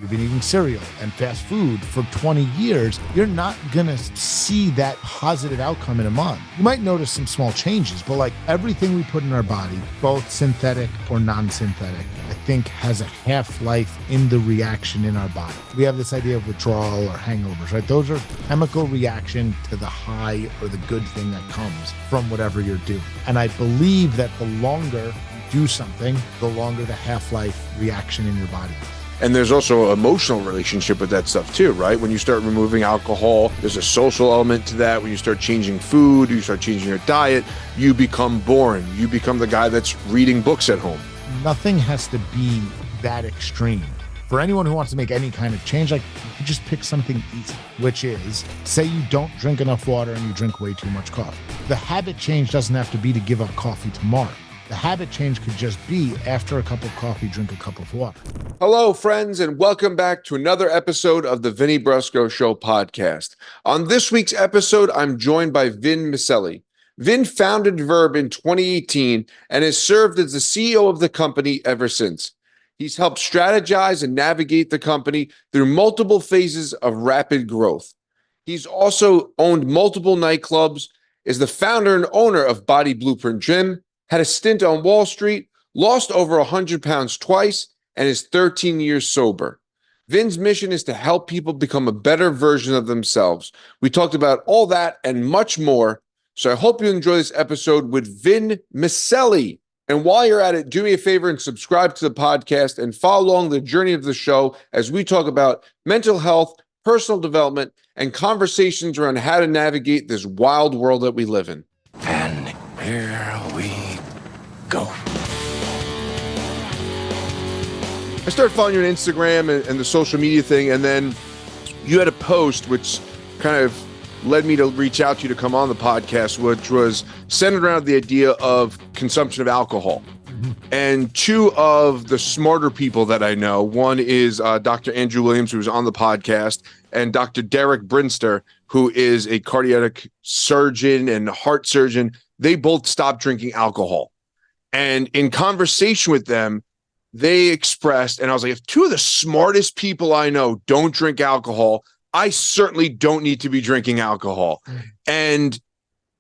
you've been eating cereal and fast food for 20 years, you're not going to see that positive outcome in a month. You might notice some small changes, but like everything we put in our body, both synthetic or non-synthetic, I think has a half-life in the reaction in our body. We have this idea of withdrawal or hangovers, right? Those are chemical reaction to the high or the good thing that comes from whatever you're doing. And I believe that the longer you do something, the longer the half-life reaction in your body is. And there's also an emotional relationship with that stuff too, right? When you start removing alcohol, there's a social element to that. When you start changing food, you start changing your diet, you become boring. You become the guy that's reading books at home. Nothing has to be that extreme. For anyone who wants to make any kind of change, like you just pick something easy, which is say you don't drink enough water and you drink way too much coffee. The habit change doesn't have to be to give up coffee tomorrow. The habit change could just be after a cup of coffee, drink a cup of water. Hello, friends, and welcome back to another episode of the Vinny Brusco Show podcast. On this week's episode, I'm joined by Vin Miceli. Vin founded Verb in 2018 and has served as the CEO of the company ever since. He's helped strategize and navigate the company through multiple phases of rapid growth. He's also owned multiple nightclubs, is the founder and owner of Body Blueprint Gym, had a stint on Wall Street, lost over 100 pounds twice, and is 13 years sober. Vin's mission is to help people become a better version of themselves. We talked about all that and much more, so I hope you enjoy this episode with Vin Miceli. And while you're at it, do me a favor and subscribe to the podcast and follow along the journey of the show as we talk about mental health, personal development, and conversations around how to navigate this wild world that we live in. And here we go. I started following you on Instagram and the social media thing, and then you had a post which kind of led me to reach out to you to come on the podcast, which was centered around the idea of consumption of alcohol. And two of the smarter people that I know, one is Dr. Andrew Williams, who was on the podcast, and Dr. Derek Brinster, who is a cardiac surgeon and heart surgeon. They both stopped drinking alcohol. And in conversation with them, they expressed, and I was like, if two of the smartest people I know don't drink alcohol, I certainly don't need to be drinking alcohol. And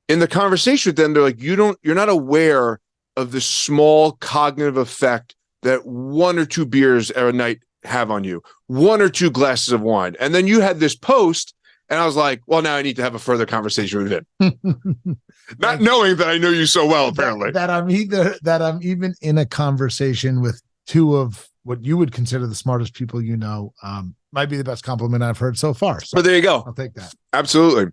in the conversation with them, they're like, you're not aware of the small cognitive effect that one or two beers a night have on you, one or two glasses of wine. And then you had this post, and I was like, well, now I need to have a further conversation with him. Not knowing that I know you so well, apparently. That I'm even in a conversation with two of what you would consider the smartest people you know, might be the best compliment I've heard so far. So but there you go. I'll take that. Absolutely.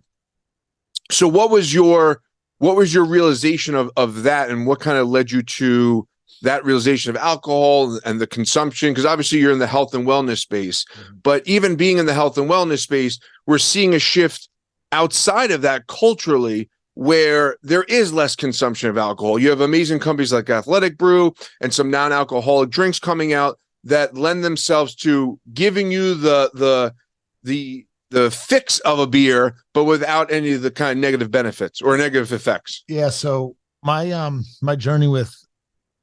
So what was your realization of that, and what kind of led you to that realization of alcohol and the consumption? Because obviously you're in the health and wellness space, but even being in the health and wellness space, we're seeing a shift outside of that culturally, where there is less consumption of alcohol. You have amazing companies like Athletic Brew and some non-alcoholic drinks coming out that lend themselves to giving you the fix of a beer, but without any of the kind of negative benefits or negative effects. Yeah. So my journey with,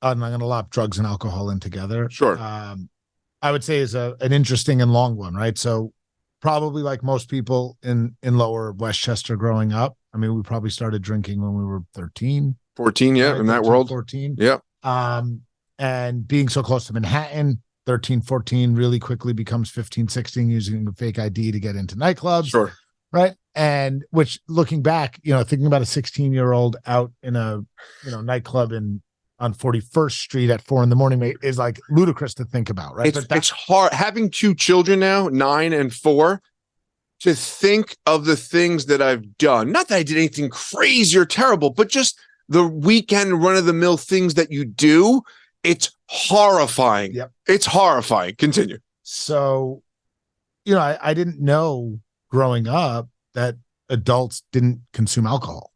I'm going to lop drugs and alcohol in together. Sure. I would say is an interesting and long one, right? So probably like most people in lower Westchester growing up, I mean, we probably started drinking when we were 13. 14, yeah, right? in that world. 14. Yeah. And being so close to Manhattan, 13, 14 really quickly becomes 15, 16, using a fake ID to get into nightclubs. Sure. Right. And which, looking back, thinking about a 16-year-old out in a, nightclub on 41st Street at 4 a.m. is like ludicrous to think about. Right. It's hard having two children now, 9 and 4, to think of the things that I've done. Not that I did anything crazy or terrible, but just the weekend run-of-the-mill things that you do. It's horrifying. Yep. It's horrifying. Continue. So, I didn't know growing up that adults didn't consume alcohol.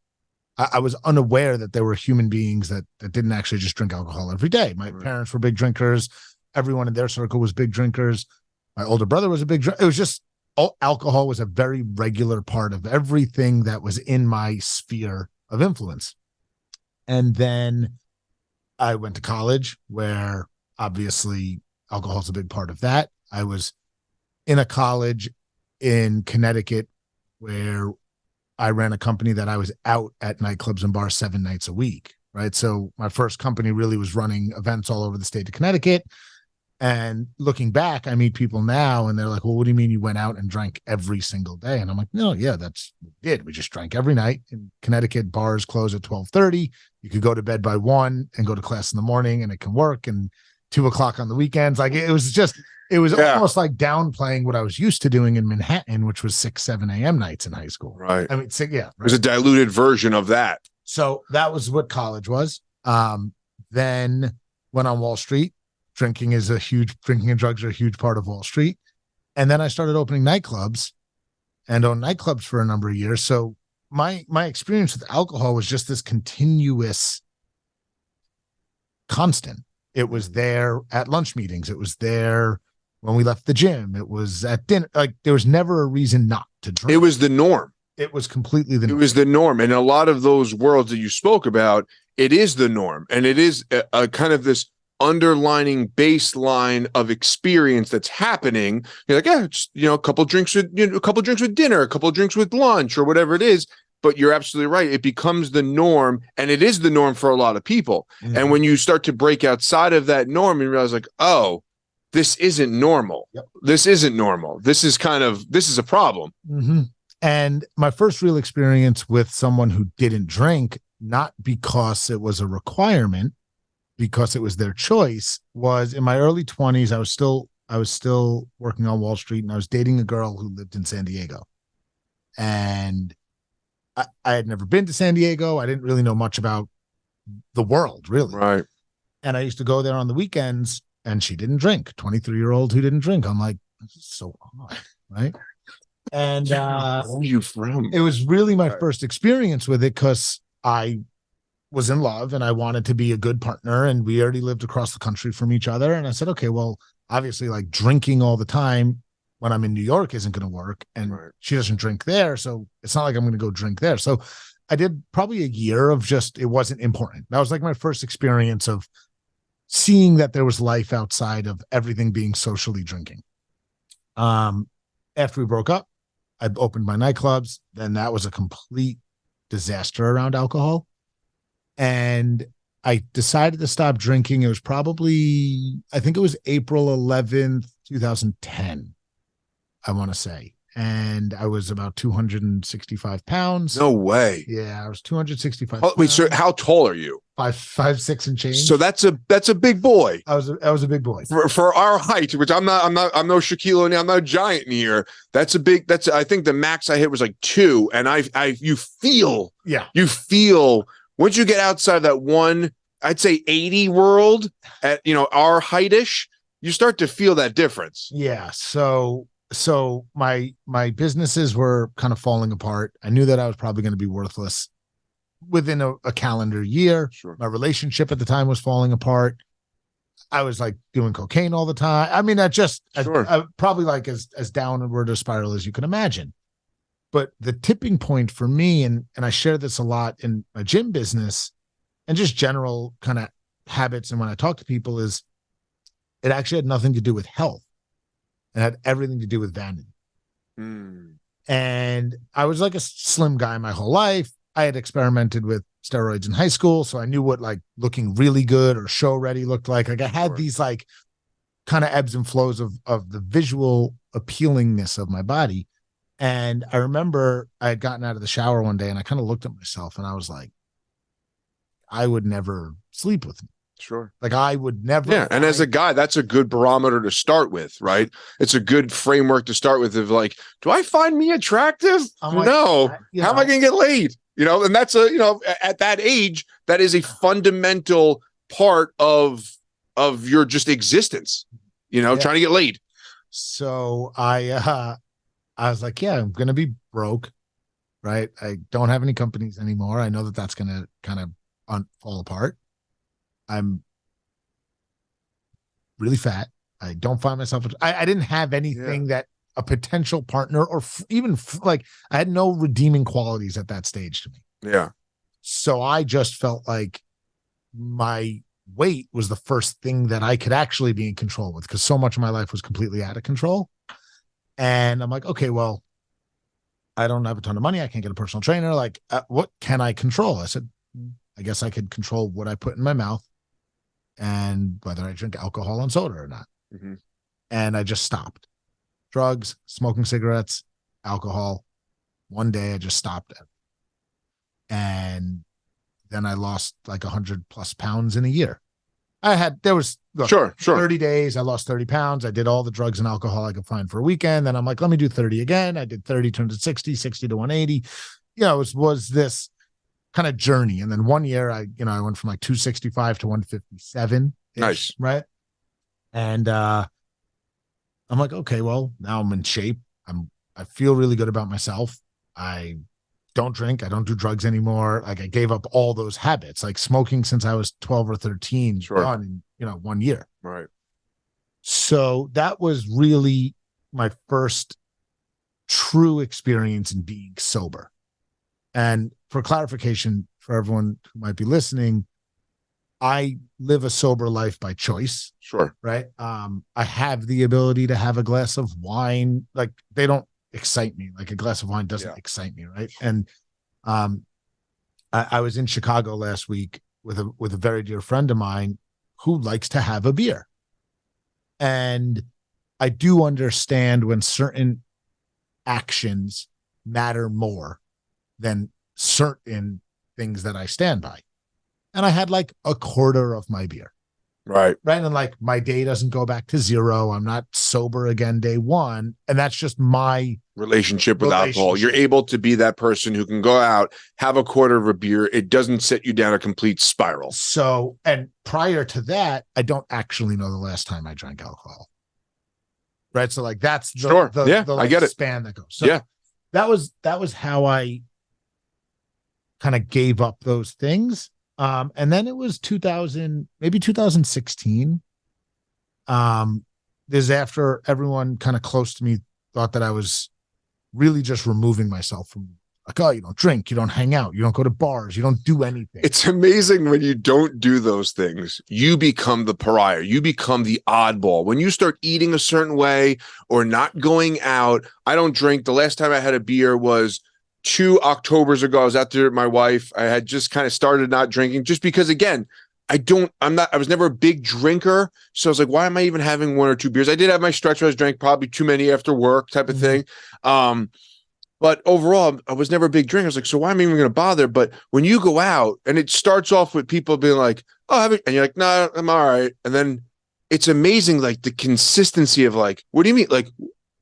I was unaware that there were human beings that didn't actually just drink alcohol every day. My parents were big drinkers. Everyone in their circle was big drinkers. My older brother was a big drinker. It was just, alcohol was a very regular part of everything that was in my sphere of influence. And then I went to college, where obviously alcohol is a big part of that. I was in a college in Connecticut where I ran a company that I was out at nightclubs and bars 7 nights a week, right? So my first company really was running events all over the state of Connecticut. And looking back, I meet people now and they're like, well, what do you mean you went out and drank every single day? And I'm like, no, yeah, that's what we did. We just drank every night. In Connecticut, bars close at 12:30. You could go to bed by 1 and go to class in the morning, and it can work. And 2 o'clock on the weekends. Like it was almost like downplaying what I was used to doing in Manhattan, which was 6, 7 a.m. nights in high school. Right. I mean, yeah. Right? It was a diluted version of that. So that was what college was. Then went on Wall Street. Drinking and drugs are a huge part of Wall Street. And then I started opening nightclubs and owned nightclubs for a number of years. So my experience with alcohol was just this continuous constant. It was there at lunch meetings. It was there when we left the gym. It was at dinner. Like there was never a reason not to drink. It was the norm. It was completely the norm. It was the norm. And a lot of those worlds that you spoke about, it is the norm. And it is a kind of this underlining baseline of experience that's happening. You're like, yeah, it's, a couple drinks with dinner, a couple drinks with lunch, or whatever it is. But you're absolutely right. It becomes the norm, and it is the norm for a lot of people. Mm-hmm. And when you start to break outside of that norm and realize like, oh, this isn't normal. Yep. This isn't normal. This is a problem. Mm-hmm. And my first real experience with someone who didn't drink, not because it was a requirement, because it was their choice, was in my early 20s. I was still working on Wall Street, and I was dating a girl who lived in San Diego. And I had never been to San Diego. I didn't really know much about the world, really. Right. And I used to go there on the weekends, and she didn't drink. 23-year-old who didn't drink. I'm like, this is so odd, right? And where are you from? It was really my first experience with it because I was in love and I wanted to be a good partner, and we already lived across the country from each other. And I said, okay, well, obviously like drinking all the time when I'm in New York isn't going to work, and she doesn't drink there. So it's not like I'm going to go drink there. So I did probably a year of just, it wasn't important. That was like my first experience of seeing that there was life outside of everything being socially drinking. After we broke up, I opened my nightclubs. Then that was a complete disaster around alcohol. And I decided to stop drinking. It was probably, I think it was April 11th, 2010, I want to say. And I was about 265 pounds. No way. Yeah, I was 265 pounds. Wait, so how tall are you? 5'6" and change. So that's a big boy. I was a big boy. For our height, which I'm no Shaquille O'Neal, I'm no giant in here. I think the max I hit was like 2. And you feel once you get outside of that one, I'd say 80 world at, our height-ish, you start to feel that difference. Yeah. So my businesses were kind of falling apart. I knew that I was probably going to be worthless within a calendar year. Sure. My relationship at the time was falling apart. I was like doing cocaine all the time. I mean, I probably like as downward a spiral as you can imagine. But the tipping point for me, and I share this a lot in my gym business and just general kind of habits, and when I talk to people, is it actually had nothing to do with health. It had everything to do with vanity. And I was like a slim guy my whole life. I had experimented with steroids in high school, so I knew what like looking really good or show ready looked like. Like I had these like kind of ebbs and flows of the visual appealingness of my body. And I remember I had gotten out of the shower one day and I kind of looked at myself and I was like, I would never sleep with me. Sure. Like I would never. Yeah. And as a guy, that's a good barometer to start with, right? It's a good framework to start with of like, do I find me attractive? Like, no. How am I going to get laid? And that's at that age, that is a fundamental part of your just existence, trying to get laid. So I was like, yeah, I'm going to be broke, right? I don't have any companies anymore. I know that that's going to kind of fall apart. I'm really fat. I don't find myself. I didn't have anything that a potential partner or even like I had no redeeming qualities at that stage to me. Yeah. So I just felt like my weight was the first thing that I could actually be in control with, because so much of my life was completely out of control. And I'm like, okay, well, I don't have a ton of money. I can't get a personal trainer. Like, what can I control? I said, I guess I could control what I put in my mouth and whether I drink alcohol and soda or not. Mm-hmm. And I just stopped. Drugs, smoking cigarettes, alcohol. One day I just stopped it. And then I lost like 100+ pounds in a year. Look, Sure. 30 days, I lost 30 pounds. I did all the drugs and alcohol I could find for a weekend. Then I'm like, let me do 30 again. I did 30, turned to 60, 60 to 180. It was this kind of journey. And then 1 year I went from like 265 to 157. Nice. Right. And I'm like, okay, well, now I'm in shape. I feel really good about myself. I don't drink. I don't do drugs anymore. Like I gave up all those habits, like smoking since I was 12 or 13, done in 1 year. Right. So that was really my first true experience in being sober. And for clarification, for everyone who might be listening, I live a sober life by choice. Sure. Right. I have the ability to have a glass of wine. Like they don't excite me. Like a glass of wine doesn't excite me. Right. And I was in Chicago last week with a very dear friend of mine who likes to have a beer. And I do understand when certain actions matter more than certain things that I stand by. And I had like a quarter of my beer. Right. And like my day doesn't go back to zero. I'm not sober again day one. And that's just my relationship with alcohol. You're able to be that person who can go out, have a quarter of a beer. It doesn't set you down a complete spiral. So, and prior to that, I don't actually know the last time I drank alcohol. Right. So like that's the I get it. Span that goes. So that was how I kind of gave up those things. And then it was 2016. This is after everyone kind of close to me thought that I was really just removing myself from, like, oh, you don't drink, you don't hang out, you don't go to bars, you don't do anything. It's amazing when you don't do those things, you become the pariah, you become the oddball. When you start eating a certain way or not going out, I don't drink. The last time I had a beer was 2 Octobers ago. I was out there with my wife. I had just kind of started not drinking just because, again, I was never a big drinker. So I was like, why am I even having 1 or 2 beers? I did have my stretch where I drank probably too many after work type of thing. But overall, I was never a big drinker. I was like, so why am I even going to bother? But when you go out and it starts off with people being like, oh, and you're like, no, I'm all right. And then it's amazing, like the consistency of like, what do you mean? Like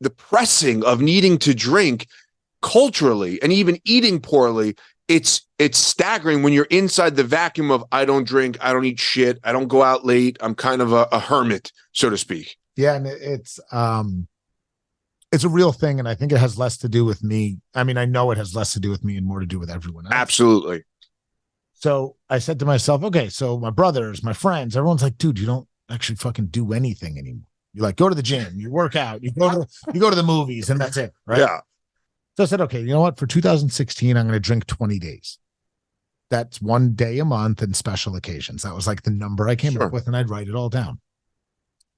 the pressing of needing to drink culturally and even eating poorly. It's staggering when you're inside the vacuum of I don't drink, I don't eat shit, I don't go out late. I'm kind of a hermit, so to speak. Yeah, and it's a real thing, and I think it has less to do with me. I mean, I know it has less to do with me and more to do with everyone else. Absolutely. So I said to myself, okay, so my brothers, my friends, everyone's like, dude, you don't actually fucking do anything anymore. You like go to the gym, you work out, you go to the movies, and that's it, right? Yeah. So I said, okay, you know what? For 2016, I'm going to drink 20 days. That's 1 day a month and special occasions. That was like the number I came up with, and I'd write it all down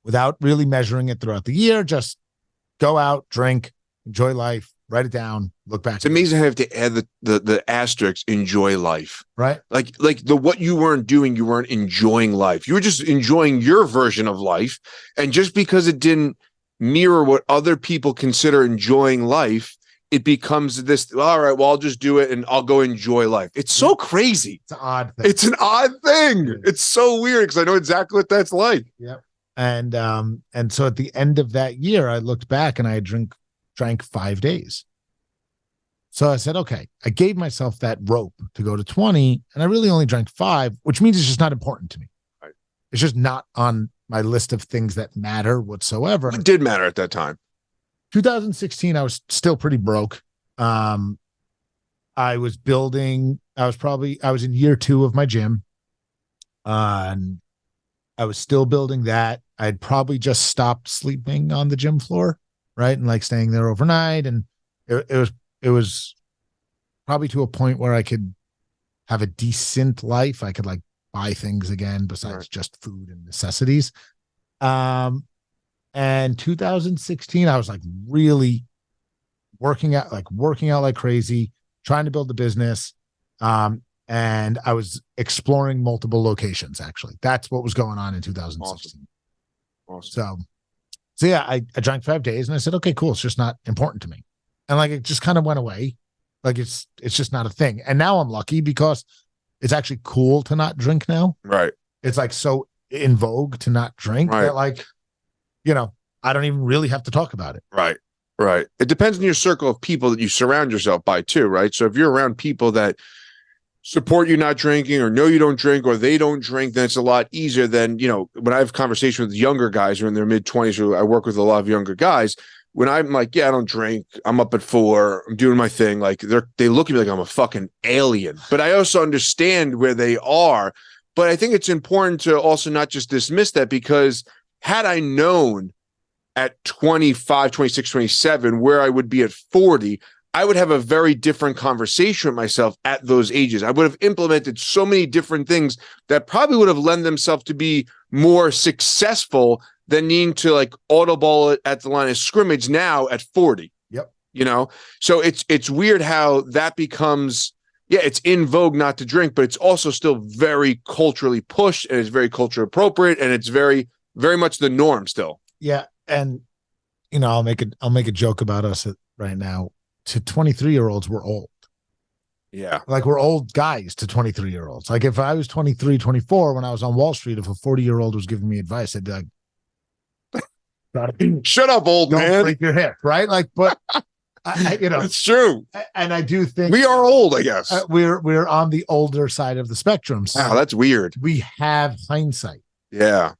without really measuring it throughout the year. Just go out, drink, enjoy life, write it down, look back. It's amazing how you have to add the asterisk, enjoy life. Right. Like what you weren't doing, you weren't enjoying life. You were just enjoying your version of life. And just because it didn't mirror what other people consider enjoying life, it becomes this, all right, well, I'll just do it and I'll go enjoy life. It's so crazy. It's an odd thing. It's an odd thing. It's so weird because I know exactly what that's like. Yep. And so at the end of that year, I looked back and I had drank 5 days. So I said, okay, I gave myself that rope to go to 20, and I really only drank 5, which means it's just not important to me. Right. It's just not on my list of things that matter whatsoever. It did matter at that time. 2016, I was still pretty broke. I was in year 2 of my gym. And I was still building that. I'd probably just stopped sleeping on the gym floor, right? And like staying there overnight. And it was probably to a point where I could have a decent life. I could like buy things again besides just food and necessities. And 2016, I was like really working out like crazy, trying to build the business. And I was exploring multiple locations. Actually, that's what was going on in 2016. Awesome. So yeah, I drank 5 days and I said, okay, cool. It's just not important to me. And like, it just kind of went away. Like it's just not a thing. And now I'm lucky because it's actually cool to not drink now. Right. It's like so in vogue to not drink that, like, I don't even really have to talk about it. Right. Right. It depends on your circle of people that you surround yourself by too, right? So if you're around people that support you not drinking or know you don't drink or they don't drink, then it's a lot easier than, when I have conversations with younger guys who are in their mid-20s, who I work with a lot of younger guys, when I'm like, yeah, I don't drink, I'm up at 4, I'm doing my thing, like they look at me like I'm a fucking alien. But I also understand where they are. But I think it's important to also not just dismiss that, because had I known at 25, 26, 27 where I would be at 40, I would have a very different conversation with myself at those ages. I would have implemented so many different things that probably would have lent themselves to be more successful than needing to like audible it at the line of scrimmage now at 40. Yep. So it's weird how that becomes, it's in vogue not to drink, but it's also still very culturally pushed, and it's very culture appropriate, and it's very, very much the norm still. Yeah. And, I'll make a joke about us right now. To 23-year-olds, we're old. Yeah. Like we're old guys to 23-year-olds. Like if I was 23, 24, when I was on Wall Street, if a 40-year-old was giving me advice, I'd be like, shut up, old man. Don't break your hip, right? Like, but it's true. And I do think we are old, I guess. We're on the older side of the spectrum. So wow, that's weird. We have hindsight. Yeah.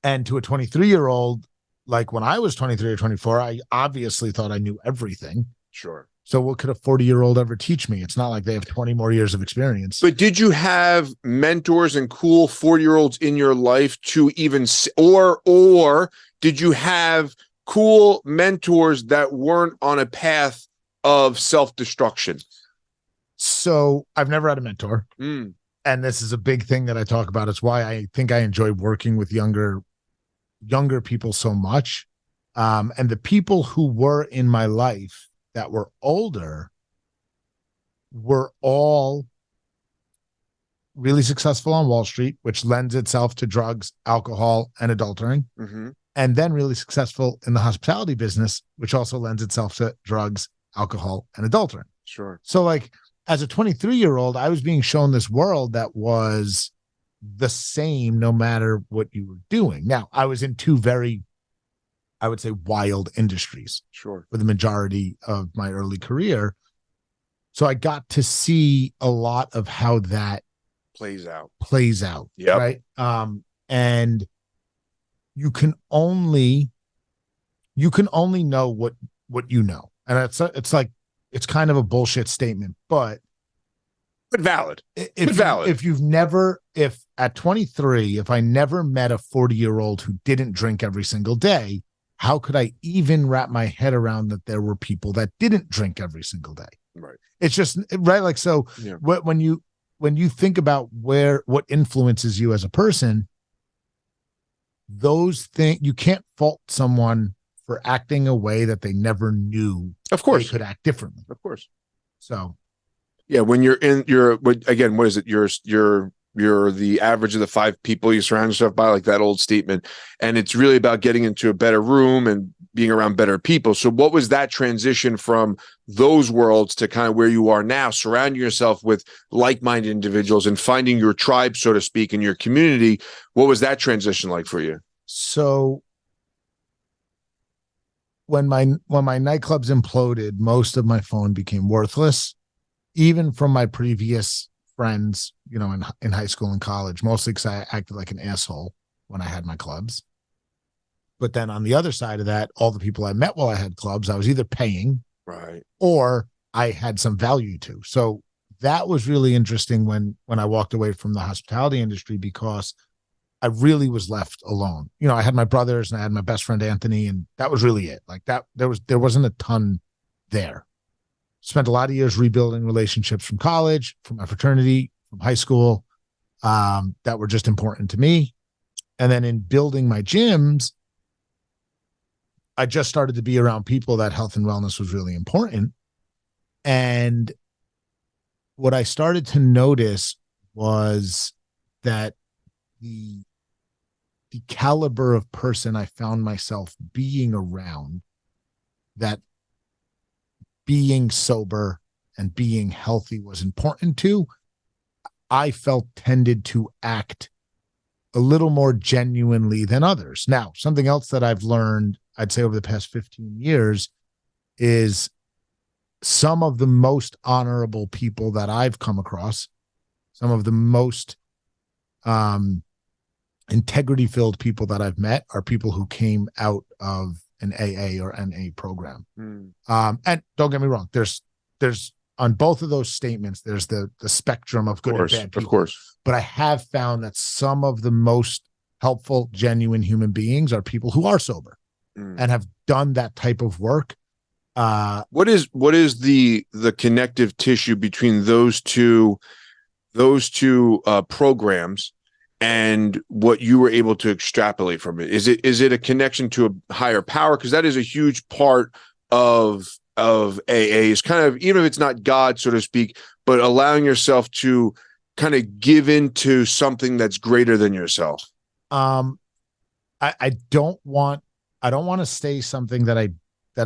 And to a 23-year-old, like when I was 23 or 24, I obviously thought I knew everything. Sure. So what could a 40-year-old ever teach me? It's not like they have 20 more years of experience. But did you have mentors and cool 40-year-olds in your life to even, or did you have cool mentors that weren't on a path of self-destruction? So I've never had a mentor. Mm. And this is a big thing that I talk about. It's why I think I enjoy working with younger people so much. And the people who were in my life that were older were all really successful on Wall Street, which lends itself to drugs, alcohol, and adultering. Mm-hmm. And then really successful in the hospitality business, which also lends itself to drugs, alcohol, and adulterant. Sure. So like as a 23-year-old, I was being shown this world that was the same no matter what you were doing. Now, I was in two very, I would say, wild industries. Sure. For the majority of my early career. So I got to see a lot of how that plays out. Yeah. Right. And you can only know what you know. And it's like, it's kind of a bullshit statement, but valid. If at 23, if I never met a 40-year-old who didn't drink every single day, how could I even wrap my head around that there were people that didn't drink every single day? Right. It's just right. Like, so yeah. When you think about what influences you as a person, those things, you can't fault someone for acting a way that they never knew. Of course, they could act differently. Of course. So, yeah, when you're again, what is it? You're the average of the 5 people you surround yourself by, like that old statement. And it's really about getting into a better room and being around better people. So what was that transition from those worlds to kind of where you are now, surrounding yourself with like-minded individuals and finding your tribe, so to speak, in your community? What was that transition like for you? So when my nightclubs imploded, most of my phone became worthless, even from my previous friends, in high school and college, mostly because I acted like an asshole when I had my clubs. But then on the other side of that, all the people I met while I had clubs, I was either paying, right, or I had some value to. So that was really interesting when I walked away from the hospitality industry, because I really was left alone. I had my brothers and I had my best friend Anthony, and that was really it. Like that, there wasn't a ton there. Spent a lot of years rebuilding relationships from college, from my fraternity, from high school, that were just important to me. And then in building my gyms, I just started to be around people that health and wellness was really important. And what I started to notice was that the caliber of person I found myself being around, that being sober and being healthy was important to, I felt tended to act a little more genuinely than others. Now, something else that I've learned, I'd say over the past 15 years, is some of the most honorable people that I've come across, some of the most integrity-filled people that I've met are people who came out of an AA or NA program. And don't get me wrong, there's on both of those statements, there's the spectrum of good and bad people. Of course. But I have found that some of the most helpful, genuine human beings are people who are sober and have done that type of work. What is the connective tissue between those two programs and what you were able to extrapolate from it? Is it a connection to a higher power? Because that is a huge part of AA, is kind of, even if it's not God, so to speak, but allowing yourself to kind of give into something that's greater than yourself. I don't want to say something that I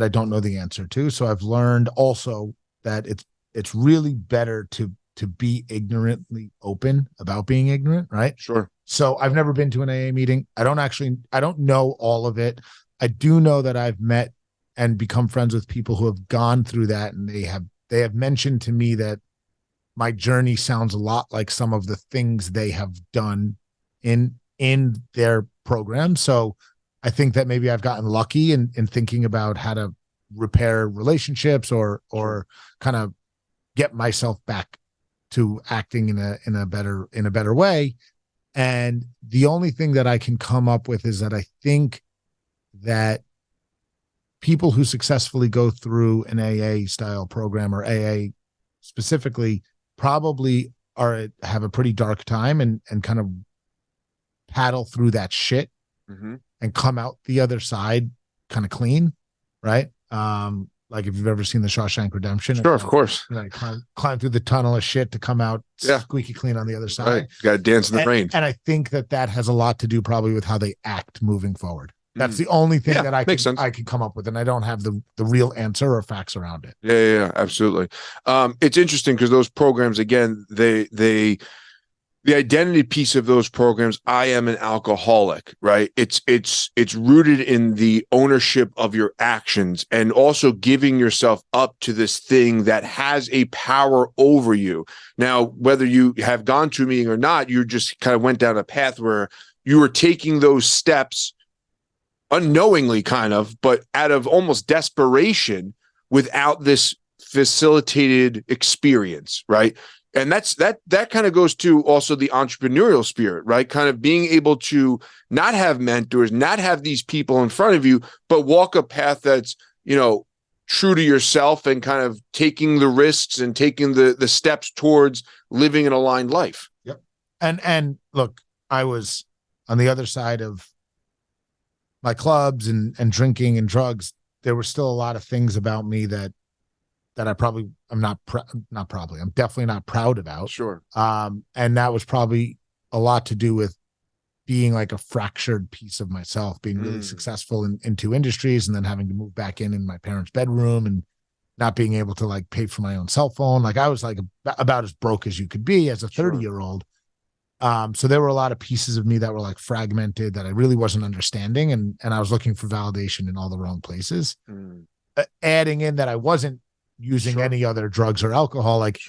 don't know the answer to. So I've learned also that it's really better to be ignorantly open about being ignorant, right? Sure. So I've never been to an AA meeting. I don't know all of it. I do know that I've met and become friends with people who have gone through that, and they have mentioned to me that my journey sounds a lot like some of the things they have done in their program. So I think that maybe I've gotten lucky in thinking about how to repair relationships or kind of get myself back to acting in a better way. And the only thing that I can come up with is that I think that people who successfully go through an AA style program, or AA specifically, probably have a pretty dark time and kind of paddle through that shit and come out the other side kind of clean, right? Like if you've ever seen The Shawshank Redemption. Sure, of course. Climb through the tunnel of shit to come out squeaky clean on the other side. Right. Got to dance in the rain. And I think that has a lot to do probably with how they act moving forward. That's the only thing that I can come up with, and I don't have the real answer or facts around it. Yeah, absolutely. It's interesting because those programs, again, the identity piece of those programs, I am an alcoholic, right? It's rooted in the ownership of your actions and also giving yourself up to this thing that has a power over you. Now, whether you have gone to a meeting or not, you just kind of went down a path where you were taking those steps unknowingly, kind of, but out of almost desperation, without this facilitated experience, right? And that kind of goes to also the entrepreneurial spirit, right? Kind of being able to not have mentors, not have these people in front of you, but walk a path that's, true to yourself and kind of taking the risks and taking the steps towards living an aligned life. Yep. And look, I was on the other side of my clubs and drinking and drugs. There were still a lot of things about me that I probably I'm definitely not proud about. Sure. And that was probably a lot to do with being like a fractured piece of myself, being really successful in two industries, and then having to move back in my parents' bedroom and not being able to like pay for my own cell phone. Like I was like about as broke as you could be as a 30-year-old. So there were a lot of pieces of me that were like fragmented that I really wasn't understanding. And I was looking for validation in all the wrong places. Adding in that I wasn't using any other drugs or alcohol. Like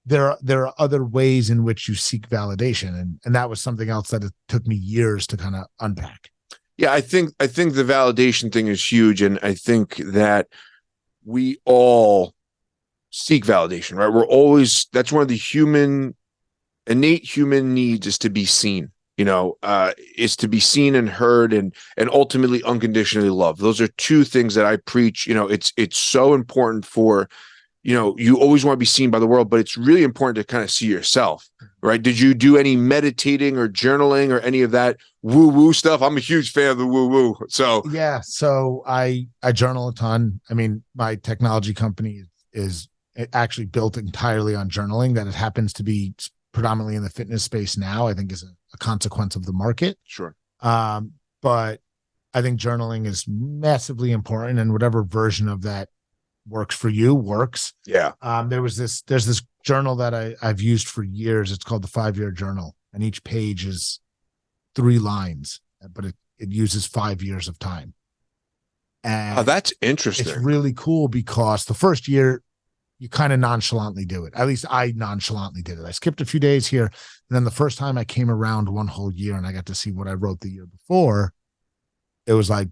there are other ways in which you seek validation. And that was something else that it took me years to kind of unpack. Yeah, I think the validation thing is huge. And I think that we all seek validation, right? That's one of the innate human needs, is to be seen, is to be seen and heard and ultimately unconditionally loved. Those are two things that I preach. It's so important for, you always want to be seen by the world, but it's really important to kind of see yourself, right? Did you do any meditating or journaling or any of that woo-woo stuff? I'm a huge fan of the woo-woo. So yeah, so I journal a ton. I mean, my technology company is actually built entirely on journaling. That it happens to be predominantly in the fitness space now, I think is a consequence of the market. Sure. But I think journaling is massively important, and whatever version of that works for you works. Yeah. There's this journal that I've used for years. It's called the 5-year journal, and each page is 3 lines, but it uses 5 years of time. And that's interesting. It's really cool because the first year you kind of nonchalantly do it. At least I nonchalantly did it. I skipped a few days here, and then the first time I came around one whole year and I got to see what I wrote the year before, it was like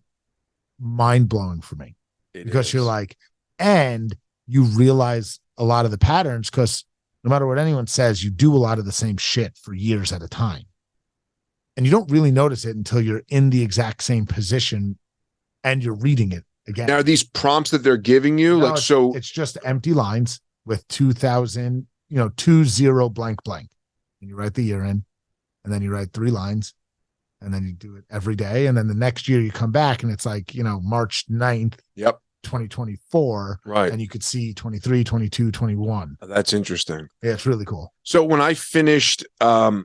mind blowing for me. Because you're like, and you realize a lot of the patterns, because no matter what anyone says, you do a lot of the same shit for years at a time. And you don't really notice it until you're in the exact same position and you're reading it again. Now, are these prompts that they're giving you? No, it's just empty lines with 2000, 20 blank blank. And you write the year in, and then you write 3 lines, and then you do it every day. And then the next year you come back and it's like, March 9th. Yep. 2024, right? And you could see 23, 22, 21. That's interesting. Yeah, it's really cool. So when I finished, I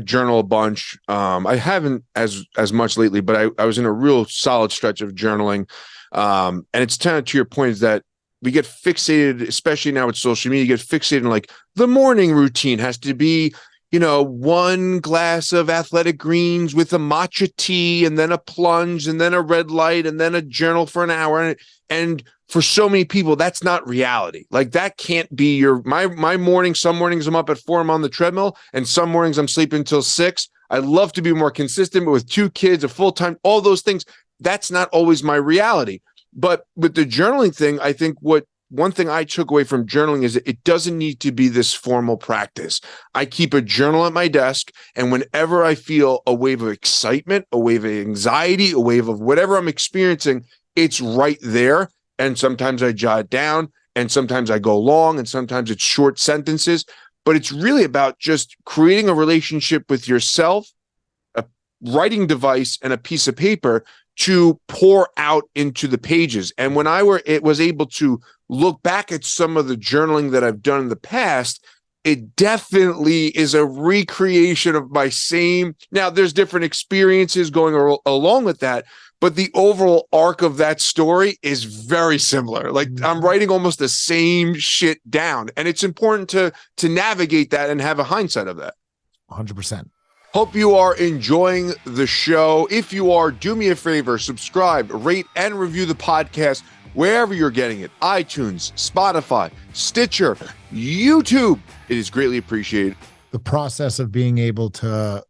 journal a bunch. I haven't as much lately, but I was in a real solid stretch of journaling. And it's kind of to your point, is that we get fixated, especially now with social media, you get fixated in like the morning routine has to be, 1 glass of athletic greens with a matcha tea, and then a plunge, and then a red light, and then a journal for an hour. And for so many people, that's not reality. Like that can't be my morning. Some mornings I'm up at 4, I'm on the treadmill, and some mornings I'm sleeping until 6. I love to be more consistent, but with 2 kids, a full-time, all those things, that's not always my reality. But with the journaling thing, I think one thing I took away from journaling is that it doesn't need to be this formal practice. I keep a journal at my desk, and whenever I feel a wave of excitement, a wave of anxiety, a wave of whatever I'm experiencing, it's right there. And sometimes I jot it down, and sometimes I go long, and sometimes it's short sentences. But it's really about just creating a relationship with yourself, a writing device, and a piece of paper to pour out into the pages. And when it was able to look back at some of the journaling that I've done in the past, it definitely is a recreation of my same. Now, there's different experiences going along with that, but the overall arc of that story is very similar. Like I'm writing almost the same shit down, and it's important to navigate that and have a hindsight of that. 100%. Hope you are enjoying the show. If you are, do me a favor, subscribe, rate, and review the podcast wherever you're getting it. iTunes, Spotify, Stitcher, YouTube. It is greatly appreciated. The process of being able to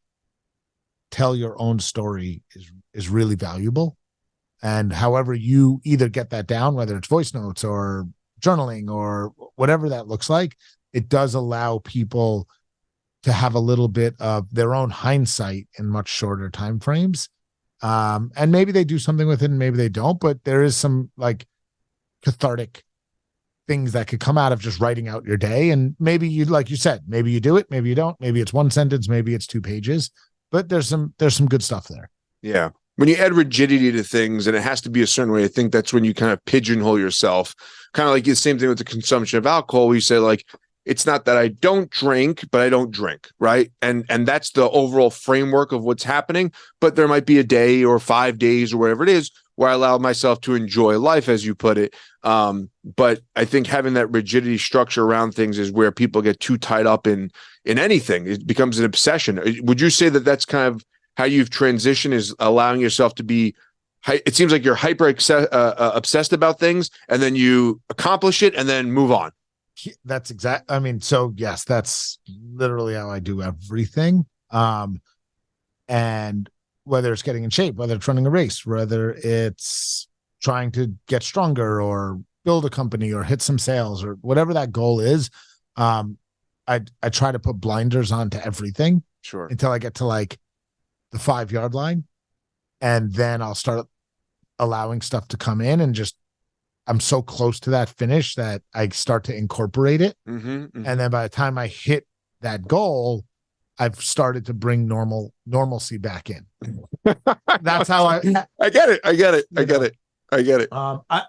tell your own story is really valuable. And however you either get that down, whether it's voice notes or journaling or whatever that looks like, it does allow people to have a little bit of their own hindsight in much shorter time frames. And maybe they do something with it and maybe they don't, but there is some like cathartic things that could come out of just writing out your day. And maybe you, like you said, maybe you do it, maybe you don't, maybe it's 1 sentence, maybe it's 2 pages, but there's some good stuff there. Yeah. When you add rigidity to things and it has to be a certain way, I think that's when you kind of pigeonhole yourself. Kind of like the same thing with the consumption of alcohol, where you say like, it's not that I don't drink, but I don't drink, right? And that's the overall framework of what's happening. But there might be a day or 5 days or whatever it is where I allow myself to enjoy life, as you put it. But I think having that rigidity structure around things is where people get too tied up in anything. It becomes an obsession. Would you say that that's kind of how you've transitioned, is allowing yourself to be, it seems like you're hyper obsessed about things, and then you accomplish it and then move on. That's exact. I mean, so yes, that's literally how I do everything. And whether it's getting in shape, whether it's running a race, whether it's trying to get stronger or build a company or hit some sales or whatever that goal is, I try to put blinders on to everything. Sure. Until I get to like the 5-yard line, and then I'll start allowing stuff to come in and just I'm so close to that finish that I start to incorporate it. And then by the time I hit that goal, I've started to bring normalcy back in. That's how I get it. I get it.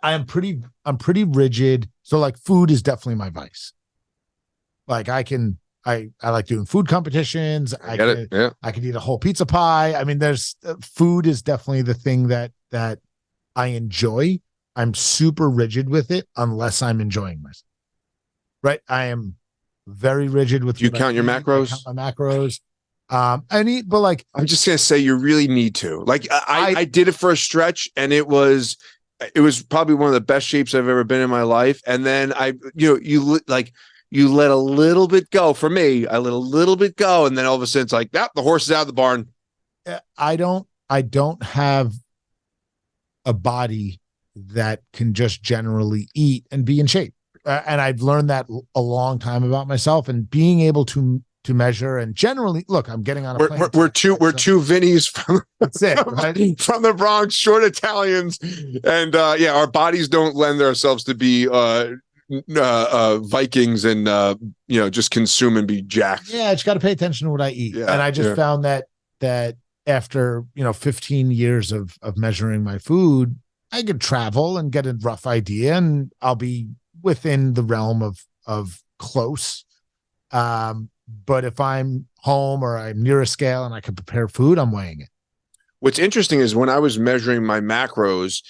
I'm pretty rigid. So like food is definitely my vice. Like I like doing food competitions. I could eat a whole pizza pie. I mean, there's food is definitely the thing that I enjoy. I'm super rigid with it unless I'm enjoying myself. Right. I am very rigid with. You count your macros? I count my macros. I need, but like, I'm just going to say you really need to. Like I did it for a stretch and it was probably one of the best shapes I've ever been in my life. And then you let a little bit go. For me, I let a little bit go. And then all of a sudden it's like, the horse is out of the barn. I don't have a body that can just generally eat and be in shape. And I've learned that a long time about myself, and being able to measure and generally look, I'm getting on a plane. We're two Vinnies from from the Bronx, short Italians. And our bodies don't lend themselves to be Vikings and just consume and be jacked. Yeah, I just got to pay attention to what I eat. And I just found that after 15 years of measuring my food, I could travel and get a rough idea, and I'll be within the realm of close. But if I'm home or I'm near a scale and I can prepare food, I'm weighing it. What's interesting is when I was measuring my macros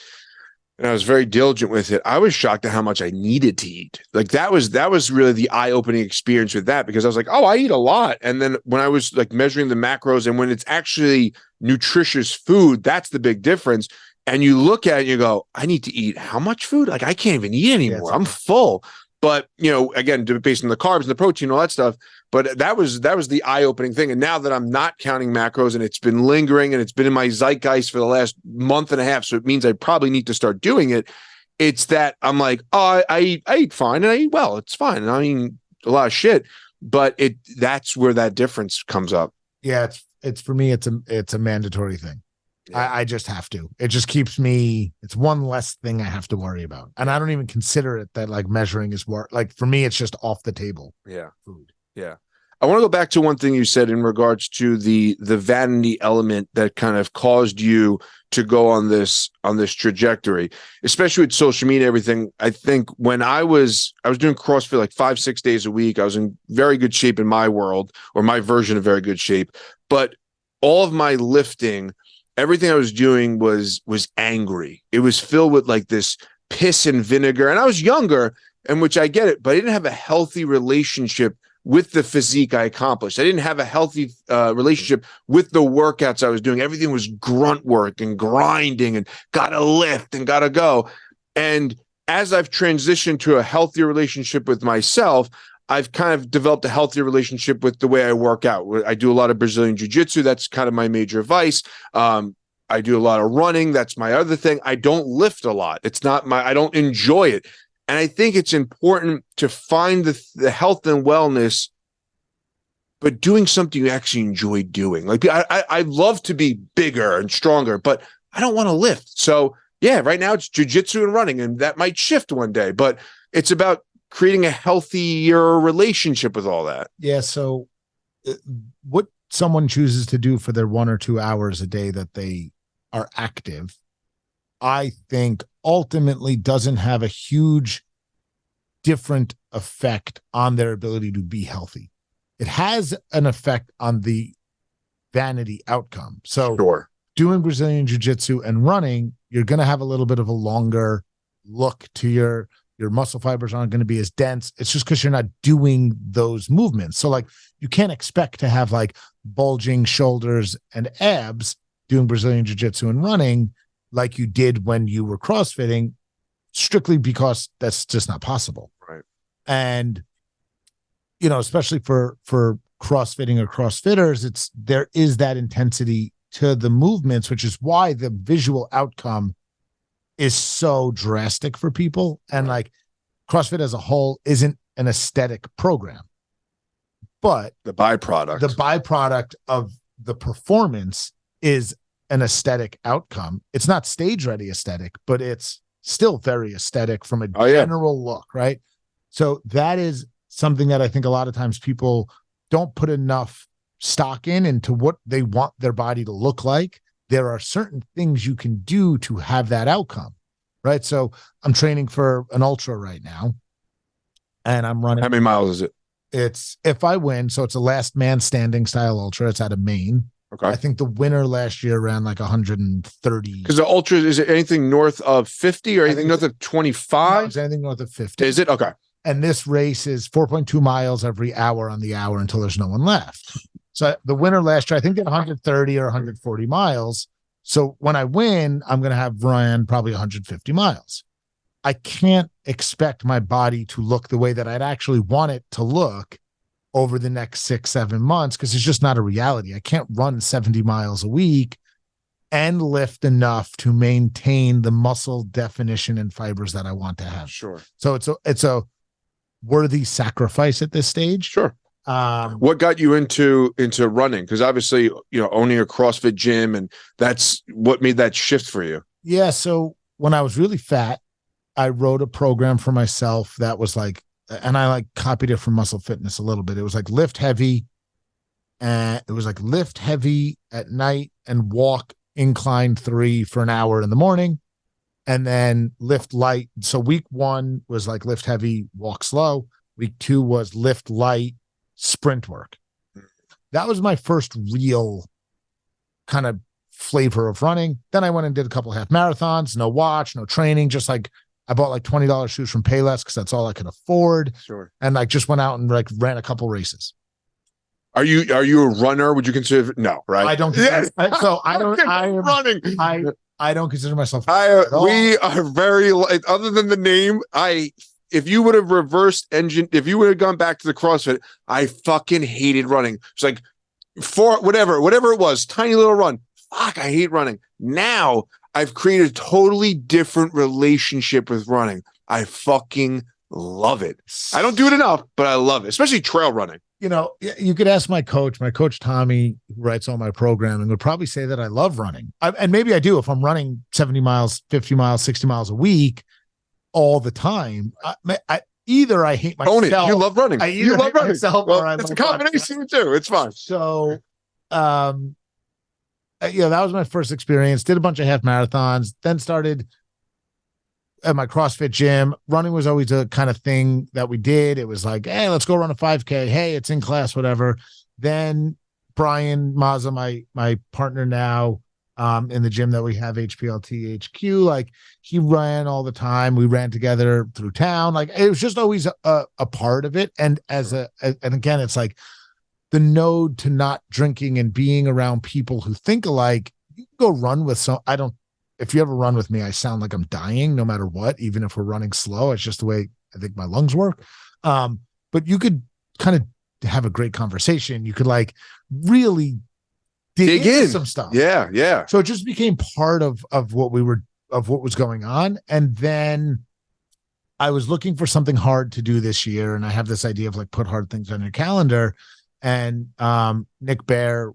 and I was very diligent with it, I was shocked at how much I needed to eat. Like that was really the eye-opening experience with that, because I was like, oh, I eat a lot. And then when I was like measuring the macros and when it's actually nutritious food, that's the big difference. And you look at it and you go, I need to eat how much food? Like I can't even eat anymore. I'm full. But, again, based on the carbs and the protein, all that stuff. But that was the eye-opening thing. And now that I'm not counting macros and it's been lingering and it's been in my zeitgeist for the last month and a half, so it means I probably need to start doing it. It's that I'm like, oh, I eat fine and I eat well. It's fine. And I mean, a lot of shit. But that's where that difference comes up. Yeah, it's for me, it's a mandatory thing. Yeah. I just have to. It just keeps me. It's one less thing I have to worry about, and I don't even consider it that like measuring is work. Like for me, it's just off the table. Yeah, food. Yeah, I want to go back to one thing you said in regards to the vanity element that kind of caused you to go on this trajectory, especially with social media, everything. I think when I was doing CrossFit like 5-6 days a week, I was in very good shape in my world, or my version of very good shape, but all of my lifting, everything I was doing was angry. It was filled with like this piss and vinegar. And I was younger, and which I get it, but I didn't have a healthy relationship with the physique I accomplished. I didn't have a healthy relationship with the workouts I was doing. Everything was grunt work and grinding and gotta lift and gotta go. And as I've transitioned to a healthier relationship with myself, I've kind of developed a healthier relationship with the way I work out. I do a lot of Brazilian jiu-jitsu. That's kind of my major vice. I do a lot of running. That's my other thing. I don't lift a lot. I don't enjoy it. And I think it's important to find the health and wellness, but doing something you actually enjoy doing. Like I love to be bigger and stronger, but I don't want to lift. So yeah, right now it's jiu-jitsu and running, and that might shift one day, but it's about creating a healthier relationship with all that. Yeah. So what someone chooses to do for their 1 or 2 hours a day that they are active, I think ultimately doesn't have a huge different effect on their ability to be healthy. It has an effect on the vanity outcome. So sure. Doing Brazilian jiu-jitsu and running, you're going to have a little bit of a longer look to your muscle fibers aren't going to be as dense. It's just because you're not doing those movements. So like you can't expect to have like bulging shoulders and abs doing Brazilian jiu-jitsu and running like you did when you were CrossFitting, strictly because that's just not possible. Right. And, especially for CrossFitting or CrossFitters, there is that intensity to the movements, which is why the visual outcome is so drastic for people. And like CrossFit as a whole isn't an aesthetic program, but the byproduct of the performance is an aesthetic outcome. It's not stage ready aesthetic, but it's still very aesthetic from a Oh, yeah. general look, right? So that is something that I think a lot of times people don't put enough stock into what they want their body to look like. There are certain things you can do to have that outcome, right? So I'm training for an ultra right now, and I'm running. How many miles is it? It's, if I win, so it's a last man standing style ultra. It's out of Maine. Okay. I think the winner last year ran like 130. Because the ultra, is it anything north of 50 or anything north of 25? It's anything north of 50. Is it? Okay. And this race is 4.2 miles every hour on the hour until there's no one left. So the winner last year, I think, did 130 or 140 miles. So when I win, I'm going to have run probably 150 miles. I can't expect my body to look the way that I'd actually want it to look over the next 6-7 months, because it's just not a reality. I can't run 70 miles a week and lift enough to maintain the muscle definition and fibers that I want to have. Sure. So it's a worthy sacrifice at this stage. Sure. What got you into running? Because obviously, owning a CrossFit gym, and that's what made that shift for you. Yeah. So when I was really fat, I wrote a program for myself that was like, and I like copied it from Muscle Fitness a little bit. It was like lift heavy, and it was like lift heavy at night and walk incline 3 for an hour in the morning, and then lift light. So week 1 was like lift heavy, walk slow. Week 2 was lift light, sprint work. That was my first real kind of flavor of running. Then I went and did a couple half marathons, no watch, no training, just like I bought like $20 shoes from Payless because that's all I could afford. Sure. And like just went out and like ran a couple races. Are you a runner? Would you consider? No, right? I don't. Yes. So I don't. I am running. I don't consider myself. We are very, other than the name. If you would have reversed engine, if you would have gone back to the CrossFit, I fucking hated running. It's like whatever it was, tiny little run. Fuck, I hate running. Now I've created a totally different relationship with running. I fucking love it. I don't do it enough, but I love it, especially trail running. You could ask my coach Tommy, who writes all my programming, would probably say that I love running. And maybe I do if I'm running 70 miles, 50 miles, 60 miles a week all the time. Either I hate myself. Own it. You love running. You love running. Myself, well, or I it's a love combination too. It's fine. So, that was my first experience. Did a bunch of half marathons, then started at my CrossFit gym. Running was always a kind of thing that we did. It was like, hey, let's go run a 5K. Hey, it's in class, whatever. Then Brian Mazza, my partner now, in the gym that we have, HPLT HQ, like he ran all the time. We ran together through town. Like it was just always a part of it. And and again, it's like the node to not drinking and being around people who think alike. You can go run with if you ever run with me, I sound like I'm dying no matter what, even if we're running slow. It's just the way I think my lungs work. But you could kind of have a great conversation. You could like really dig in some stuff. Yeah. Yeah. So it just became part of what was going on. And then I was looking for something hard to do this year. And I have this idea of like, put hard things on your calendar. And Nick Bear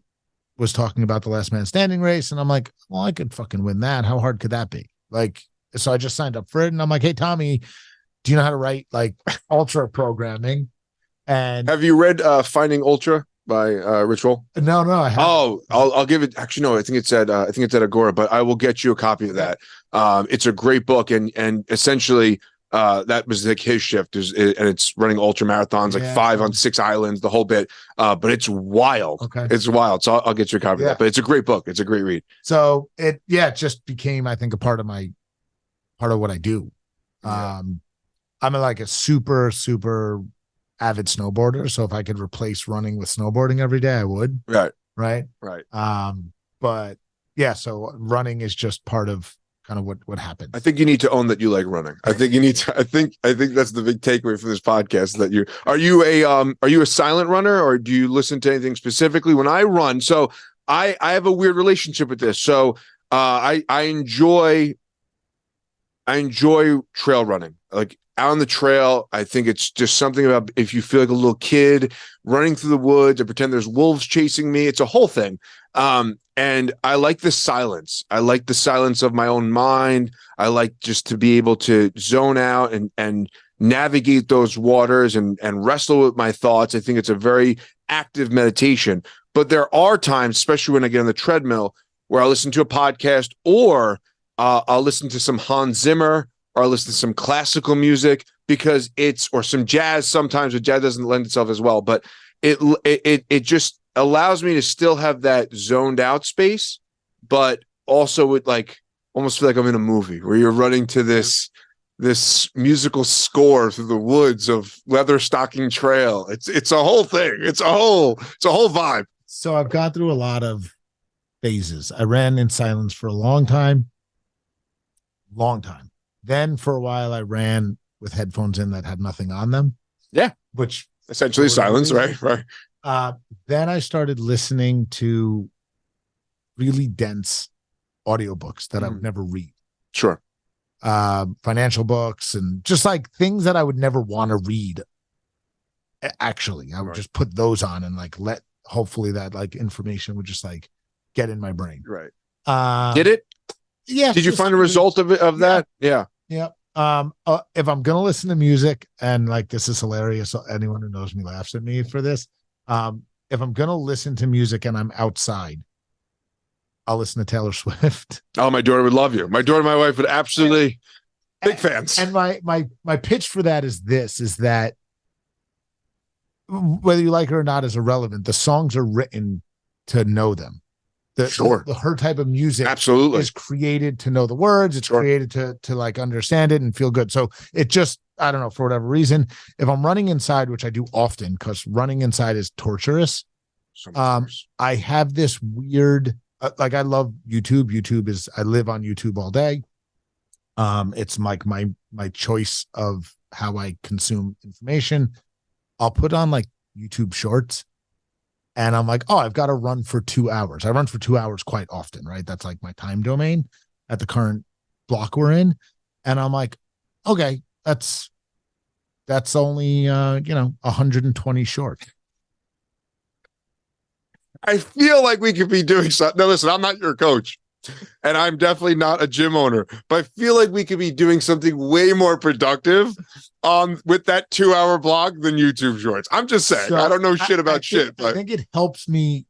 was talking about the last man standing race. And I'm like, well, I could fucking win that. How hard could that be? Like, so I just signed up for it. And I'm like, hey, Tommy, do you know how to write like ultra programming? And have you read Finding Ultra by Rich Roll? No, I haven't. Oh, I'll give it. Actually, no, I think it's at Agora, but I will get you a copy of that. It's a great book, and essentially that was like his shift and it's running ultra marathons, like 5 on 6 islands, the whole bit. But it's wild. Okay. It's wild. So I'll get you a copy of that. But it's a great book. It's a great read. So it just became, I think, a part of what I do. I'm like a super, super avid snowboarder. So if I could replace running with snowboarding every day, I would. Right. But yeah, so running is just part of kind of what happens. I think you need to own that you like running. I think you need to. I think that's the big takeaway from this podcast. That are you a silent runner, or do you listen to anything specifically? When I run, so I have a weird relationship with this. So I enjoy I enjoy trail running. Like out on the trail, I think it's just something about if you feel like a little kid running through the woods, I pretend there's wolves chasing me. It's a whole thing. And I like the silence. I like the silence of my own mind. I like just to be able to zone out and navigate those waters and wrestle with my thoughts. I think it's a very active meditation. But there are times, especially when I get on the treadmill, where I listen to a podcast or I'll listen to some Hans Zimmer or I'll listen to some classical music because or some jazz sometimes, but jazz doesn't lend itself as well. But it just allows me to still have that zoned out space, but also with like almost feel like I'm in a movie where you're running to this musical score through the woods of Leather Stocking Trail. It's a whole thing. It's a whole vibe. So I've gone through a lot of phases. I ran in silence for a long time. Then for a while I ran with headphones in that had nothing on them. Yeah. Which essentially silence, right? Then I started listening to really dense audiobooks that I would never read. Sure. Financial books and just like things that I would never want to read. Actually, I would just put those on and like hopefully that like information would just like get in my brain. Right. Did it? Yeah. Did you find a result of that? Yeah. Yeah. If I'm gonna listen to music, and like this is hilarious, so anyone who knows me laughs at me for this. If I'm gonna listen to music and I'm outside, I'll listen to Taylor Swift. Oh, my daughter would love you. My daughter and my wife would absolutely big fans. And my pitch for that is that whether you like it or not is irrelevant. The songs are written to know them. Her type of music absolutely is created to know the words. It's created to like understand it and feel good. So it just, I don't know, for whatever reason, if I'm running inside, which I do often because running inside is torturous. I have this weird, like I love YouTube. I live on YouTube all day. It's like my choice of how I consume information. I'll put on like YouTube shorts. And I'm like, oh, I've got to run for 2 hours. I run for 2 hours quite often, right? That's like my time domain at the current block we're in. And I'm like, okay, that's only 120 short. I feel like we could be doing something. Now, listen, I'm not your coach, and I'm definitely not a gym owner, but I feel like we could be doing something way more productive with that 2 hour blog than YouTube shorts. I'm just saying, I don't know shit about shit, but I think it helps me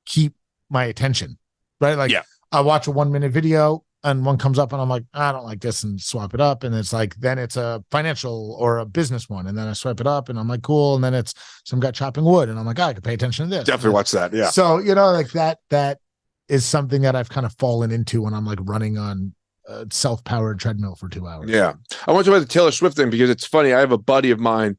keep my attention, right? Like I watch a 1 minute video and one comes up and I'm like, I don't like this, and swap it up. And it's like, then it's a financial or a business one. And then I swipe it up and I'm like, cool. And then it's some guy chopping wood. And I'm like, I could pay attention to this. Definitely watch that. Yeah. So, like that is something that I've kind of fallen into when I'm like running on a self-powered treadmill for 2 hours. Yeah. I want to talk about the Taylor Swift thing because it's funny. I have a buddy of mine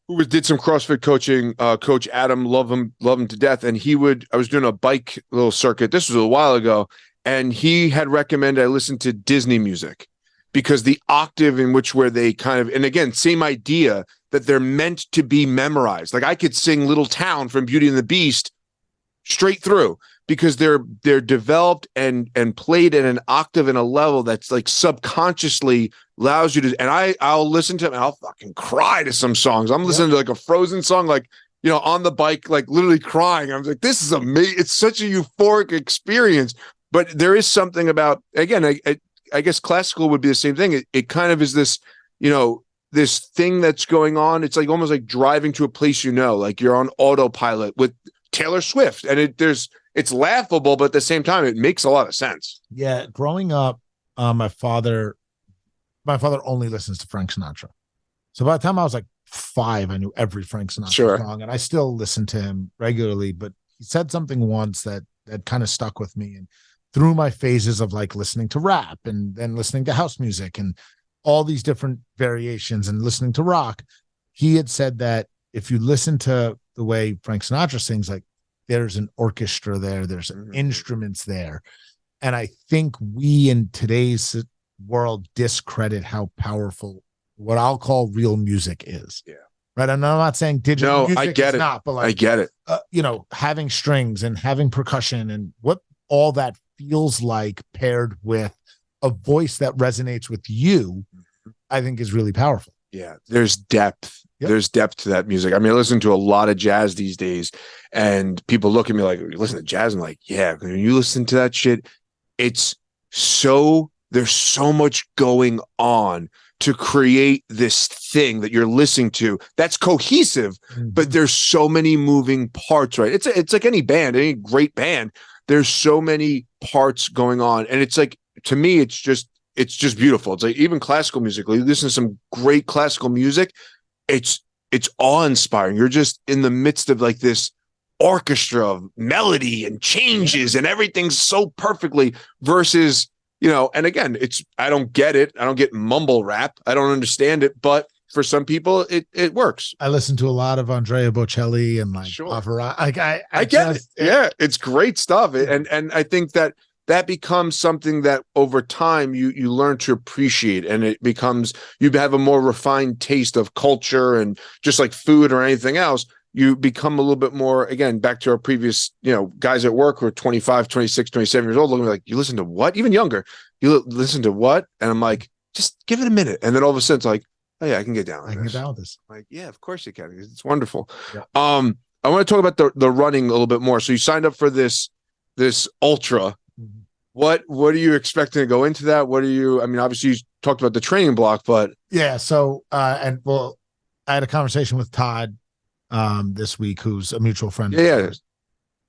who did some CrossFit coaching, Coach Adam, love him to death. And I was doing a bike little circuit. This was a while ago. And he had recommended I listen to Disney music because the octave in which where they kind of, and again, same idea that they're meant to be memorized. Like I could sing Little Town from Beauty and the Beast straight through because they're developed and played at an octave and a level that's like subconsciously allows you to, and I'll listen to them and I'll fucking cry to some songs. I'm listening to like a Frozen song, like, on the bike, like literally crying. I was like, this is amazing. It's such a euphoric experience. But there is something about, again, I guess classical would be the same thing. It kind of is this, this thing that's going on. It's like almost like driving to a place, like you're on autopilot with Taylor Swift. And it's laughable, but at the same time, it makes a lot of sense. Yeah. Growing up, my father only listens to Frank Sinatra. So by the time I was like 5, I knew every Frank Sinatra song, and I still listen to him regularly. But he said something once that kind of stuck with me. And through my phases of like listening to rap and then listening to house music and all these different variations and listening to rock, he had said that if you listen to the way Frank Sinatra sings, like there's an orchestra there's instruments there. And I think we in today's world discredit how powerful what I'll call real music is. Yeah. Right. And I'm not saying digital music I get is it. not, but like, I get it. Having strings and having percussion and what all that feels like paired with a voice that resonates with you, I think is really powerful. Yeah, there's depth. Yep. There's depth to that music. I mean, I listen to a lot of jazz these days, and people look at me like, "You listen to jazz?" I'm like, "Yeah." When you listen to that shit, it's there's so much going on to create this thing that you're listening to that's cohesive, but there's so many moving parts, right? It's like any band, any great band. There's so many parts going on, and it's like, to me, it's just beautiful. It's like even classical music. Like, you listen to some great classical music, it's awe-inspiring. You're just in the midst of like this orchestra of melody and changes, and everything's so perfectly, versus, and again, I don't get it. I don't get mumble rap. I don't understand it, but for some people it works. I listen to a lot of Andrea Bocelli and like Sure. Pavarotti. I get it. Yeah, it's great stuff. And I think that becomes something that over time you learn to appreciate, and it becomes, you have a more refined taste of culture, and just like food or anything else, you become a little bit more, again, back to our previous, guys at work who are 25, 26, 27 years old, looking like, you listen to what? Even younger, you listen to what? And I'm like, just give it a minute. And then all of a sudden it's like, oh yeah, I can get down with this. I'm like, yeah, of course you can. It's wonderful. Yeah. I want to talk about the running a little bit more. So you signed up for this ultra. Mm-hmm. What are you expecting to go into that? Obviously you talked about the training block, but yeah. So, I had a conversation with Todd this week, who's a mutual friend. Yeah.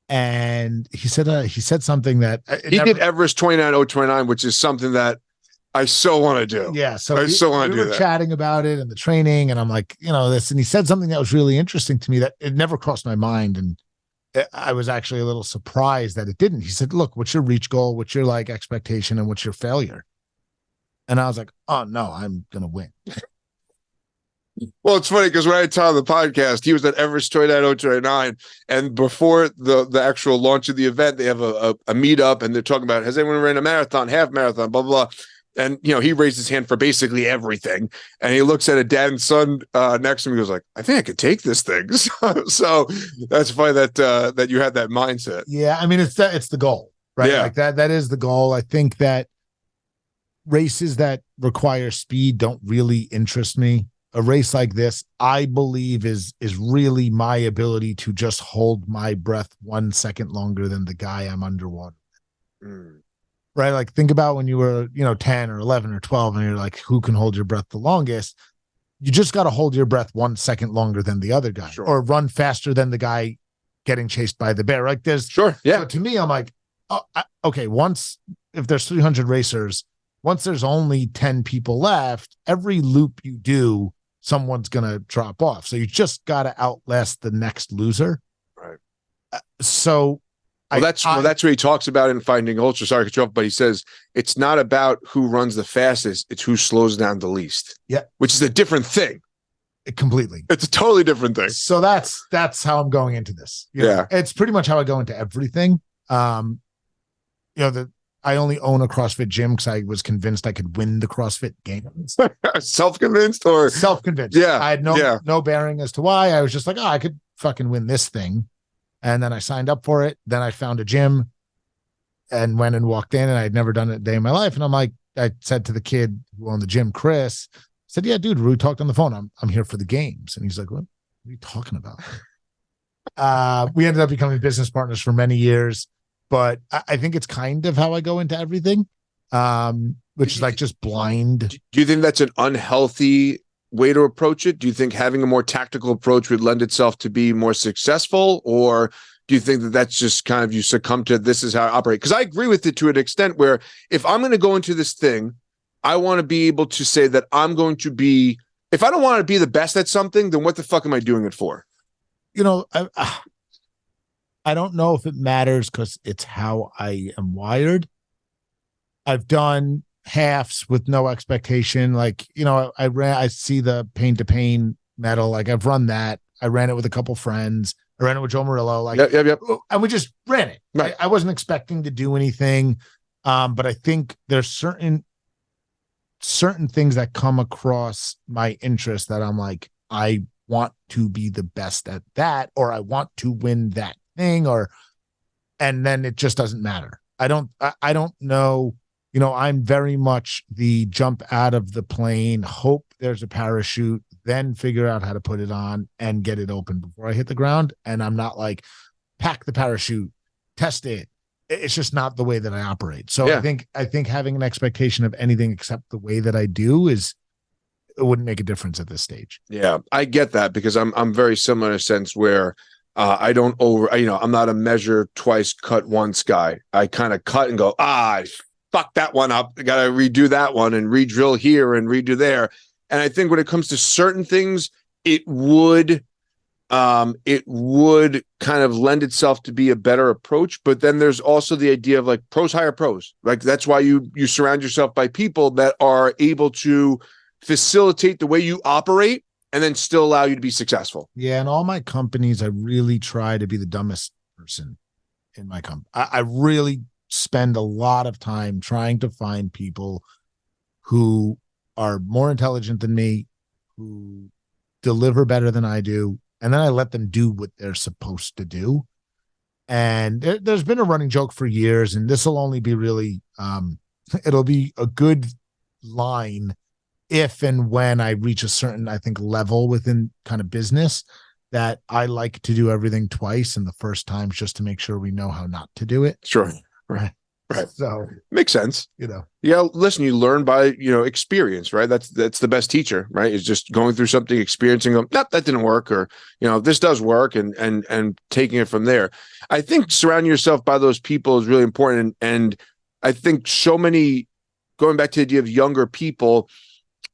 And he said something that he did Everest 29029, which is something that I so want to do. Yeah. So I so want to do that. We were chatting about it and the training, and I'm like, this, and he said something that was really interesting to me that it never crossed my mind. And I was actually a little surprised that it didn't. He said, look, what's your reach goal? What's your like expectation, and what's your failure? And I was like, oh no, I'm going to win. Well, it's funny because when I tell the podcast, he was at Everest 29029, and before the actual launch of the event, they have a meetup, and they're talking about, has anyone ran a marathon, half marathon, blah, blah, blah. And, he raised his hand for basically everything. And he looks at a dad and son next to him. He goes like, I think I could take this thing. So that's funny that you had that mindset. Yeah. I mean, it's the goal, right? Yeah. Like that is the goal. I think that races that require speed don't really interest me. A race like this, I believe, is really my ability to just hold my breath 1 second longer than the guy I'm underwater. Right? Like, think about when you were, 10 or 11 or 12, and you're like, who can hold your breath the longest? You just got to hold your breath 1 second longer than the other guy, or run faster than the guy getting chased by the bear. Like, there's sure. Yeah. So to me, I'm like, okay, if there's 300 racers, once there's only 10 people left, every loop you do, someone's going to drop off. So you just got to outlast the next loser. Right. That's what he talks about in Finding Ultra. Sorry to cut you off, but he says it's not about who runs the fastest, it's who slows down the least. Yeah. Which is a different thing. Completely. It's a totally different thing. So that's how I'm going into this. Yeah. It's pretty much how I go into everything. I only own a CrossFit gym because I was convinced I could win the CrossFit games. Self-convinced or self-convinced? Yeah. I had no bearing as to why. I was just like, I could fucking win this thing. And then I signed up for it. Then I found a gym and went and walked in, and I had never done it a day in my life. And I'm like, I said to the kid who owned the gym, Chris, I said, yeah, dude, we talked on the phone. I'm here for the games. And he's like, what are you talking about? We ended up becoming business partners for many years. But I think it's kind of how I go into everything, which is like just blind. Do you think that's an unhealthy way to approach it? Do you think having a more tactical approach would lend itself to be more successful? Or do you think that that's just kind of, you succumb to, this is how I operate? Because I agree with it to an extent where if I'm going to go into this thing, I want to be able to say that I'm going to be, if I don't want to be the best at something, then what the fuck am I doing it for? I don't know if it matters because it's how I am wired. I've done halves with no expectation. Like, I see the Pain to Pain medal. Like, I've run that. I ran it with a couple friends. I ran it with Joe Murillo. Like, yep. And we just ran it. Right. I wasn't expecting to do anything. But I think there's certain things that come across my interest that I'm like, I want to be the best at that, or I want to win that thing, and then it just doesn't matter. I don't know, I'm very much the jump out of the plane, hope there's a parachute, then figure out how to put it on and get it open before I hit the ground. And I'm not like, pack the parachute, test it. It's just not the way that I operate. So Yeah. I think having an expectation of anything except the way that I do it wouldn't make a difference at this stage. Yeah, I get that because I'm very similar in a sense where I don't I'm not a measure twice, cut once guy. I kind of cut and go, I fucked that one up. I got to redo that one and re-drill here and redo there. And I think when it comes to certain things, it would kind of lend itself to be a better approach. But then there's also the idea of like pros hire pros. Like that's why you surround yourself by people that are able to facilitate the way you operate and then still allow you to be successful. Yeah. In all my companies, I really try to be the dumbest person in my company. I really spend a lot of time trying to find people who are more intelligent than me, who deliver better than I do. And then I let them do what they're supposed to do. And there's been a running joke for years, and this will only be really, it'll be a good line if and when I reach a certain, I think, level within kind of business, that I like to do everything twice, and the first time's just to make sure we know how not to do it. Sure. Right. So makes sense. Yeah. Listen, you learn by, experience, right? That's the best teacher, right? Is just going through something, experiencing them. Nope, that didn't work. Or, this does work and taking it from there. I think surrounding yourself by those people is really important. And I think so many, going back to the idea of younger people,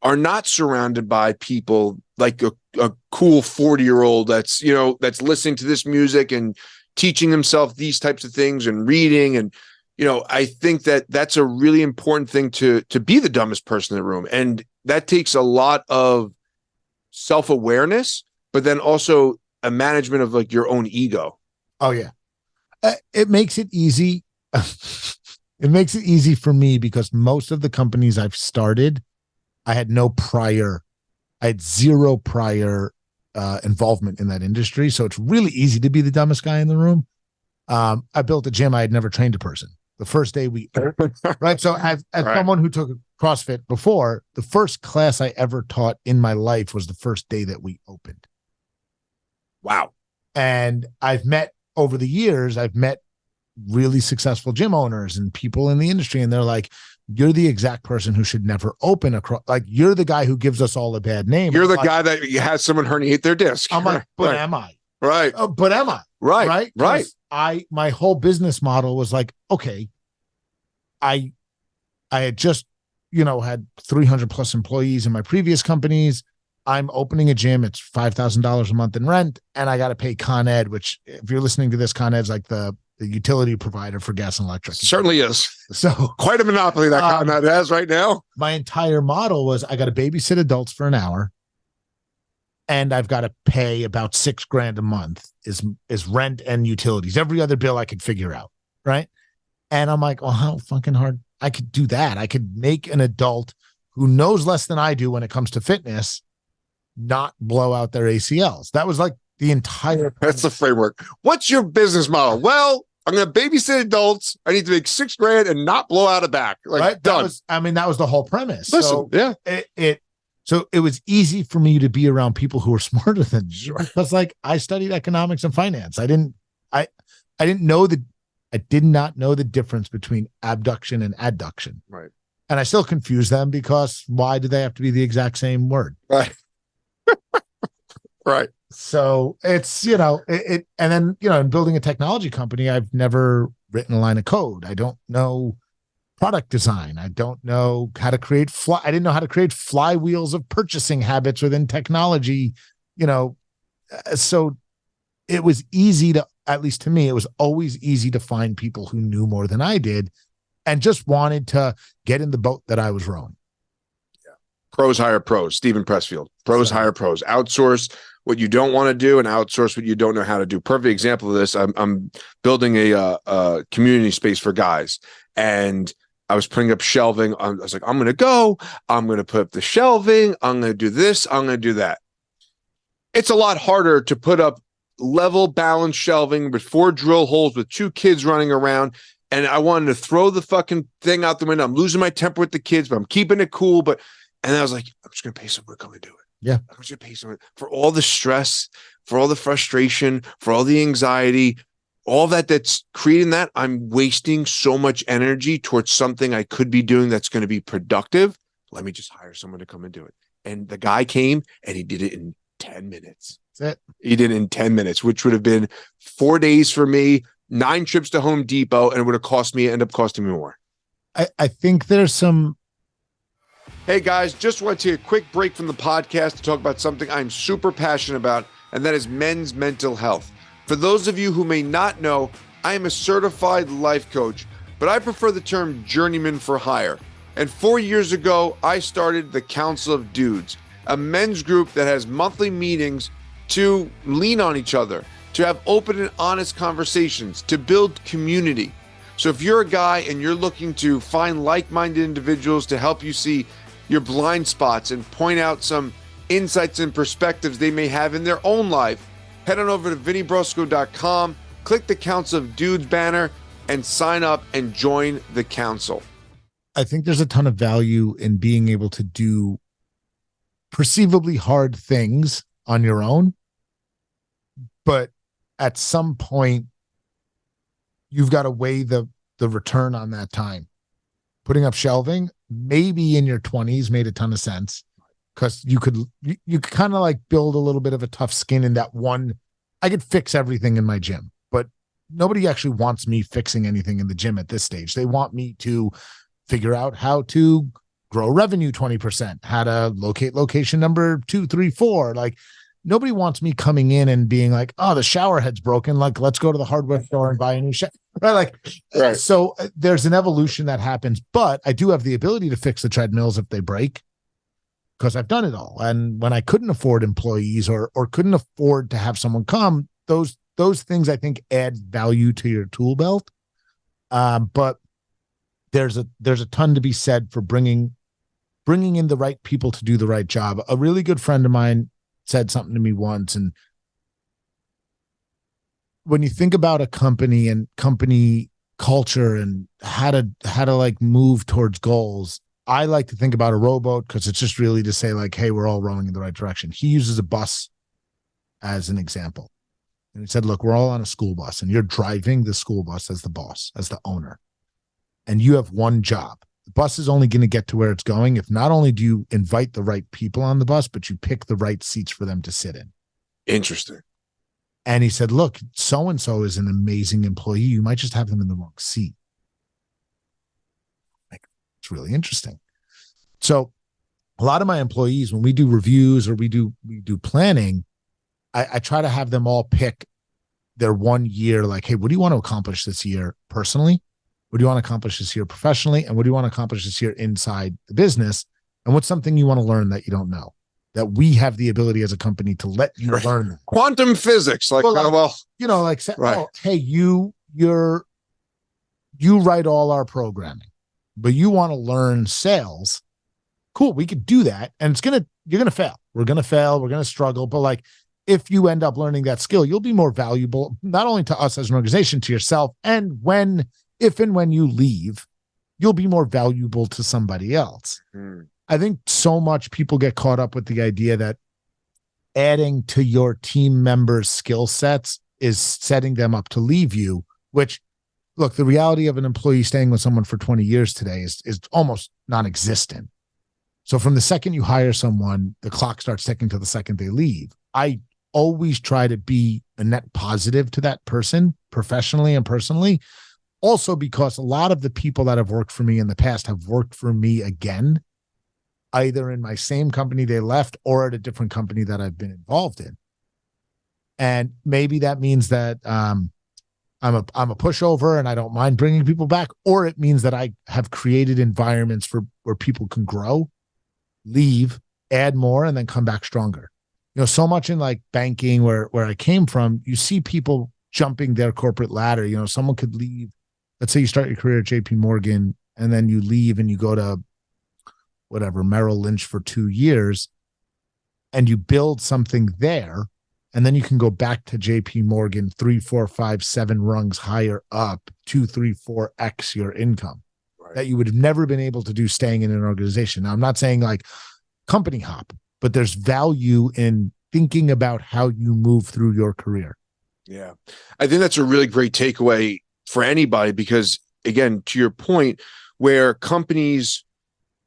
are not surrounded by people like a cool 40-year-old that's listening to this music and teaching themselves these types of things and reading. And, I think that's a really important thing to be the dumbest person in the room. And that takes a lot of self-awareness, but then also a management of like your own ego. Oh yeah. It makes it easy. It makes it easy for me because most of the companies I've started, I had zero prior involvement in that industry. So it's really easy to be the dumbest guy in the room. I built a gym. I had never trained a person. The first day right. So as right. Someone who took CrossFit before, the first class I ever taught in my life was the first day that we opened. Wow. And over the years, I've met really successful gym owners and people in the industry. And they're like, you're the exact person who should never open you're the guy who gives us all a bad name. You're the guy that has someone herniate their disc. I'm like, but right. am I? Right. But am I? Right. Right. My whole business model was like, okay, I had just, had 300 plus employees in my previous companies. I'm opening a gym. It's $5,000 a month in rent. And I got to pay Con Ed, which if you're listening to this, Con Ed's like the utility provider for gas and electric. Certainly is. So quite a monopoly that Con Ed has right now. My entire model was I got to babysit adults for an hour. And I've got to pay about $6,000 a month is rent and utilities. Every other bill I could figure out. Right. And I'm like, oh, how fucking hard. I could do that. I could make an adult who knows less than I do when it comes to fitness not blow out their ACLs. That was like the entire. That's the framework. What's your business model? Well, I'm going to babysit adults. I need to make $6,000 and not blow out a back. Like, right? Done. That was the whole premise. Listen, so yeah. So it was easy for me to be around people who were smarter than me because like I studied economics and finance. I did not know the difference between abduction and adduction. Right. And I still confuse them because why do they have to be the exact same word? Right. Right. So it's, and then, in building a technology company, I've never written a line of code. I don't know product design. I don't know how to create I didn't know how to create flywheels of purchasing habits within technology, so it was easy to, at least to me, it was always easy to find people who knew more than I did and just wanted to get in the boat that I was rowing. Yeah. Pros hire pros, Stephen Pressfield. Pros hire pros. Outsource what you don't want to do and outsource what you don't know how to do. Perfect example of this. I'm building a community space for guys, and I was putting up shelving. I was like, I'm going to put up the shelving. I'm going to do this. I'm going to do that. It's a lot harder to put up level balanced shelving with 4 drill holes with 2 kids running around. And I wanted to throw the fucking thing out the window. I'm losing my temper with the kids, but I'm keeping it cool. And I was like, I'm just going to pay someone to come and do it. Yeah. I'm just going to pay someone for all the stress, for all the frustration, for all the anxiety, all that's creating that. I'm wasting so much energy towards something I could be doing that's going to be productive. Let me just hire someone to come and do it. And the guy came and he did it in 10 minutes. That's it. He did it in 10 minutes, which would have been 4 days for me, 9 trips to Home Depot, and it would have end up costing me more. I think there's some. Hey guys, just want to take a quick break from the podcast to talk about something I'm super passionate about, and that is men's mental health. For those of you who may not know, I am a certified life coach, but I prefer the term journeyman for hire. And 4 years ago, I started the Council of Dudes, a men's group that has monthly meetings to lean on each other, to have open and honest conversations, to build community. So if you're a guy and you're looking to find like-minded individuals to help you see your blind spots and point out some insights and perspectives they may have in their own life, head on over to vinnybrusco.com, click the Council of Dudes banner, and sign up and join the council. I think there's a ton of value in being able to do perceivably hard things on your own, but at some point you've got to weigh the return on that time. Putting up shelving, maybe in your 20s, made a ton of sense because you could kind of like build a little bit of a tough skin in that one. I could fix everything in my gym, but nobody actually wants me fixing anything in the gym at this stage. They want me to figure out how to grow revenue 20%, how to locate location number 2, 3, 4. Like nobody wants me coming in and being like, oh, the shower head's broken. Like, let's go to the hardware store and buy a new shower. Right. Right. So there's an evolution that happens, but I do have the ability to fix the treadmills if they break because I've done it all. And when I couldn't afford employees or couldn't afford to have someone come, those things I think add value to your tool belt. But there's a ton to be said for bringing in the right people to do the right job. A really good friend of mine said something to me once, and when you think about a company and company culture and how to like move towards goals, I like to think about a rowboat because it's just really to say like, hey, we're all rowing in the right direction. He uses a bus as an example. And he said, look, we're all on a school bus and you're driving the school bus as the boss, as the owner. And you have one job. The bus is only going to get to where it's going if not only do you invite the right people on the bus, but you pick the right seats for them to sit in. Interesting. And he said, look, so-and-so is an amazing employee. You might just have them in the wrong seat. Like, it's really interesting. So a lot of my employees, when we do reviews or we do planning, I try to have them all pick their 1 year, like, hey, what do you want to accomplish this year personally? What do you want to accomplish this year professionally? And what do you want to accomplish this year inside the business? And what's something you want to learn that you don't know? That we have the ability as a company to let you learn that. Quantum physics, like, say, right. Oh, hey, you write all our programming, but you want to learn sales. Cool, we could do that. And you're gonna fail. We're gonna fail, we're gonna struggle. But like if you end up learning that skill, you'll be more valuable, not only to us as an organization, to yourself, and if and when you leave, you'll be more valuable to somebody else. Mm. I think so much people get caught up with the idea that adding to your team members' skill sets is setting them up to leave you, which, look, the reality of an employee staying with someone for 20 years today is almost non-existent. So from the second you hire someone, the clock starts ticking to the second they leave. I always try to be a net positive to that person professionally and personally. Also, because a lot of the people that have worked for me in the past have worked for me again, either in my same company they left or at a different company that I've been involved in. And maybe that means that I'm a pushover and I don't mind bringing people back, or it means that I have created environments where people can grow, leave, add more, and then come back stronger. So much in like banking where I came from, you see people jumping their corporate ladder. Someone could leave. Let's say you start your career at JP Morgan and then you leave and you go to whatever, Merrill Lynch for 2 years and you build something there And then you can go back to JP Morgan 3, 4, 5, 7 rungs higher up, 2, 3, 4x your income that you would have never been able to do staying in an organization. Now, I'm not saying like company hop, but there's value in thinking about how you move through your career. Yeah. I think that's a really great takeaway for anybody, because again, to your point, where companies,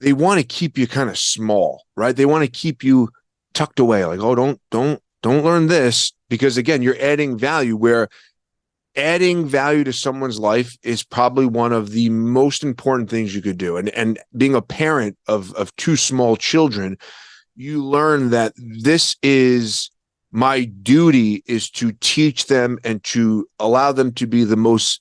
they want to keep you kind of small, right? They want to keep you tucked away. Like, oh, don't learn this, because again, you're adding value, where adding value to someone's life is probably one of the most important things you could do. And being a parent of 2 small children, you learn that this is my duty, is to teach them and to allow them to be the most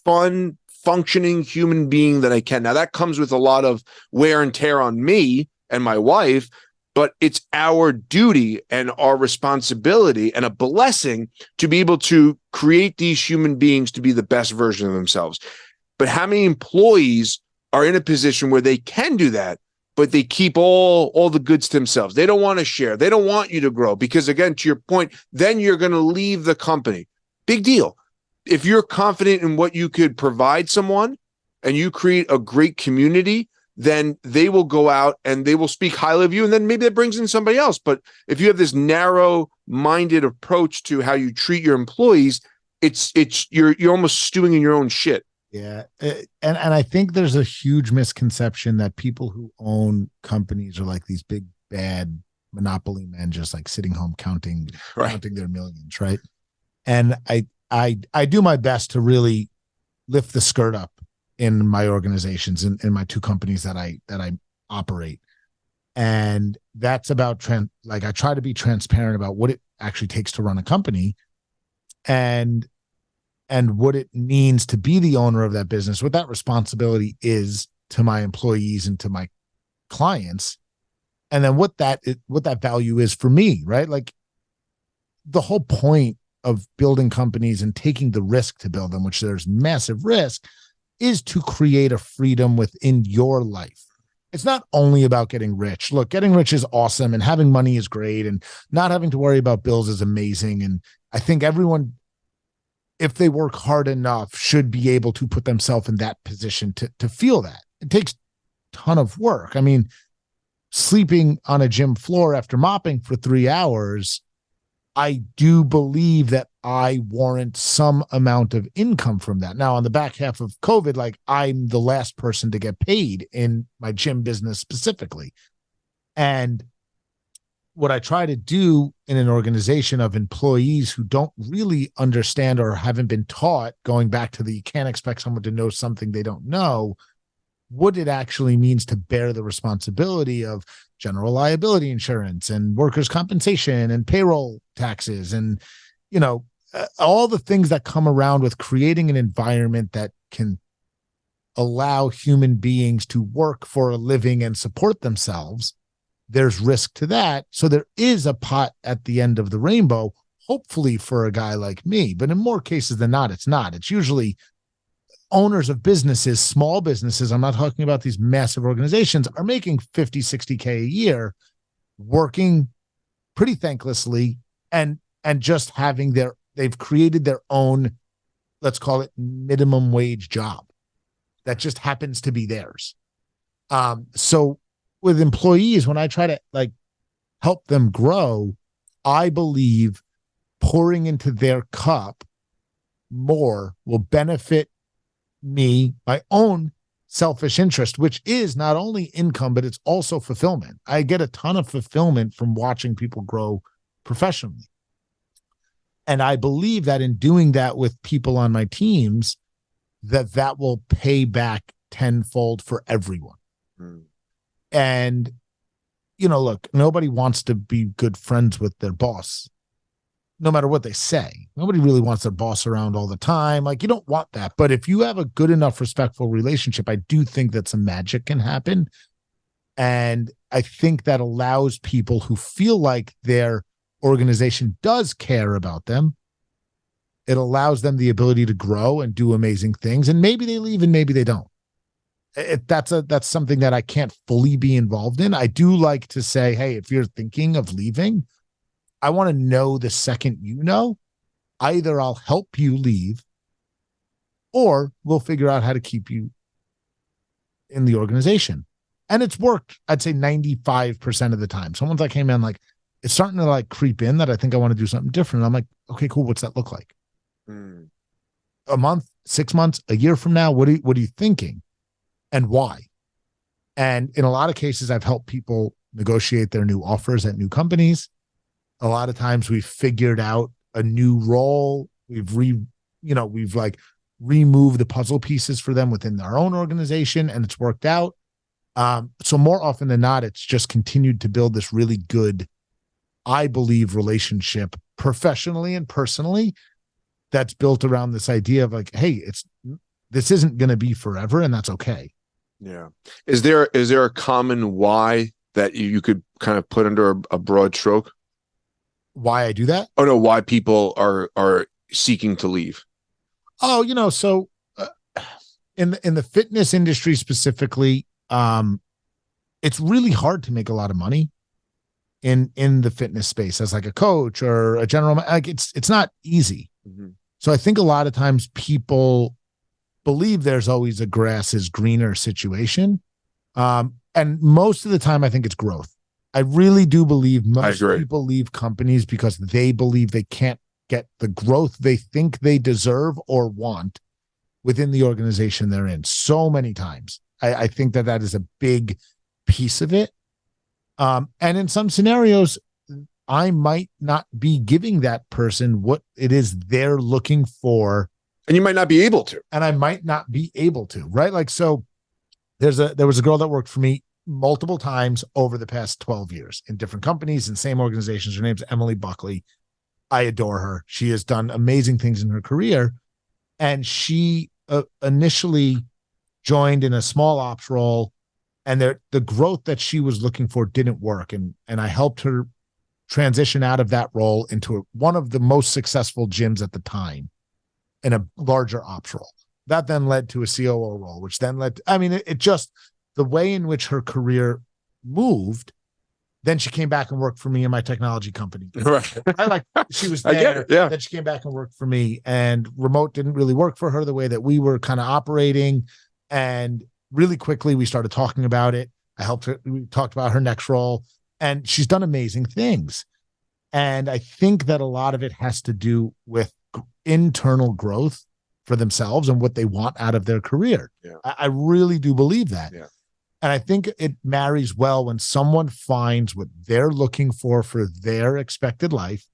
fun, functioning human being that I can. Now, that comes with a lot of wear and tear on me and my wife, but it's our duty and our responsibility and a blessing to be able to create these human beings to be the best version of themselves. But how many employees are in a position where they can do that, but they keep all the goods to themselves? They don't want to share. They don't want you to grow, because again, to your point, then you're going to leave the company. Big deal. If you're confident in what you could provide someone and you create a great community, then they will go out and they will speak highly of you. And then maybe that brings in somebody else. But if you have this narrow-minded approach to how you treat your employees, you're almost stewing in your own shit. Yeah. And I think there's a huge misconception that people who own companies are like these big, bad monopoly men, just like sitting home counting their millions. Right. And I do my best to really lift the skirt up in my organizations, in my 2 companies that I operate. And that's about I try to be transparent about what it actually takes to run a company and what it means to be the owner of that business, what that responsibility is to my employees and to my clients. And then what that value is for me, right? Like, the whole point of building companies and taking the risk to build them, which there's massive risk, is to create a freedom within your life. It's not only about getting rich. Look, getting rich is awesome and having money is great and not having to worry about bills is amazing. And I think everyone, if they work hard enough, should be able to put themselves in that position to feel that. It takes a ton of work. I mean, sleeping on a gym floor after mopping for 3 hours, I do believe that I warrant some amount of income from that. Now, on the back half of COVID, like, I'm the last person to get paid in my gym business specifically. And what I try to do in an organization of employees who don't really understand or haven't been taught, going back to you can't expect someone to know something they don't know, what it actually means to bear the responsibility of general liability insurance and workers' compensation and payroll taxes and, all the things that come around with creating an environment that can allow human beings to work for a living and support themselves. There's risk to that. So there is a pot at the end of the rainbow, hopefully for a guy like me. But in more cases than not, it's not. It's usually owners of businesses, small businesses, I'm not talking about these massive organizations, are making 50, 60K a year, working pretty thanklessly and just having they've created their own, let's call it minimum wage job that just happens to be theirs. So with employees, when I try to help them grow, I believe pouring into their cup more will benefit me, my own selfish interest, which is not only income, but it's also fulfillment. I get a ton of fulfillment from watching people grow professionally. And I believe that in doing that with people on my teams, that will pay back tenfold for everyone. And, look, nobody wants to be good friends with their boss, no matter what they say. Nobody really wants their boss around all the time. You don't want that. But if you have a good enough, respectful relationship, I do think that some magic can happen. And I think that allows people who feel like their organization does care about them. It allows them the ability to grow and do amazing things. And maybe they leave and maybe they don't. That's something that I can't fully be involved in. I do like to say, hey, if you're thinking of leaving, I want to know the second you know, either I'll help you leave or we'll figure out how to keep you in the organization. And it's worked, I'd say 95% of the time. Someone's like, hey man, like it's starting to like creep in that I think I want to do something different. I'm like, okay, cool. What's that look like? A month, 6 months, a year from now? What are you thinking and why? And in a lot of cases, I've helped people negotiate their new offers at new companies. A lot of times we've figured out a new role. We've removed the puzzle pieces for them within their own organization, and it's worked out. So more often than not, it's just continued to build this really good, I believe, relationship professionally and personally that's built around this idea of like, hey, this isn't going to be forever, and that's okay. Yeah. Is there a common why that you could kind of put under a broad stroke? Why I do that? Oh no, why people are seeking to leave? Oh, so in the fitness industry specifically, it's really hard to make a lot of money in the fitness space as like a coach or a general. Like it's not easy. Mm-hmm. So I think a lot of times people believe there's always a grass is greener situation, and most of the time I think it's growth. I really do believe most people leave companies because they believe they can't get the growth they think they deserve or want within the organization they're in. So many times. I think that is a big piece of it. And in some scenarios, I might not be giving that person what it is they're looking for. And you might not be able to. And I might not be able to, right? Like, so there was a girl that worked for me multiple times over the past 12 years in different companies and same organizations. Her name's Emily Buckley. I adore her. She has done amazing things in her career. And she initially joined in a small ops role, and the growth that she was looking for didn't work. And I helped her transition out of that role into one of the most successful gyms at the time in a larger ops role. That then led to a COO role, which then led to, it just, the way in which her career moved, then she came back and worked for me in my technology company. Right. She was there. I get it, yeah. Then she came back and worked for me, and remote didn't really work for her the way that we were kind of operating. And really quickly, we started talking about it. I helped her. We talked about her next role, and she's done amazing things. And I think that a lot of it has to do with internal growth for themselves and what they want out of their career. Yeah. I really do believe that. Yeah. And I think it marries well when someone finds what they're looking for their expected life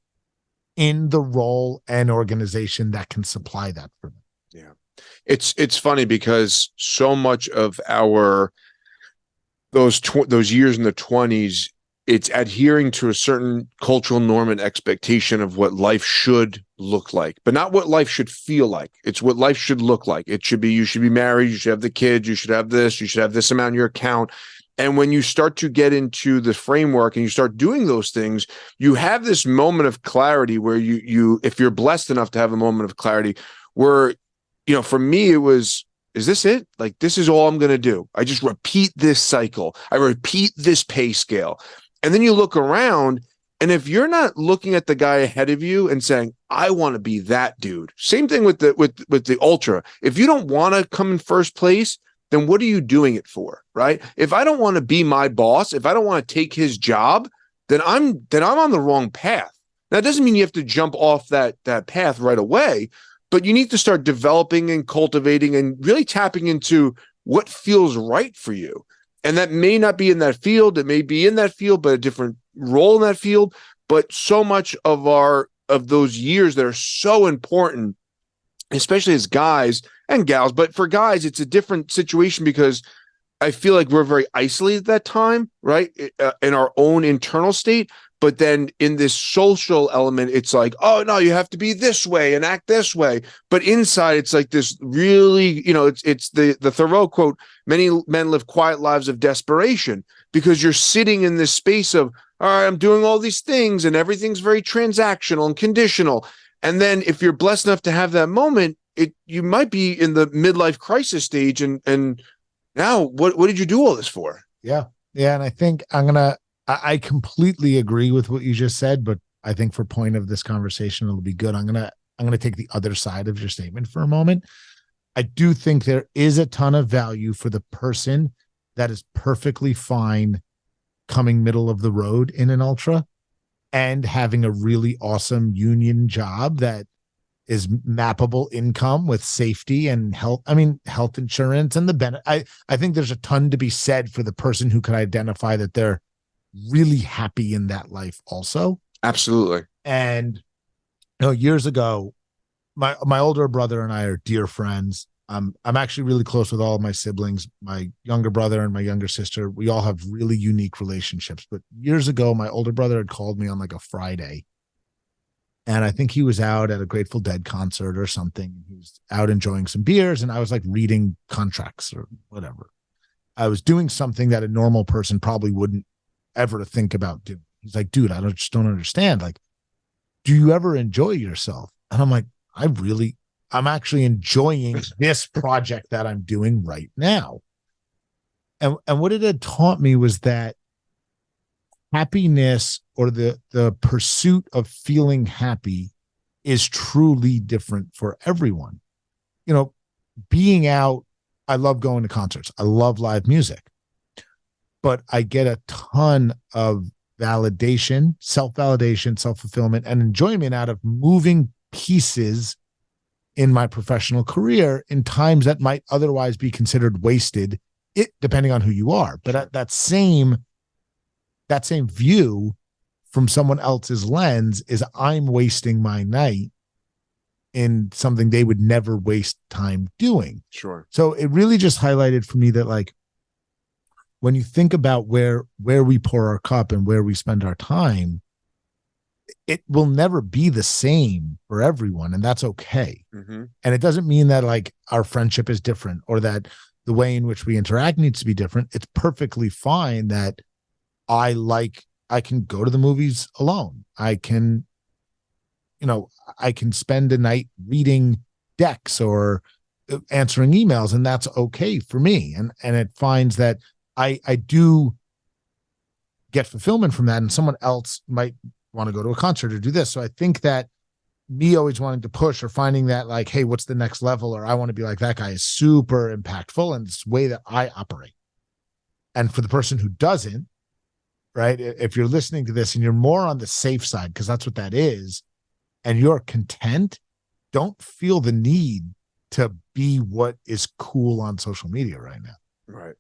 in the role and organization that can supply that for them. Yeah. It's funny because so much of those years in the 20s, it's adhering to a certain cultural norm and expectation of what life should look like, but not what life should feel like. It's what life should look like. It should be, you should be married, you should have the kids, you should have this amount in your account. And when you start to get into the framework and you start doing those things, you have this moment of clarity where you if you're blessed enough to have a moment of clarity where, for me, it was, is this it? Like, this is all I'm going to do. I just repeat this cycle. I repeat this pay scale. And then you look around, and if you're not looking at the guy ahead of you and saying, I want to be that dude. Same thing with the ultra. If you don't want to come in first place, then what are you doing it for? Right? If I don't want to be my boss, if I don't want to take his job, then I'm on the wrong path. That doesn't mean you have to jump off that path right away, but you need to start developing and cultivating and really tapping into what feels right for you. And that may not be in that field. It may be in that field, but a different role in that field. But so much of those years that are so important, especially as guys and gals. But for guys, it's a different situation because I feel like we're very isolated at that time, right? In our own internal state. But then in this social element, it's like, oh, no, you have to be this way and act this way. But inside, it's like this really, it's the Thoreau quote, many men live quiet lives of desperation, because you're sitting in this space of, all right, I'm doing all these things and everything's very transactional and conditional. And then if you're blessed enough to have that moment, you might be in the midlife crisis stage. And now what did you do all this for? Yeah. Yeah. And I think I completely agree with what you just said, but I think for point of this conversation, it'll be good. I'm gonna take the other side of your statement for a moment. I do think there is a ton of value for the person that is perfectly fine coming middle of the road in an ultra and having a really awesome union job that is mappable income with safety and health. I mean, health insurance and the benefit. I think there's a ton to be said for the person who can identify that they're really happy in that life also. Absolutely. And years ago, my older brother and I are dear friends. I'm actually really close with all of my siblings, my younger brother and my younger sister. We all have really unique relationships. But years ago, my older brother had called me on like a Friday. And I think he was out at a Grateful Dead concert or something. He was out enjoying some beers, and I was like reading contracts or whatever. I was doing something that a normal person probably wouldn't ever think about doing. He's like, dude, just don't understand. Like, do you ever enjoy yourself? And I'm like, I'm actually enjoying this project that I'm doing right now. And what it had taught me was that happiness or the pursuit of feeling happy is truly different for everyone. Being out, I love going to concerts. I love live music, but I get a ton of validation, self-validation, self-fulfillment, and enjoyment out of moving pieces in my professional career in times that might otherwise be considered wasted, depending on who you are. But that same view from someone else's lens is I'm wasting my night in something they would never waste time doing. Sure. So it really just highlighted for me that, like, when you think about where we pour our cup and where we spend our time, it will never be the same for everyone, and that's okay. Mm-hmm. And it doesn't mean that like our friendship is different or that the way in which we interact needs to be different. It's perfectly fine that I can go to the movies alone. I can spend a night reading decks or answering emails, and that's okay for me. And it finds that I do get fulfillment from that, and someone else might want to go to a concert or do this. So I think that me always wanting to push or finding that, like, hey, what's the next level? Or I want to be like that guy is super impactful, and it's the way that I operate. And for the person who doesn't, right, if you're listening to this and you're more on the safe side, because that's what that is, and you're content, don't feel the need to be what is cool on social media right now. Right.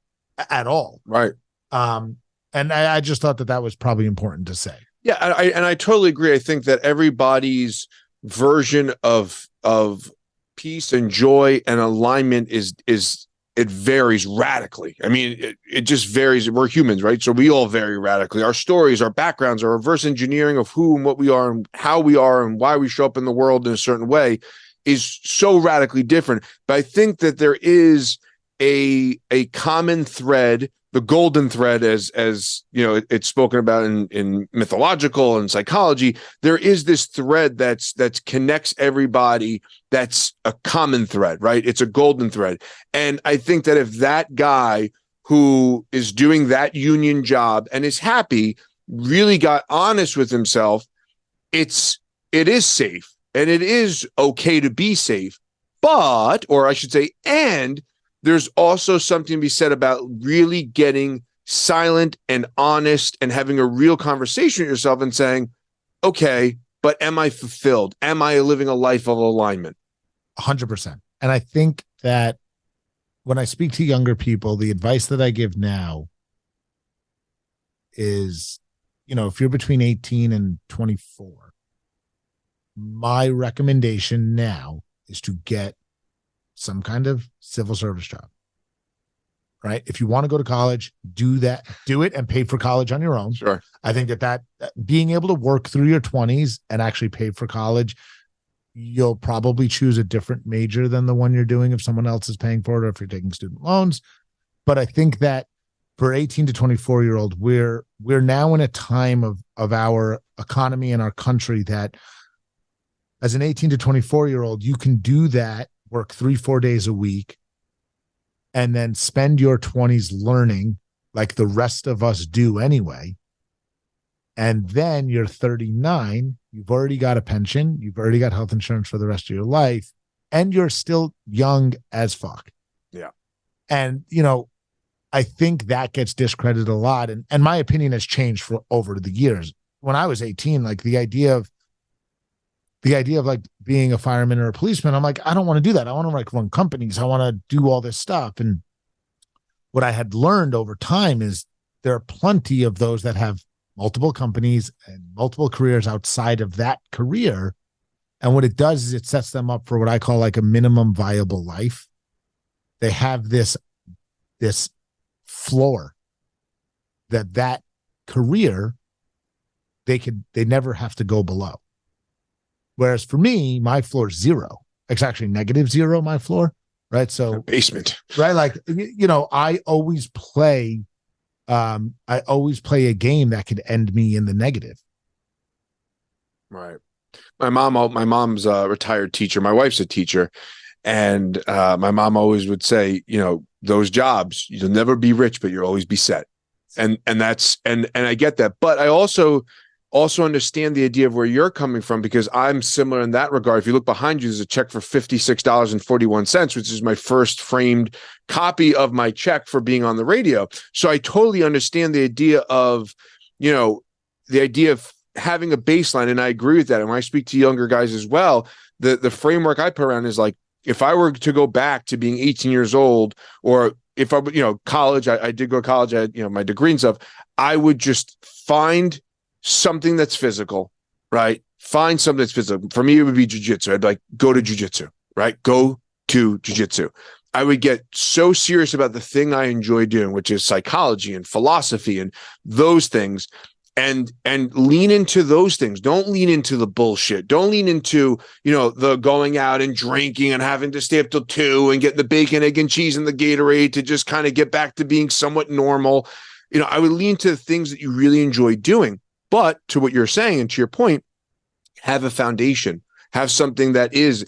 At all. Right. And I just thought that was probably important to say. Yeah, I totally agree. I think that everybody's version of peace and joy and alignment is it varies radically. I mean, it just varies. We're humans, right? So we all vary radically. Our stories, our backgrounds, our reverse engineering of who and what we are and how we are and why we show up in the world in a certain way is so radically different. But I think that there is a common thread, the golden thread, as it's spoken about in mythological and psychology. There is this thread that connects everybody. That's a common thread, right? It's a golden thread. And I think that if that guy who is doing that union job and is happy really got honest with himself, it is safe and it is okay to be safe. But, or I should say, and there's also something to be said about really getting silent and honest and having a real conversation with yourself and saying, okay, but am I fulfilled? Am I living a life of alignment? 100%. And I think that when I speak to younger people, the advice that I give now is, if you're between 18 and 24, my recommendation now is to get some kind of civil service job, right? If you want to go to college, do that, do it and pay for college on your own. Sure. I think that being able to work through your 20s and actually pay for college, you'll probably choose a different major than the one you're doing if someone else is paying for it or if you're taking student loans. But I think that for 18 to 24-year-old, we're now in a time of our economy and our country that as an 18 to 24-year-old, you can do that, work 3-4 days a week, and then spend your 20s learning like the rest of us do anyway, And then you're 39, you've already got a pension, you've already got health insurance for the rest of your life, and you're still young as fuck. Yeah. And, you know, I think that gets discredited a lot. And my opinion has changed for over the years. When I was 18, like the idea of like being a fireman or a policeman, I'm like, I don't want to do that. I want to like run companies. I want to do all this stuff. And what I had learned over time is there are plenty of those that have multiple companies and multiple careers outside of that career. And what it does is it sets them up for what I call like a minimum viable life. They have this floor that career they never have to go below. Whereas for me, my floor is zero. It's actually -0, my floor, right? So basement, right? Like, you know, I always play a game that could end me in the negative. Right. My mom's a retired teacher. My wife's a teacher. And my mom always would say, you know, those jobs, you'll never be rich, but you'll always be set. And that's, and I get that. But I also understand the idea of where you're coming from, because I'm similar in that regard. If you look behind you, there's a check for $56.41, which is my first framed copy of my check for being on the radio. So I totally understand the idea of, you know, the idea of having a baseline. And I agree with that. And when I speak to younger guys as well, the framework I put around is like, if I were to go back to being 18 years old, or if I, you know, college, I did go to college, I had, you know, my degree and stuff, I would just find something that's physical, right? Find something that's physical. For me, it would be jujitsu. I'd like, go to jujitsu, right? Go to jujitsu. I would get so serious about the thing I enjoy doing, which is psychology and philosophy and those things. And lean into those things. Don't lean into the bullshit. Don't lean into, you know, the going out and drinking and having to stay up till 2 and get the bacon, egg, and cheese and the Gatorade to just kind of get back to being somewhat normal. You know, I would lean to the things that you really enjoy doing. But to what you're saying, and to your point, have a foundation, have something that is.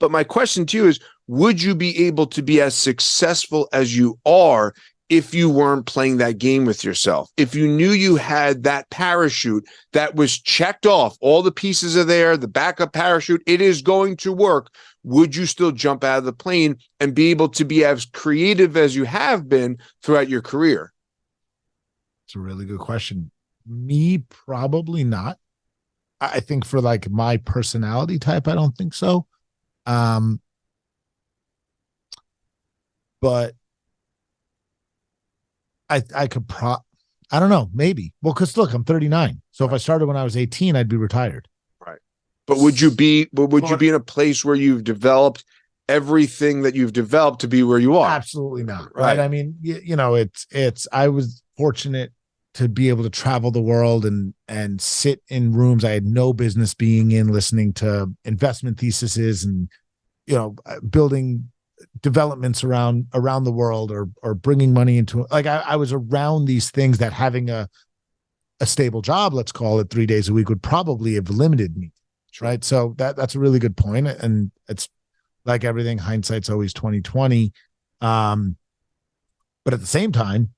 But my question to you is, would you be able to be as successful as you are if you weren't playing that game with yourself? If you knew you had that parachute that was checked off, all the pieces are there, the backup parachute, it is going to work, would you still jump out of the plane and be able to be as creative as you have been throughout your career? It's a really good question. Me, probably not. I think for like my personality type, I don't think so. But I could I don't know, maybe. Well, because look, I'm 39. So if I started when I was 18, I'd be retired. Right. But would you be in a place where you've developed everything that you've developed to be where you are? Absolutely not. Right. I mean, you know, I was fortunate to be able to travel the world and sit in rooms I had no business being in, listening to investment theses and, you know, building developments around the world, or bringing money into, like, I was around these things that having a stable job, let's call it 3 days a week, would probably have limited me. Right. So that's a really good point. And it's like everything, hindsight's always 2020. But at the same time,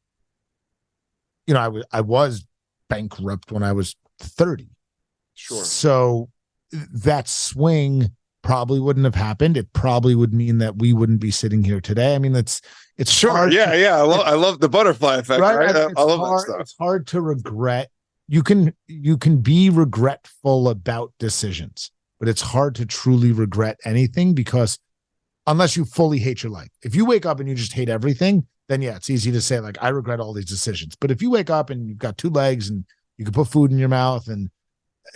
you know, I was bankrupt when I was 30. Sure. So that swing probably wouldn't have happened. It probably would mean that we wouldn't be sitting here today. I mean, it's sure. Hard I love the butterfly effect. Right. I love that stuff. It's hard to regret. You can be regretful about decisions, but it's hard to truly regret anything, because unless you fully hate your life, if you wake up and you just hate everything, then yeah, it's easy to say like, I regret all these decisions. But if you wake up and you've got 2 legs and you can put food in your mouth, and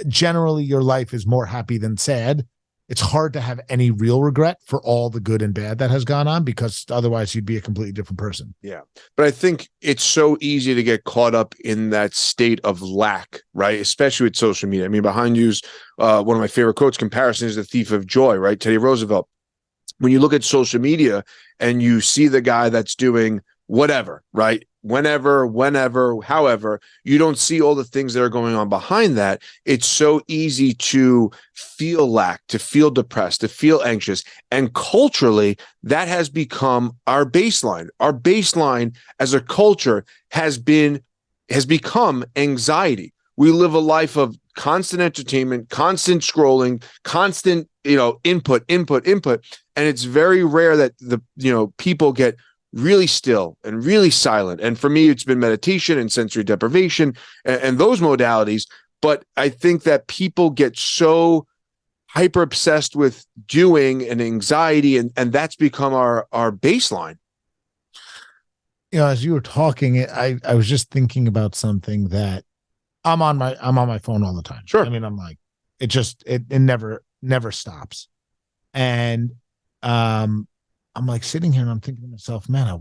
generally your life is more happy than sad, it's hard to have any real regret for all the good and bad that has gone on, because otherwise you'd be a completely different person. Yeah. But I think it's so easy to get caught up in that state of lack, right? Especially with social media. I mean, behind you's one of my favorite quotes, comparison is the thief of joy, right? Teddy Roosevelt. When you look at social media and you see the guy that's doing whatever, right? Whenever, however, you don't see all the things that are going on behind that. It's so easy to feel lack, to feel depressed, to feel anxious. And culturally, that has become our baseline. Our baseline as a culture has become anxiety, We live a life of constant entertainment, constant scrolling, constant, input. And it's very rare that people get really still and really silent. And for me, it's been meditation and sensory deprivation and those modalities. But I think that people get so hyper obsessed with doing and anxiety, and that's become our baseline. As you were talking, I was just thinking about something that I'm on my phone all the time. Sure. I mean, I'm like, it never stops. And I'm like sitting here and I'm thinking to myself, man, I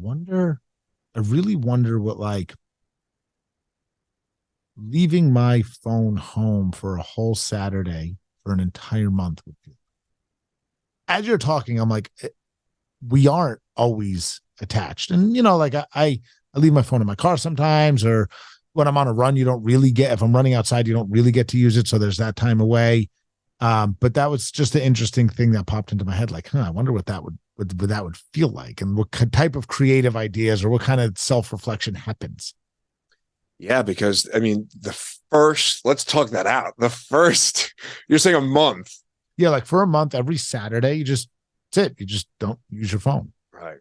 really wonder what like leaving my phone home for a whole Saturday for an entire month would feel. As you're talking, I'm like, we aren't always attached. And, like I leave my phone in my car sometimes, or when I'm on a run, if I'm running outside, you don't really get to use it. So there's that time away. But that was just an interesting thing that popped into my head. Like, I wonder what that would feel like, and what type of creative ideas or what kind of self-reflection happens. Yeah, because I mean, let's talk that out. You're saying a month. Yeah. Like for a month, every Saturday, that's it. You just don't use your phone. Right.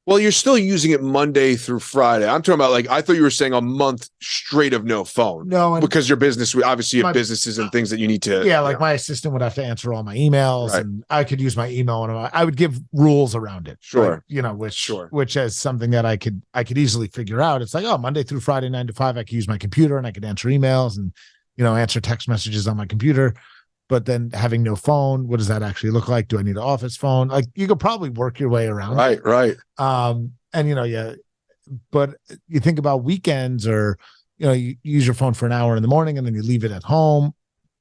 Well, you're still using it Monday through Friday. I'm talking about I thought you were saying a month straight of no phone. No, because your business, obviously you have businesses and things that you need to. Yeah, like my assistant would have to answer all my emails, right, and I could use my email, and I would give rules around it. Sure. Which is something that I could easily figure out. It's like, Monday through Friday, 9 to 5, I could use my computer and I could answer emails and, answer text messages on my computer. But then having no phone, what does that actually look like? Do I need an office phone? Like you could probably work your way around. Right. And but you think about weekends, or, you use your phone for an hour in the morning and then you leave it at home.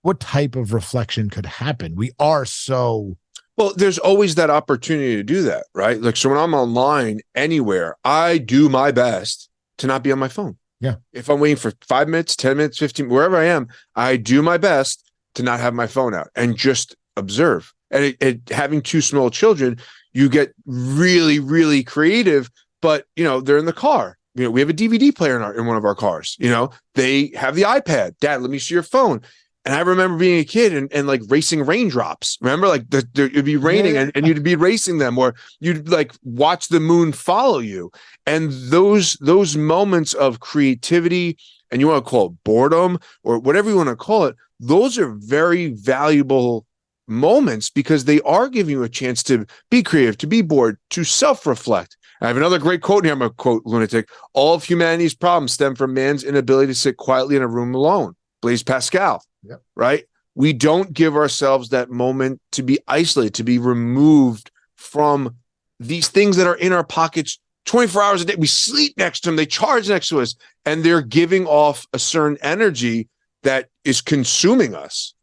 What type of reflection could happen? We are so. Well, there's always that opportunity to do that, right? Like, so when I'm online anywhere, I do my best to not be on my phone. Yeah. If I'm waiting for 5 minutes, 10 minutes, 15, wherever I am, I do my best to not have my phone out and just observe. And having two small children, you get really, really creative, but they're in the car. We have a DVD player in one of our cars. They have the iPad. Dad, let me see your phone. And I remember being a kid and like racing raindrops. Remember, like it'd be raining and you'd be racing them, or you'd like watch the moon follow you. And those moments of creativity, and you want to call it boredom or whatever you want to call it, those are very valuable moments because they are giving you a chance to be creative, to be bored, to self-reflect. I have another great quote here. I'm going to quote Lunatic. All of humanity's problems stem from man's inability to sit quietly in a room alone. Blaise Pascal. Yep. Right? We don't give ourselves that moment to be isolated, to be removed from these things that are in our pockets 24 hours a day. We sleep next to them. They charge next to us, and they're giving off a certain energy that is consuming us.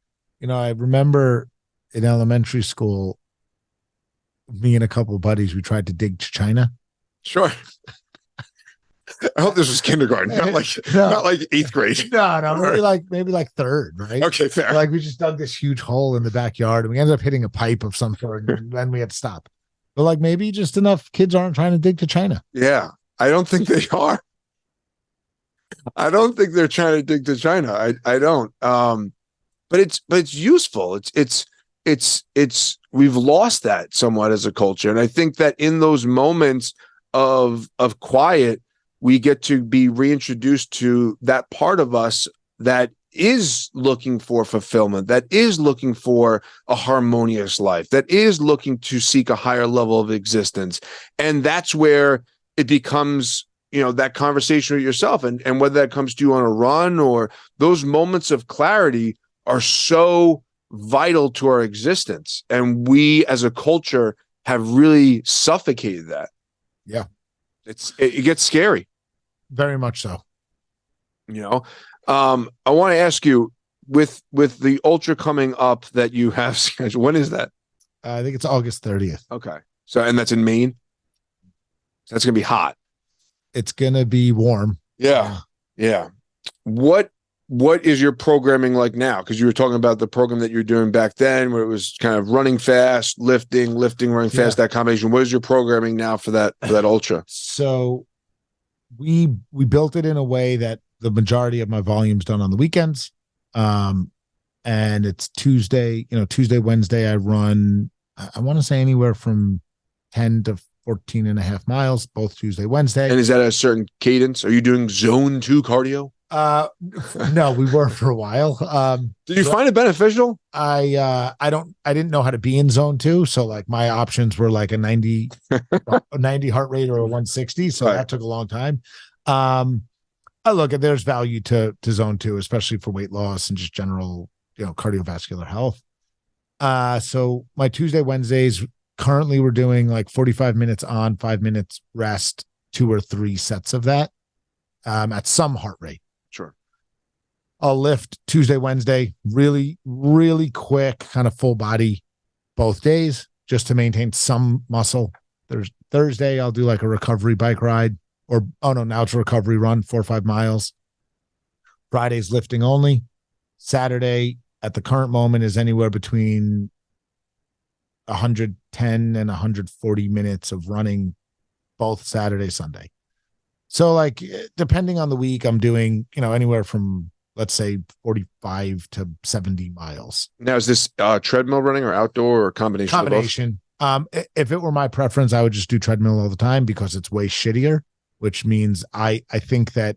I remember in elementary school, me and a couple of buddies, we tried to dig to China. Sure. I hope this was kindergarten, not like 8th grade. No, maybe like third, right? Okay, fair. Like we just dug this huge hole in the backyard and we ended up hitting a pipe of some sort, and then we had to stop. But like maybe just enough kids aren't trying to dig to China. Yeah, I don't think they are. I don't think they're trying to dig to China. I don't. But it's useful. It's we've lost that somewhat as a culture, and I think that in those moments of quiet, we get to be reintroduced to that part of us that is looking for fulfillment, that is looking for a harmonious life, that is looking to seek a higher level of existence. And that's where it becomes, that conversation with yourself, and whether that comes to you on a run, or those moments of clarity are so vital to our existence. And we as a culture have really suffocated that. Yeah. It gets scary. Very much so. I want to ask you, with the ultra coming up that you have scheduled, when is that? I think it's August 30th. Okay. So, and that's in Maine? So that's going to be hot. It's going to be warm. Yeah. What is your programming like now? Because you were talking about the program that you were doing back then, where it was kind of running fast, lifting, running fast, that combination. What is your programming now for that ultra? So we built it in a way that the majority of my volume's done on the weekends. And it's Tuesday, Wednesday, I run, I want to say anywhere from 10 to 14 and a half miles, both Tuesday, Wednesday. And is that a certain cadence? Are you doing zone 2 cardio? No, we were for a while. Did you find it beneficial? I didn't know how to be in zone 2. So like my options were like a 90 heart rate or a 160. So that took a long time. I look at there's value to zone 2, especially for weight loss and just general, cardiovascular health. So my Tuesday, Wednesdays, currently we're doing like 45 minutes on, 5 minutes rest, 2 or 3 sets of that, at some heart rate. Sure. I'll lift Tuesday, Wednesday, really, really quick, kind of full body both days just to maintain some muscle. There's Thursday, I'll do like a recovery bike ride now it's a recovery run, 4 or 5 miles. Friday's lifting only. Saturday at the current moment is anywhere between 110 and 140 minutes of running both Saturday, Sunday. So like depending on the week, I'm doing, anywhere from let's say 45 to 70 miles. Now, is this treadmill running or outdoor or combination? Combination. If it were my preference, I would just do treadmill all the time because it's way shittier, which means I think that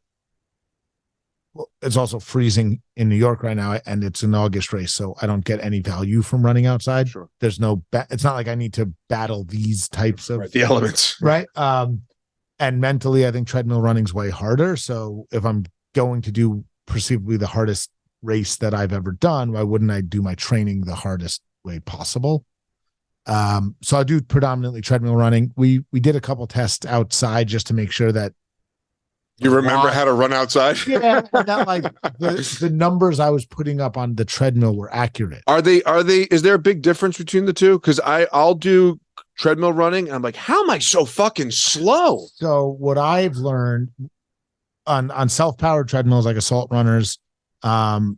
it's also freezing in New York right now and it's an August race. So I don't get any value from running outside. Sure. There's it's not like I need to battle these types of the elements. Right. And mentally, I think treadmill running's way harder. So if I'm going to do perceivably the hardest race that I've ever done, why wouldn't I do my training the hardest way possible? So I do predominantly treadmill running. We did a couple tests outside just to make sure that you remember how to run outside. Yeah, not like the numbers I was putting up on the treadmill were accurate. Are they? Is there a big difference between the two? Because I'll do treadmill running and I'm like, how am I so fucking slow? So what I've learned on self-powered treadmills like Assault Runners, my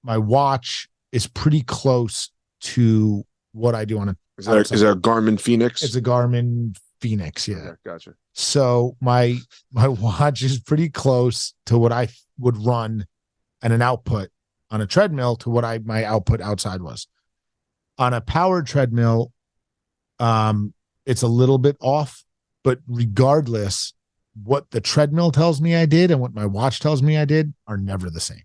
watch is pretty close to what I do on a. Is there a Garmin Phoenix? It's a Garmin Phoenix, yeah. Okay, gotcha. So my watch is pretty close to what I would run and an output on a treadmill to what my output outside was. On a powered treadmill, it's a little bit off, but regardless, what the treadmill tells me I did and what my watch tells me I did are never the same.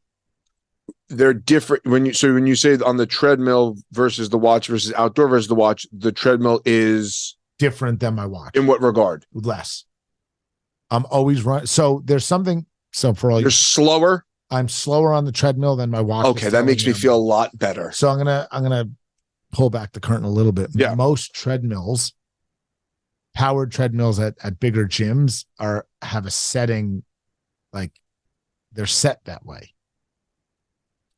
They're different when you say on the treadmill versus the watch versus outdoor versus the watch, the treadmill is different than my watch. In what regard? Less. I'm always running. So there's something. So for all you're slower. I'm slower on the treadmill than my watch. Okay, that makes me feel a lot better. So I'm gonna pull back the curtain a little bit. Yeah. Most treadmills, powered treadmills at bigger gyms have a setting, like they're set that way.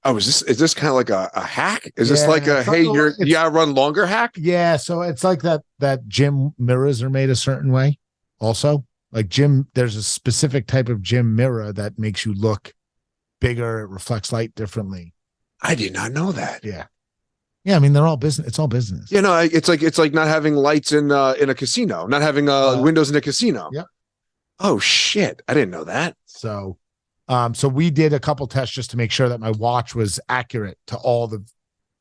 Oh, is this kind of like a hack? Is this like a you gotta run longer hack? Yeah, so it's like that gym mirrors are made a certain way. Also, like there's a specific type of gym mirror that makes you look bigger. It reflects light differently. I did not know that. Yeah. Yeah, I mean they're all business. It's all business. You know, it's like not having lights in a casino, not having windows in a casino. Yep. Oh shit! I didn't know that. So we did a couple tests just to make sure that my watch was accurate to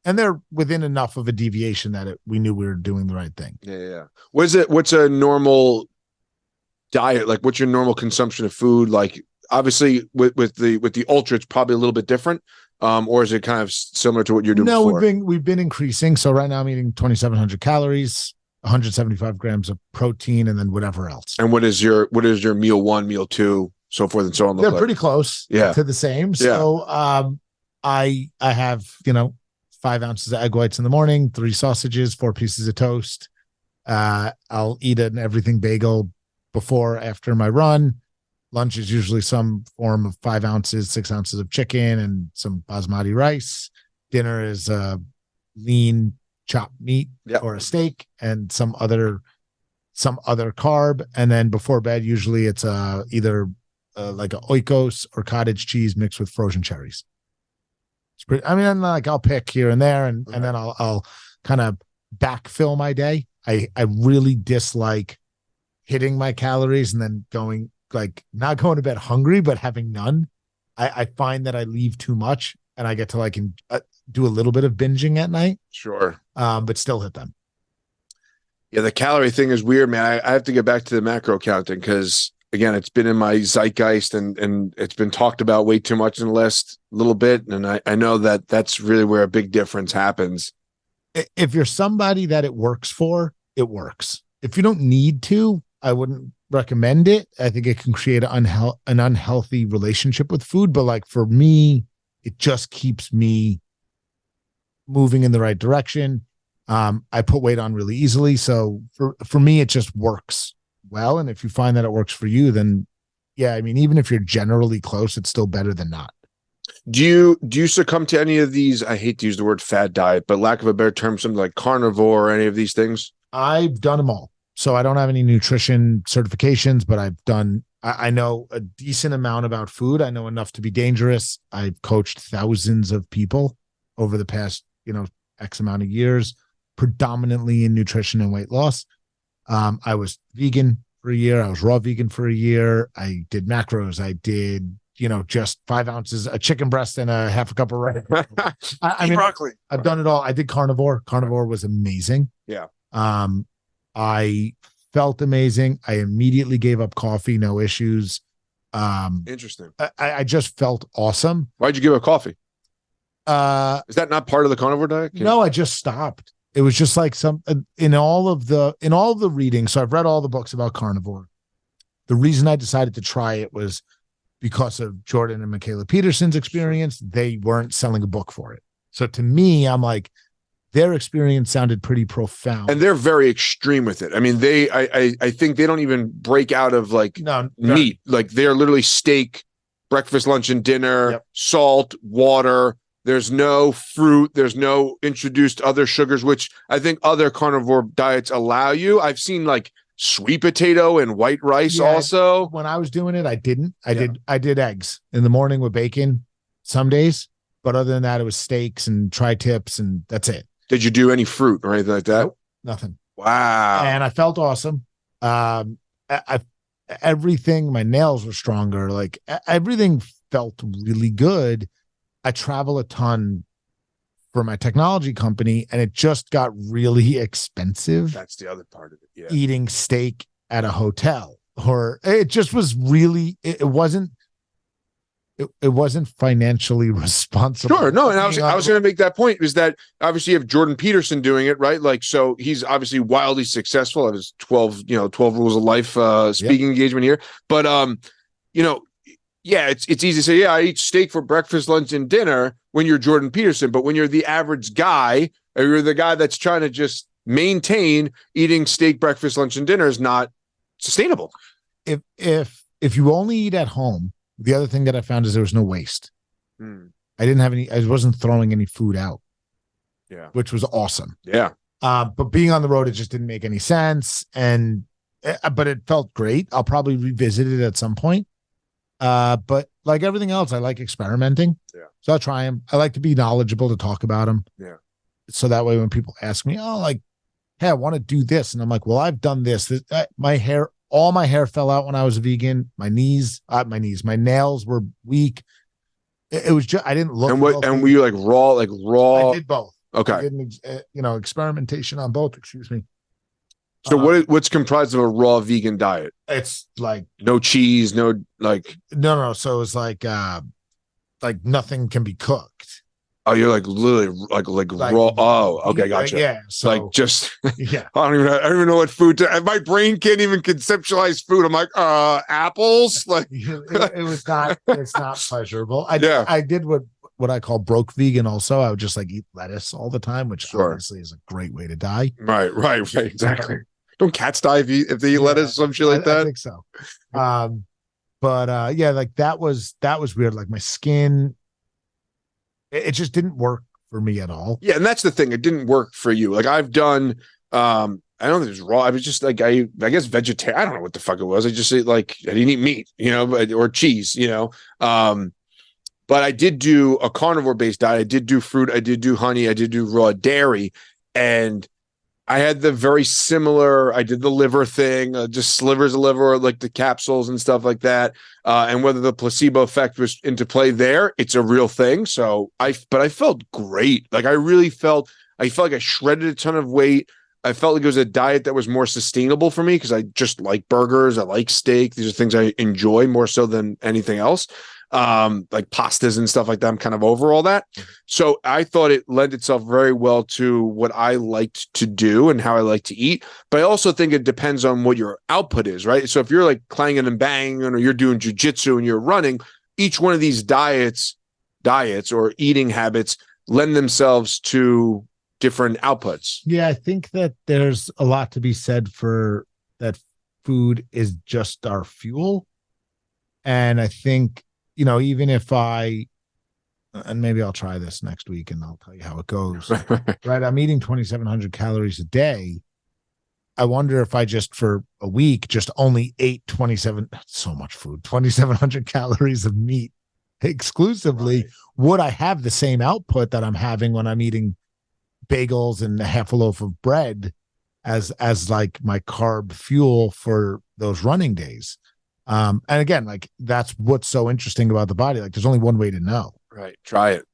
and they're within enough of a deviation that we knew we were doing the right thing. Yeah. What's a normal diet? Like, what's your normal consumption of food? Like, obviously with the ultra, it's probably a little bit different. Or is it kind of similar to what you're doing? No, before? we've been increasing. So right now I'm eating 2,700 calories, 175 grams of protein, and then whatever else. And what is your meal 1, meal 2, so forth and so on? They're pretty close to the same. So I have 5 ounces of egg whites in the morning, 3 sausages, 4 pieces of toast. I'll eat an everything bagel before, after my run. Lunch is usually some form of 5 ounces, 6 ounces of chicken and some basmati rice. Dinner is lean chopped meat or a steak and some other carb. And then before bed, usually it's either like a oikos or cottage cheese mixed with frozen cherries. It's pretty. I mean, I'll pick here and there, and then I'll kind of backfill my day. I really dislike hitting my calories and then going like not going to bed hungry, but having none, I find that I leave too much and I get to like do a little bit of binging at night. Sure. But still hit them. Yeah, the calorie thing is weird, man. I have to get back to the macro counting because, again, it's been in my zeitgeist and it's been talked about way too much in the last little bit. And I know that that's really where a big difference happens. If you're somebody that it works for, it works. If you don't need to, I wouldn't recommend it. I think it can create an unhealthy relationship with food. But like for me, it just keeps me moving in the right direction. I put weight on really easily. So for me, it just works well. And if you find that it works for you, then yeah, I mean, even if you're generally close, it's still better than not. Do you succumb to any of these? I hate to use the word fad diet, but lack of a better term, something like carnivore or any of these things? I've done them all. So I don't have any nutrition certifications, but I know a decent amount about food. I know enough to be dangerous. I've coached thousands of people over the past, X amount of years, predominantly in nutrition and weight loss. I was vegan for a year. I was raw vegan for a year. I did macros. I did, just 5 ounces, a chicken breast and a half a cup of rice. I mean, broccoli. I've done it all. I did carnivore. Carnivore was amazing. Yeah. I felt amazing. I immediately gave up coffee, no issues. Interesting. I just felt awesome. Why'd you give up coffee? Is that not part of the carnivore diet? No, I just stopped. It was just like in all of the reading. So I've read all the books about carnivore. The reason I decided to try it was because of Jordan and Michaela Peterson's experience. They weren't selling a book for it. So to me, I'm like, their experience sounded pretty profound. And they're very extreme with it. I mean, I think they don't even break out of like meat. Like they're literally steak, breakfast, lunch, and dinner, salt, water. There's no fruit. There's no introduced other sugars, which I think other carnivore diets allow you. I've seen like sweet potato and white rice also. When I was doing it, I didn't. I did eggs in the morning with bacon some days. But other than that, it was steaks and tri-tips and that's it. Did you do any fruit or anything like that? Nope, nothing. Wow. And I felt awesome. Everything, my nails were stronger. Like everything felt really good. I travel a ton for my technology company and it just got really expensive. That's the other part of it. Yeah. Eating steak at a hotel, or it just was really, it wasn't financially responsible. Sure. No. And I was going to make that point, is that obviously you have Jordan Peterson doing it, right? Like, so he's obviously wildly successful. It was 12 rules of life, speaking engagement here. But, yeah, it's easy to say, I eat steak for breakfast, lunch, and dinner when you're Jordan Peterson. But when you're the average guy, or you're the guy that's trying to just maintain, eating steak, breakfast, lunch, and dinner is not sustainable. If you only eat at home, the other thing that I found is there was no waste. I wasn't throwing any food out. Yeah. Which was awesome. Yeah. But being on the road, it just didn't make any sense. But it felt great. I'll probably revisit it at some point. But like everything else, I like experimenting. Yeah. So I'll try them. I like to be knowledgeable to talk about them. Yeah. So that way when people ask me, hey, I want to do this. And I'm like, well, I've done this. All my hair fell out when I was a vegan. My nails were weak. It was just, I didn't look. And were you like raw? I did both. Okay. I did, experimentation on both, excuse me. So what's comprised of a raw vegan diet? It's like no cheese, no. So it's like nothing can be cooked. Oh, you're like literally like raw. Oh, okay, gotcha. Yeah. So like just yeah. I don't even know what food my brain can't even conceptualize food. I'm like, apples. Like it's not pleasurable. I did what I call broke vegan also. I would just like eat lettuce all the time, which obviously is a great way to die. Right, exactly. Don't cats die if they eat lettuce or some shit like that? I think so. But like that was weird. Like my skin, it just didn't work for me at all. Yeah, and that's the thing. It didn't work for you. Like I've done, I don't think it was raw. I was just like, I guess vegetarian. I don't know what the fuck it was. I just ate I didn't eat meat, or cheese, But I did do a carnivore based diet. I did do fruit. I did do honey. I did do raw dairy. And I had the very similar, I did the liver thing, just slivers of liver, like the capsules and stuff like that. And whether the placebo effect was into play there, it's a real thing. So but I felt great. Like I felt like I shredded a ton of weight. I felt like it was a diet that was more sustainable for me because I just like burgers. I like steak. These are things I enjoy more so than anything else. Like pastas and stuff like that. I'm kind of over all that. So I thought it lent itself very well to what I liked to do and how I like to eat. But I also think it depends on what your output is, right? So if you're like clanging and banging or you're doing jujitsu and you're running, each one of these diets or eating habits lend themselves to different outputs. Yeah, I think that there's a lot to be said for that. Food is just our fuel. And I think, even if and maybe I'll try this next week and I'll tell you how it goes, right? I'm eating 2,700 calories a day. I wonder if I just for a week, just only ate so much food, 2,700 calories of meat exclusively. Right. Would I have the same output that I'm having when I'm eating bagels and a half a loaf of bread as like my carb fuel for those running days? And again, like that's what's so interesting about the body. Like there's only one way to know. Right. Try it.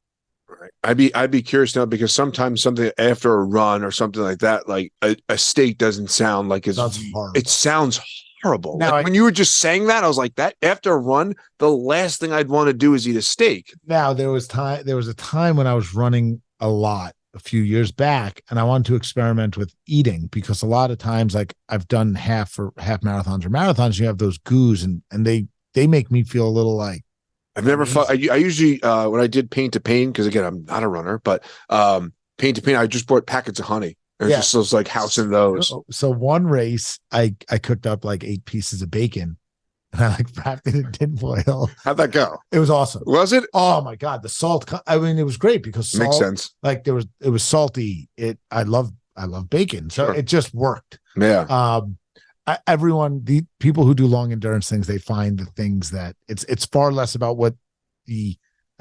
Right. I'd be curious now because sometimes something after a run or something like that, like a steak doesn't sound like it sounds horrible. Now, like when you were just saying that, I was like, that after a run, the last thing I'd want to do is eat a steak. Now there was a time when I was running a lot a few years back and I wanted to experiment with eating because a lot of times, like I've done half marathons or marathons, you have those goos and they make me feel a little like, I've never felt. I usually when I did Pain to Pain, because again I'm not a runner, but Pain to Pain, I just bought packets of honey. And just was like housing those. So one race, I cooked up like 8 pieces of bacon, and I like wrapped it in tinfoil. How'd that go? It was awesome. Was it? Oh my god, the salt! I mean, it was great because salt, makes sense. Like it was salty. I love bacon, so It just worked. Yeah. The people who do long endurance things, they find the things that it's far less about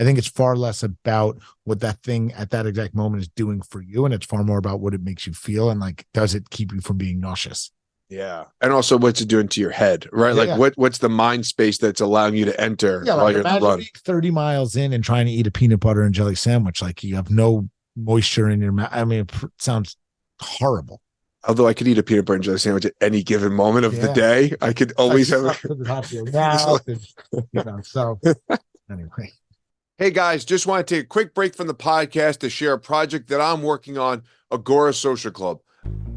I think it's far less about what that thing at that exact moment is doing for you. And it's far more about what it makes you feel. And like, does it keep you from being nauseous? Yeah. And also what's it doing to your head, right? Yeah, like what's the mind space that's allowing you to enter while you're on the run? 30 miles in and trying to eat a peanut butter and jelly sandwich. Like you have no moisture in your mouth. I mean, it sounds horrible. Although I could eat a peanut butter and jelly sandwich at any given moment of the day, I could always have So anyway. Hey guys, just want to take a quick break from the podcast to share a project that I'm working on, Agora Social Club.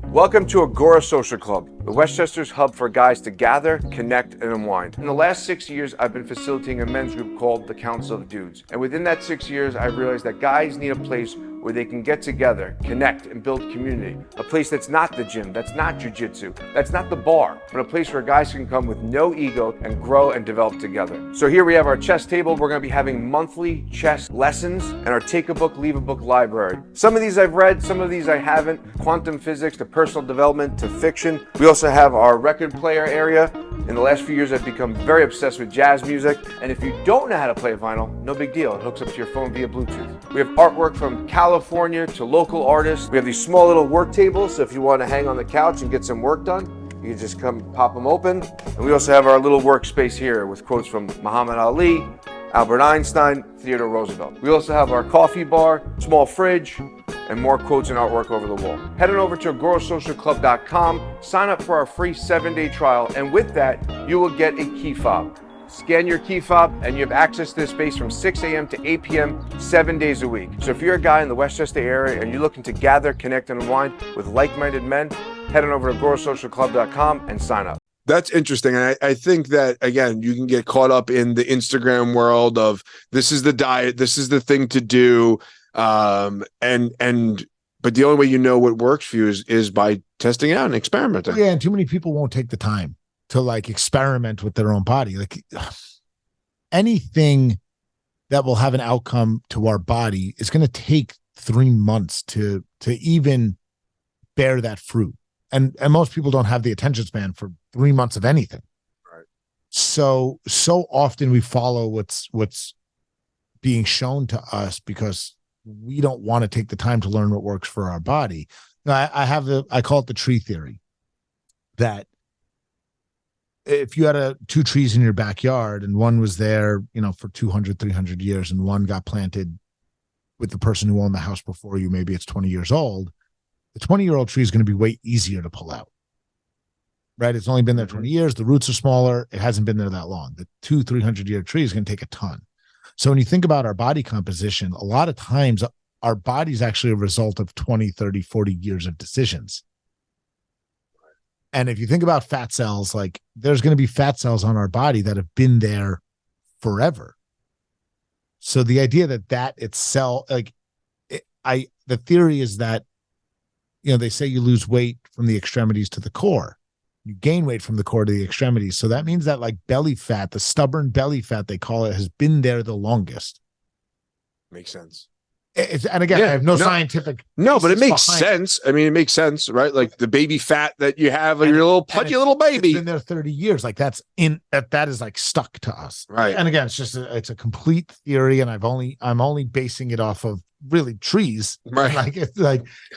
Welcome to Agora Social Club, the Westchester's hub for guys to gather, connect, and unwind. In the last 6 years, I've been facilitating a men's group called the Council of Dudes. And within that 6 years, I realized that guys need a place where they can get together, connect, and build community. A place that's not the gym, that's not jujitsu, that's not the bar, but a place where guys can come with no ego and grow and develop together. So here we have our chess table. We're gonna be having monthly chess lessons and our take a book, leave a book library. Some of these I've read, some of these I haven't. Quantum physics to personal development to fiction. We also have our record player area. In the last few years, I've become very obsessed with jazz music. And if you don't know how to play vinyl, no big deal. It hooks up to your phone via Bluetooth. We have artwork from California to local artists. We have these small little work tables. So if you want to hang on the couch and get some work done, you can just come pop them open. And we also have our little workspace here with quotes from Muhammad Ali, Albert Einstein, Theodore Roosevelt. We also have our coffee bar, small fridge, and more quotes and artwork over the wall. Head on over to agorasocialclub.com, sign up for our free 7-day trial, and with that, you will get a key fob. Scan your key fob, and you have access to this space from 6 a.m. to 8 p.m., 7 days a week. So if you're a guy in the Westchester area and you're looking to gather, connect, and unwind with like-minded men, head on over to agorasocialclub.com and sign up. That's interesting. And I think that, again, you can get caught up in the Instagram world of this is the diet, this is the thing to do. But the only way you know what works for you is by testing it out and experimenting. Yeah, and too many people won't take the time to like experiment with their own body. Like anything that will have an outcome to our body is going to take 3 months to even bear that fruit. And most people don't have the attention span for 3 months of anything. Right. So often we follow what's being shown to us because we don't want to take the time to learn what works for our body. I call it the tree theory, that if you had two trees in your backyard and one was there, for 200, 300 years, and one got planted with the person who owned the house before you, maybe it's 20 years old, the 20-year-old tree is going to be way easier to pull out, right? It's only been there 20 years. The roots are smaller. It hasn't been there that long. The 200-300-year tree is going to take a ton. So when you think about our body composition, a lot of times our body is actually a result of 20, 30, 40 years of decisions. And if you think about fat cells, like there's going to be fat cells on our body that have been there forever. So the idea that itself, the theory is that, they say you lose weight from the extremities to the core. You gain weight from the core to the extremities. So that means that like belly fat, the stubborn belly fat, they call it, has been there the longest. Makes sense. And again, I have no scientific. No, but it makes sense. I mean, it makes sense, right? Like the baby fat that you have, your little pudgy little baby. It's been there 30 years. Like that is like stuck to us. Right. And again, it's a complete theory. And I'm only basing it off of really trees. Right.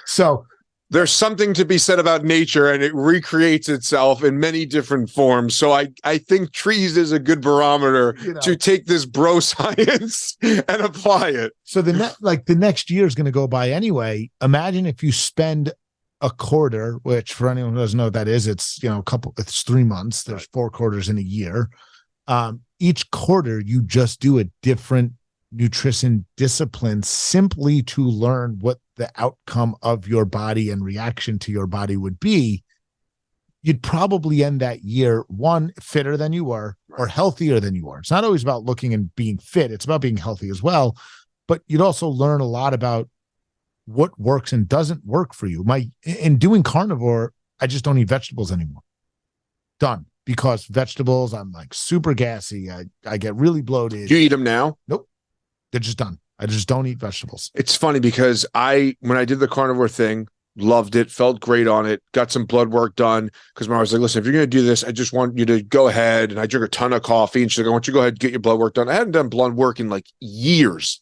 So there's something to be said about nature, and it recreates itself in many different forms. So I think trees is a good barometer to take this bro science and apply it. So the next year is going to go by anyway. Imagine if you spend a quarter, which for anyone who doesn't know what that is, it's it's 3 months. There's 4 quarters in a year. Each quarter you just do a different nutrition discipline simply to learn what the outcome of your body and reaction to your body would be. You'd probably end that year, one, fitter than you were or healthier than you were. It's not always about looking and being fit. It's about being healthy as well. But you'd also learn a lot about what works and doesn't work for you. In doing carnivore, I just don't eat vegetables anymore. Done. Because vegetables, I'm like super gassy. I get really bloated. Do you eat them now? Nope. They're just done. I just don't eat vegetables. It's funny because when I did the carnivore thing, loved it, felt great on it, got some blood work done, because my wife was like, listen, if you're going to do this, I just want you to go ahead. And I drink a ton of coffee, and she's like, I want you to go ahead and get your blood work done. I hadn't done blood work in like years.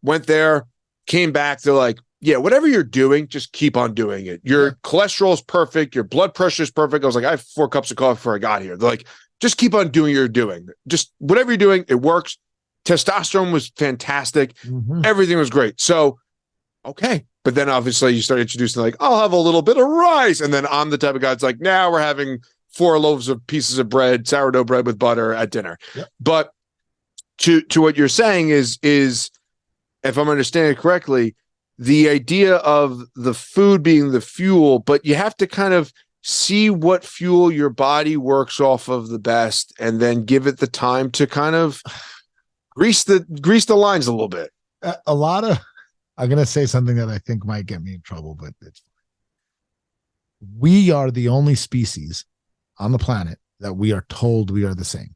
Went there, came back. They're like, yeah, whatever you're doing, just keep on doing it. Your cholesterol is perfect. Your blood pressure is perfect. I was like, I have 4 cups of coffee before I got here. They're like, just keep on doing what you're doing. Just whatever you're doing, it works. Testosterone was fantastic. Mm-hmm. Everything was great. So, okay. But then obviously you start introducing like, I'll have a little bit of rice. And then I'm the type of guy that's like, now we're having 4 loaves of pieces of bread, sourdough bread with butter at dinner. Yep. But to what you're saying is, if I'm understanding it correctly, the idea of the food being the fuel, but you have to kind of see what fuel your body works off of the best, and then give it the time to kind of grease the lines a little bit. I'm going to say something that I think might get me in trouble, but we are the only species on the planet that we are told we are the same.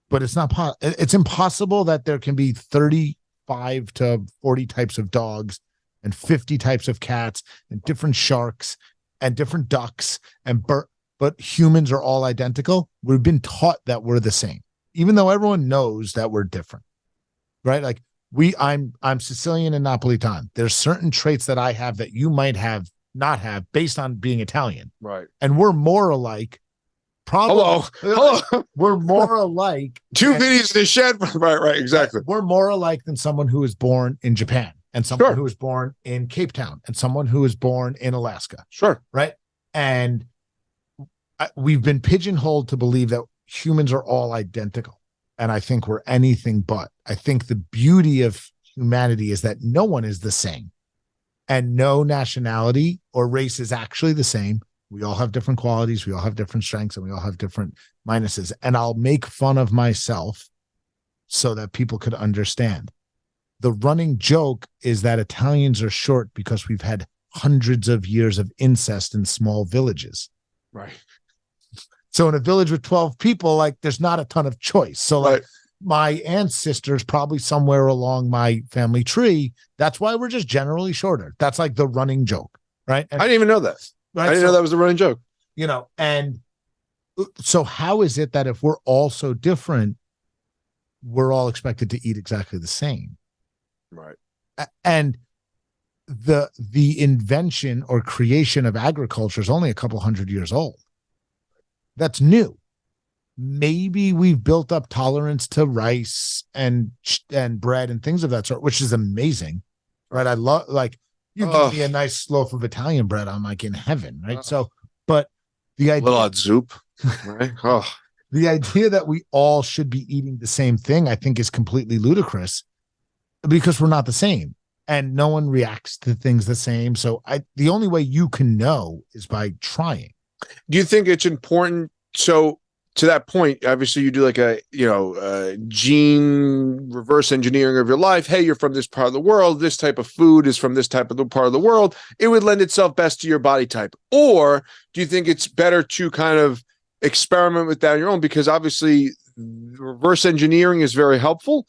But it's impossible that there can be 35 to 40 types of dogs and 50 types of cats and different sharks and different ducks but humans are all identical. We've been taught that we're the same, even though everyone knows that we're different, right? Like I'm Sicilian and Napolitan. There's certain traits that I have that you might not have based on being Italian. Right. And we're more alike. Probably. Hello. We're more alike. 2 Vinnies in the shed. Right. Exactly. We're more alike than someone who was born in Japan and someone who was born in Cape Town and someone who was born in Alaska. Sure. Right. And we've been pigeonholed to believe that humans are all identical. And I think we're anything but. I think the beauty of humanity is that no one is the same, and no nationality or race is actually the same. We all have different qualities. We all have different strengths, and we all have different minuses. And I'll make fun of myself so that people could understand. The running joke is that Italians are short because we've had hundreds of years of incest in small villages. Right. So in a village with 12 people, like there's not a ton of choice. So like my aunt's sister is probably somewhere along my family tree. That's why we're just generally shorter. That's like the running joke, right? And I didn't even know that. Right? I didn't know that was a running joke. And so how is it that if we're all so different, we're all expected to eat exactly the same? Right. And the invention or creation of agriculture is only a couple hundred years old. That's new. Maybe we've built up tolerance to rice and bread and things of that sort, which is amazing, right? I love, like, you give me a nice loaf of Italian bread, I'm like in heaven, right? So, but the idea, little soup, right? The idea that we all should be eating the same thing, I think, is completely ludicrous, because we're not the same, and no one reacts to things the same. So the only way you can know is by trying. Do you think it's important? So to that point, obviously you do like a gene reverse engineering of your life. Hey, you're from this part of the world. This type of food is from this type of the part of the world. It would lend itself best to your body type. Or do you think it's better to kind of experiment with that on your own? Because obviously reverse engineering is very helpful,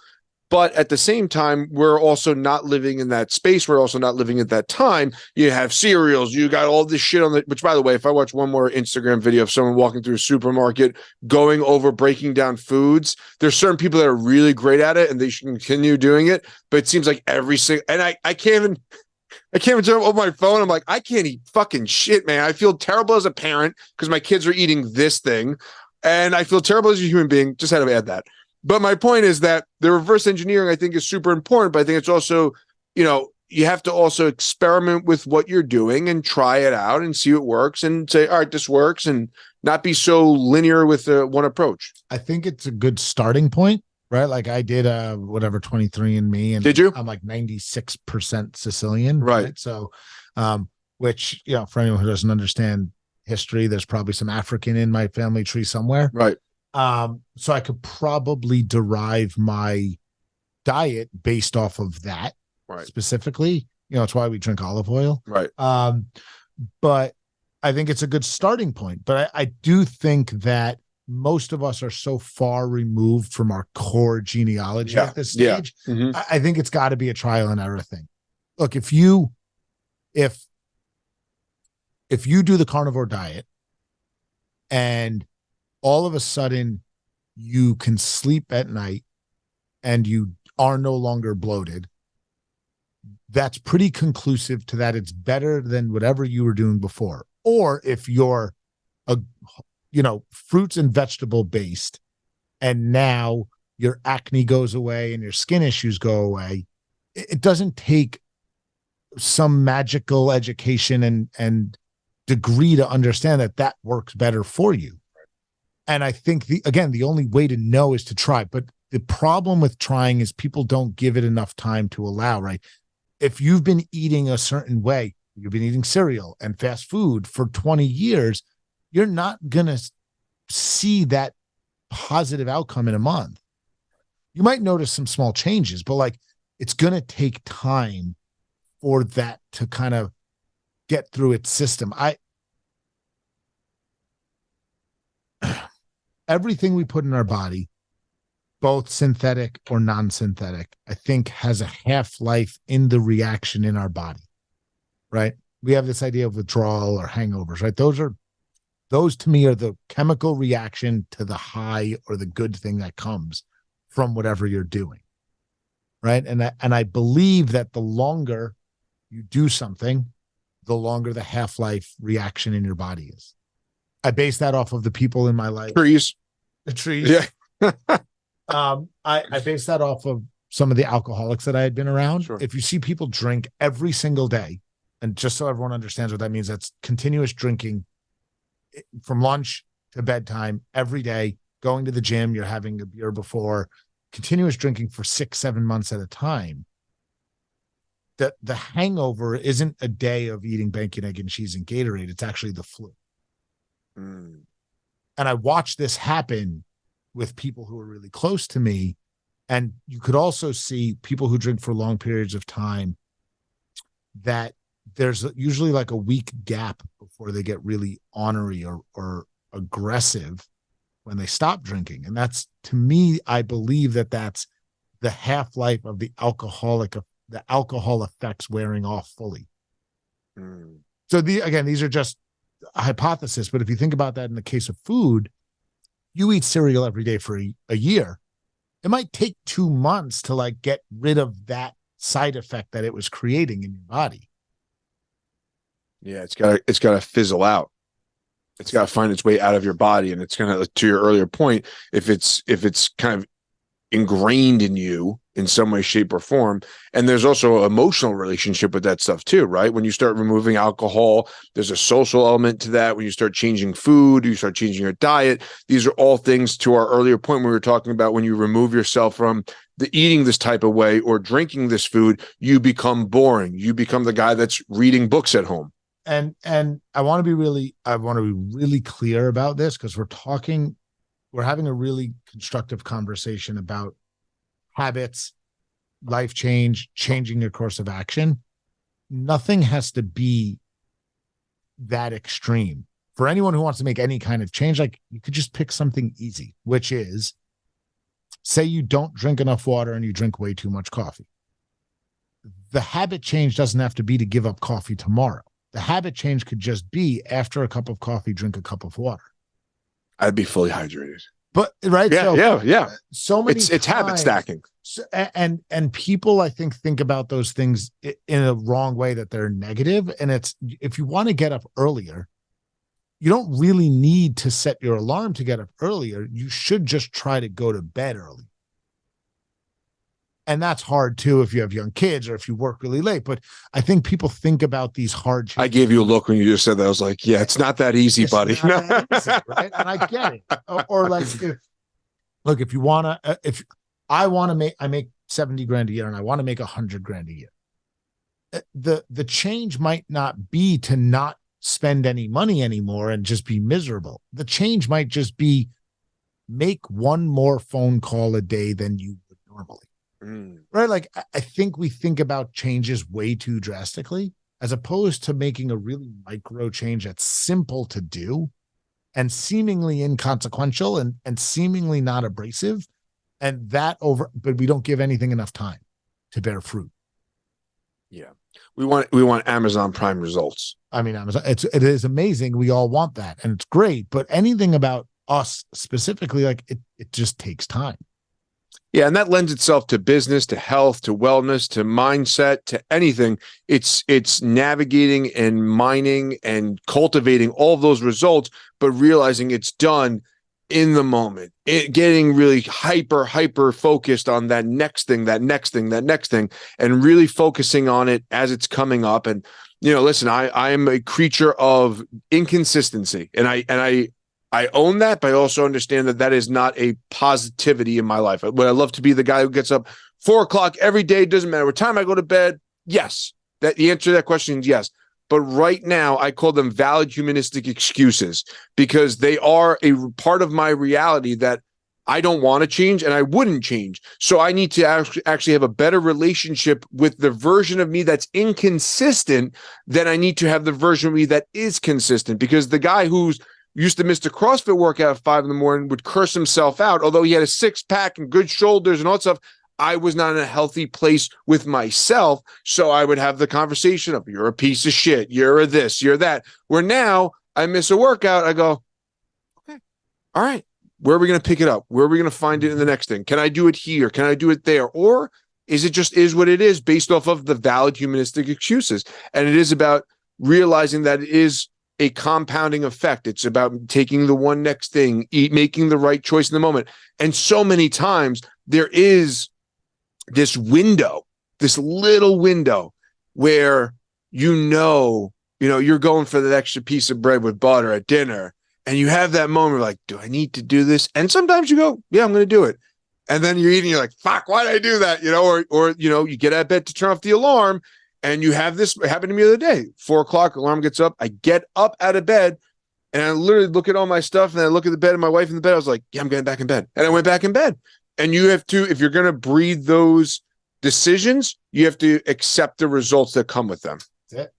but at the same time, we're also not living in that space. We're also not living at that time. You have cereals. You got all this shit on the, which, by the way, if I watch one more Instagram video of someone walking through a supermarket, going over, breaking down foods, there's certain people that are really great at it and they should continue doing it. But it seems like every single, and I can't even turn on my phone. I'm like, I can't eat fucking shit, man. I feel terrible as a parent because my kids are eating this thing. And I feel terrible as a human being. Just had to add that. But my point is that the reverse engineering, I think, is super important. But I think it's also, you have to also experiment with what you're doing and try it out and see what works and say, all right, this works, and not be so linear with one approach. I think it's a good starting point, right? Like I did 23andMe, and did you? I'm like 96% Sicilian, right? So, which, for anyone who doesn't understand history, there's probably some African in my family tree somewhere, right? So I could probably derive my diet based off of that, right? Specifically, it's why we drink olive oil, right? But I think it's a good starting point. But I do think that most of us are so far removed from our core genealogy at this stage. Yeah. Mm-hmm. I think it's got to be a trial and error thing. Look, if you do the carnivore diet and all of a sudden you can sleep at night and you are no longer bloated, that's pretty conclusive to that it's better than whatever you were doing before. Or if you're fruits and vegetable based, and now your acne goes away and your skin issues go away, it doesn't take some magical education and degree to understand that works better for you. And I think the only way to know is to try. But the problem with trying is people don't give it enough time to allow, right? If you've been eating a certain way, you've been eating cereal and fast food for 20 years, you're not going to see that positive outcome in a month. You might notice some small changes, but like, it's going to take time for that to kind of get through its system. Everything we put in our body, both synthetic or non-synthetic, I think has a half-life in the reaction in our body, right? We have this idea of withdrawal or hangovers, right? Those to me are the chemical reaction to the high or the good thing that comes from whatever you're doing, right? And I believe that the longer you do something, the longer the half-life reaction in your body is. I base that off of the people in my life. The trees. Yeah. I base that off of some of the alcoholics that I had been around. Sure. If you see people drink every single day, and just so everyone understands what that means, that's continuous drinking from lunch to bedtime every day, going to the gym, you're having a beer before, continuous drinking for 6-7 months at a time. The hangover isn't a day of eating bacon, egg, and cheese and Gatorade. It's actually the flu. And I watched this happen with people who are really close to me. And you could also see people who drink for long periods of time, that there's usually like a week gap before they get really ornery or aggressive when they stop drinking. And that's, to me, I believe that's the half-life of the alcohol effects wearing off fully. So these are just a hypothesis, but if you think about that in the case of food, you eat cereal every day for a year. It might take 2 months to like get rid of that side effect that it was creating in your body. Yeah, it's gotta fizzle out. It's got to find its way out of your body, and it's gonna, to your earlier point, if it's kind of ingrained in you in some way, shape, or form. And there's also an emotional relationship with that stuff too, right? When you start removing alcohol, there's a social element to that. When you start changing food, you start changing your diet. These are all things, to our earlier point when we were talking about, when you remove yourself from the eating this type of way or drinking this food, you become boring. You become the guy that's reading books at home. And I want to be really clear about this, because we're having a really constructive conversation about habits, life change, changing your course of action. Nothing has to be that extreme. For anyone who wants to make any kind of change, like, you could just pick something easy, which is, say you don't drink enough water and you drink way too much coffee. The habit change doesn't have to be to give up coffee tomorrow. The habit change could just be, after a cup of coffee, drink a cup of water. I'd be fully hydrated. But right, yeah. So many. It's habit stacking. And people, I think about those things in a wrong way, that they're negative. And it's, if you want to get up earlier, you don't really need to set your alarm to get up earlier. You should just try to go to bed early. And that's hard too if you have young kids or if you work really late. But I think people think about these hard changes. I gave you a look when you just said that. I was like, yeah, it's not that easy, buddy. That easy, right? And I get it. Or like, if you want to, if I want to I make 70 grand a year and I want to make 100 grand a year. The change might not be to not spend any money anymore and just be miserable. The change might just be, make one more phone call a day than you would normally. Right? Like, I think we think about changes way too drastically, as opposed to making a really micro change that's simple to do and seemingly inconsequential and seemingly not abrasive. And but we don't give anything enough time to bear fruit. Yeah. We want Amazon Prime results. I mean, Amazon, it is amazing. We all want that, and it's great. But anything about us specifically, like, it just takes time. Yeah, and that lends itself to business, to health, to wellness, to mindset, to anything. It's navigating and mining and cultivating all of those results, but realizing it's done in the moment. Getting really hyper focused on that next thing, and really focusing on it as it's coming up. And, listen, I am a creature of inconsistency, and I own that, but I also understand that is not a positivity in my life. Would I love to be the guy who gets up 4:00 every day? Doesn't matter what time I go to bed. Yes. The answer to that question is yes. But right now, I call them valid humanistic excuses, because they are a part of my reality that I don't want to change and I wouldn't change. So I need to actually have a better relationship with the version of me that's inconsistent than I need to have the version of me that is consistent. Because the guy who's used to miss a CrossFit workout at 5 a.m. would curse himself out, although he had a six-pack and good shoulders and all that stuff. I was not in a healthy place with myself, so I would have the conversation of, you're a piece of shit, you're a this, you're that. Where now I miss a workout, I go, okay, all right, where are we going to pick it up? Where are we going to find it in the next thing? Can I do it here? Can I do it there? Or is it just is what it is, based off of the valid humanistic excuses? And it is about realizing that it is a compounding effect. It's about taking the one next thing, making the right choice in the moment. And so many times there is this window, this little window where you're going for that extra piece of bread with butter at dinner, and you have that moment like, do I need to do this? And sometimes you go, yeah, I'm going to do it. And then you're eating, you're like, fuck, why did I do that? Or you get out of bed to turn off the alarm, and you have this happen to me the other day. 4:00, alarm gets up. I get up out of bed, and I literally look at all my stuff, and I look at the bed and my wife in the bed. I was like, yeah, I'm getting back in bed. And I went back in bed. And you have to, if you're going to breathe those decisions, you have to accept the results that come with them. That's it.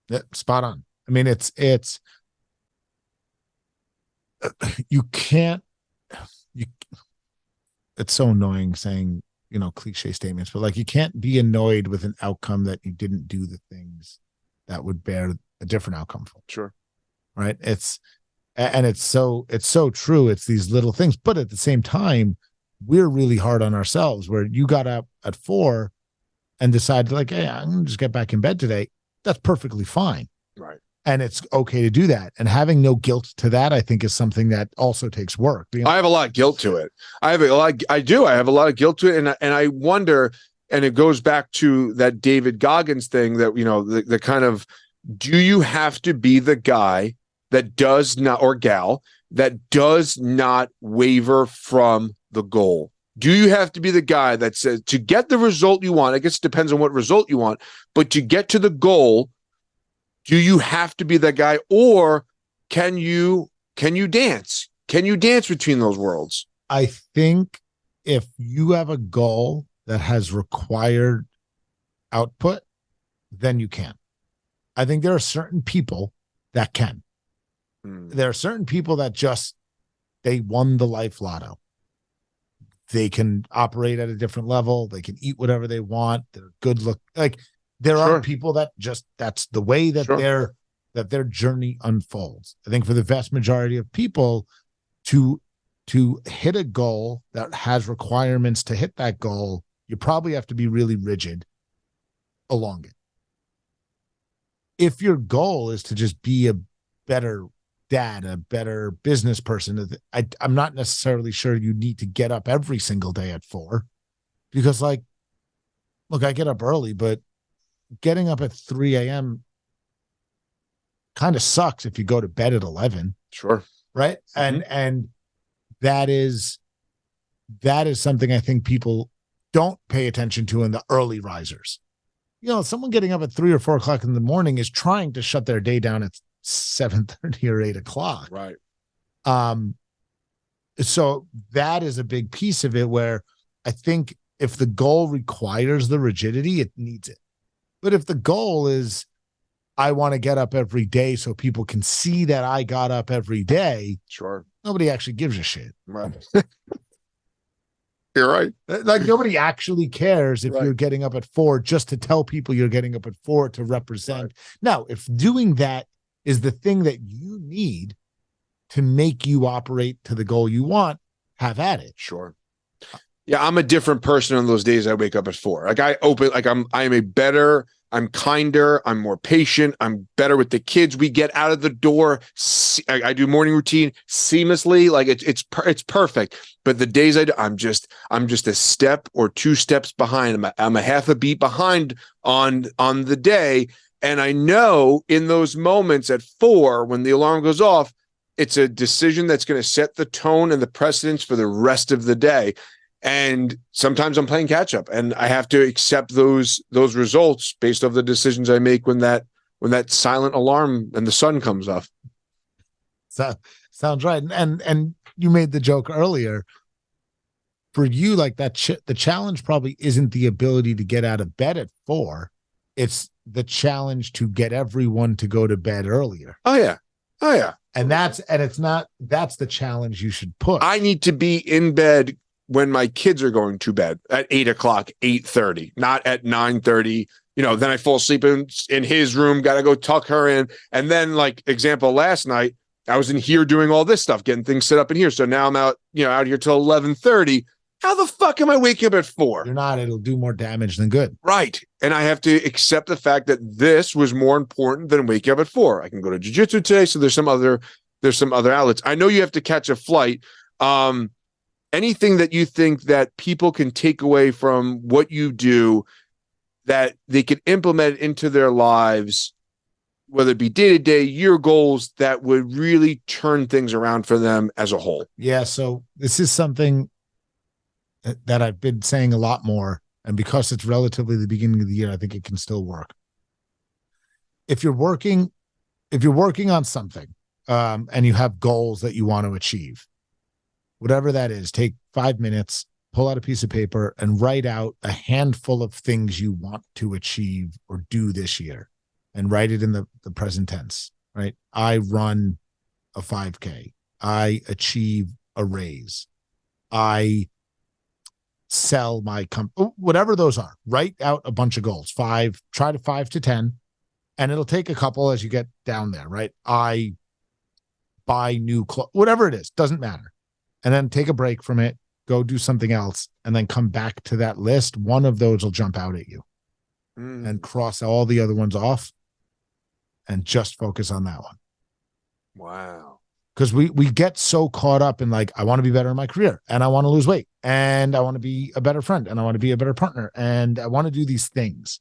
Yeah, spot on. I mean, it's so annoying saying, cliche statements, but like, you can't be annoyed with an outcome that you didn't do the things that would bear a different outcome for. Sure. Right. It's so true. It's these little things, but at the same time, we're really hard on ourselves, where you got up at 4 and decided like, hey, I'm gonna just get back in bed today. That's perfectly fine. Right. And it's okay to do that. And having no guilt to that, I think, is something that also takes work. I have a lot of guilt to it. I have a lot of guilt to it. And I wonder, and it goes back to that David Goggins thing that, the kind of, do you have to be the guy that does not, or gal, that does not waver from the goal? Do you have to be the guy that says, to get the result you want, I guess it depends on what result you want, but to get to the goal, do you have to be that guy, or can you dance? Can you dance between those worlds? I think if you have a goal that has required output, then you can. I think there are certain people that can. There are certain people that they won the life lotto. They can operate at a different level. They can eat whatever they want. They're good look. Like, there are people that that's the way that their journey unfolds. I think for the vast majority of people, to hit a goal that has requirements to hit that goal, you probably have to be really rigid along it. If your goal is to just be a better dad, a better business person, I'm not necessarily sure you need to get up every single day at 4, because, like, look, I get up early, but getting up at 3 a.m. kind of sucks if you go to bed at 11. Sure. Right. Mm-hmm. And that is something I think people don't pay attention to in the early risers. Someone getting up at 3 or 4 o'clock in the morning is trying to shut their day down at 7:30 or 8 o'clock. Right. So that is a big piece of it, where I think if the goal requires the rigidity, it needs it. But if the goal is, I want to get up every day so people can see that I got up every day, sure, nobody actually gives a shit. Right. You're right. Like, nobody actually cares if you're getting up at 4 just to tell people you're getting up at 4 to represent. Right. Now, if doing that is the thing that you need to make you operate to the goal you want, have at it. Sure. Yeah, I'm a different person on those days I wake up at 4. Like, I'm kinder, I'm more patient, I'm better with the kids. We get out of the door. I do morning routine seamlessly. Like, it's perfect. But the days I'm just a step or 2 steps behind. I'm a half a beat behind on the day. And I know in those moments at 4, when the alarm goes off, it's a decision that's going to set the tone and the precedence for the rest of the day. And sometimes I'm playing catch up, and I have to accept those results based off the decisions I make when that silent alarm and the sun comes off. So, sounds right. And you made the joke earlier. For you, like, that the challenge probably isn't the ability to get out of bed at 4. It's the challenge to get everyone to go to bed earlier. Oh yeah. And that's the challenge you should put. I need to be in bed when my kids are going to bed at 8 o'clock, 8:30, not at 9:30. Then I fall asleep in his room, got to go tuck her in. And then, like, example, last night, I was in here doing all this stuff, getting things set up in here. So now I'm out here till 11:30. How the fuck am I waking up at 4? You're not. It'll do more damage than good. Right. And I have to accept the fact that this was more important than waking up at 4. I can go to jiu-jitsu today. So there's some other outlets. I know you have to catch a flight. Anything that you think that people can take away from what you do that they can implement into their lives, whether it be day-to-day, year goals, that would really turn things around for them as a whole? Yeah. So this is something that I've been saying a lot more, and because it's relatively the beginning of the year, I think it can still work. If you're working on something, and you have goals that you want to achieve, whatever that is, take 5 minutes, pull out a piece of paper, and write out a handful of things you want to achieve or do this year, and write it in the present tense, right? I run a 5K. I achieve a raise. I sell my company, whatever those are. Write out a bunch of goals. 5 to 10, and it'll take a couple as you get down there, right? I buy new clothes, whatever it is, doesn't matter. And then take a break from it, go do something else, and then come back to that list. One of those will jump out at you and cross all the other ones off. and just focus on that one. Wow. Because we get so caught up in like, I want to be better in my career, and I want to lose weight, and I want to be a better friend, and I want to be a better partner, and I want to do these things.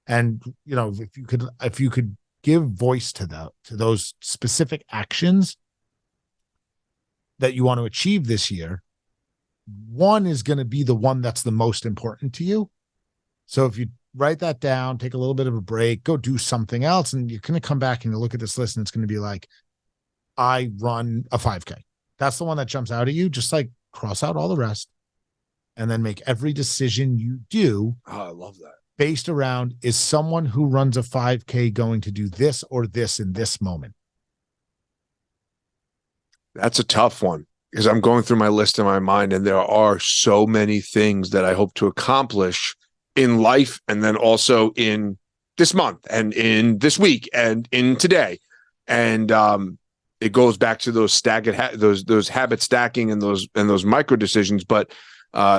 And, you know, if you could give voice to those specific actions that you want to achieve this year, one is going to be the one that's the most important to you. So if you write that down, take a little bit of a break, go do something else, and you're going to come back and you look at this list and it's going to be like, I run a 5K. That's the one that jumps out at you. Just like cross out all the rest and then make every decision you do. Oh, I love that. Based around, is someone who runs a 5K going to do this or this in this moment? That's a tough one because I'm going through my list in my mind and there are so many things that I hope to accomplish in life and then also in this month and in this week and in today. And it goes back to those those habit stacking and those micro decisions. But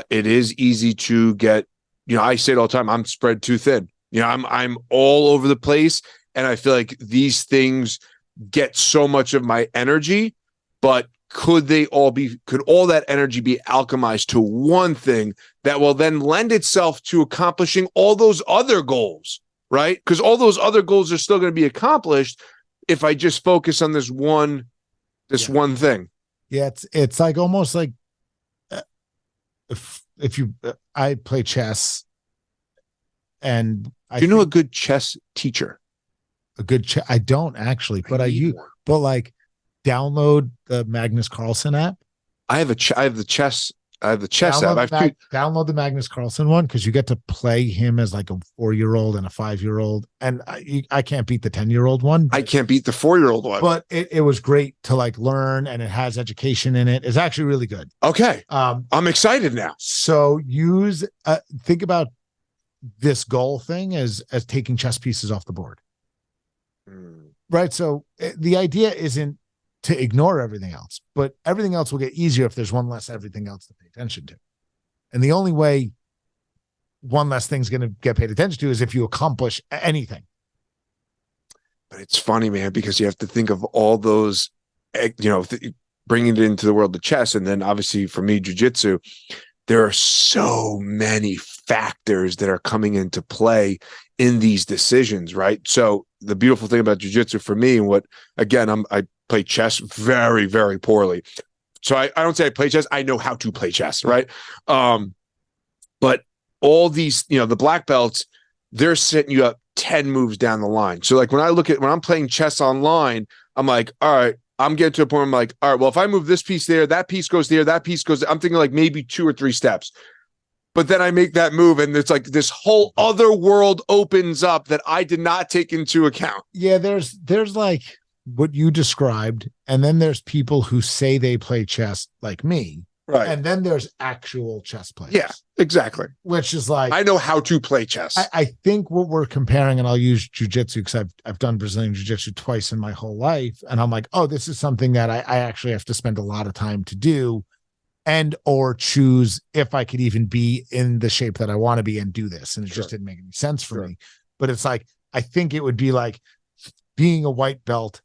it is easy to get, you know, I say it all the time, I'm spread too thin. You know, I'm all over the place. And I feel like these things get so much of my energy, but could all that energy be alchemized to one thing that will then lend itself to accomplishing all those other goals, right? Because all those other goals are still going to be accomplished if I just focus on this one thing. Yeah, it's like almost like if you I play chess, and Do you know a good chess teacher? I don't actually, but I use one. But like download the Magnus Carlsen app. I have the chess app. Download the Magnus Carlsen one because you get to play him as like a 4-year-old and a 5-year-old. And I can't beat the 10-year-old one. I can't beat the 4-year-old one. But it was great to like learn, and it has education in it. It's actually really good. Okay. I'm excited now. So think about this goal thing as taking chess pieces off the board. Right. So the idea isn't to ignore everything else, but everything else will get easier if there's one less everything else to pay attention to. And the only way one less thing's going to get paid attention to is if you accomplish anything. But it's funny, man, because you have to think of all those, you know, bringing it into the world of chess. And then obviously for me, jiu-jitsu, there are so many factors that are coming into play in these decisions, right? So the beautiful thing about jiu-jitsu for me, and what, again, I play chess very, very poorly. So I don't say I play chess. I know how to play chess, right? But all these, you know, the black belts, they're setting you up 10 moves down the line. So like when I'm playing chess online, I'm like, all right, I'm getting to a point where I'm like, all right, well, if I move this piece there, that piece goes there, that piece goes there. I'm thinking like maybe 2 or 3 steps. But then I make that move and it's like this whole other world opens up that I did not take into account. Yeah, there's like what you described, and then there's people who say they play chess like me. Right. And then there's actual chess players. Yeah, exactly. Which is like, I know how to play chess. I think what we're comparing, and I'll use jiu-jitsu because I've done Brazilian jiu-jitsu twice in my whole life. And I'm like, oh, this is something that I actually have to spend a lot of time to do and or choose if I could even be in the shape that I want to be and do this. And it just didn't make any sense for me. But it's like, I think it would be like being a white belt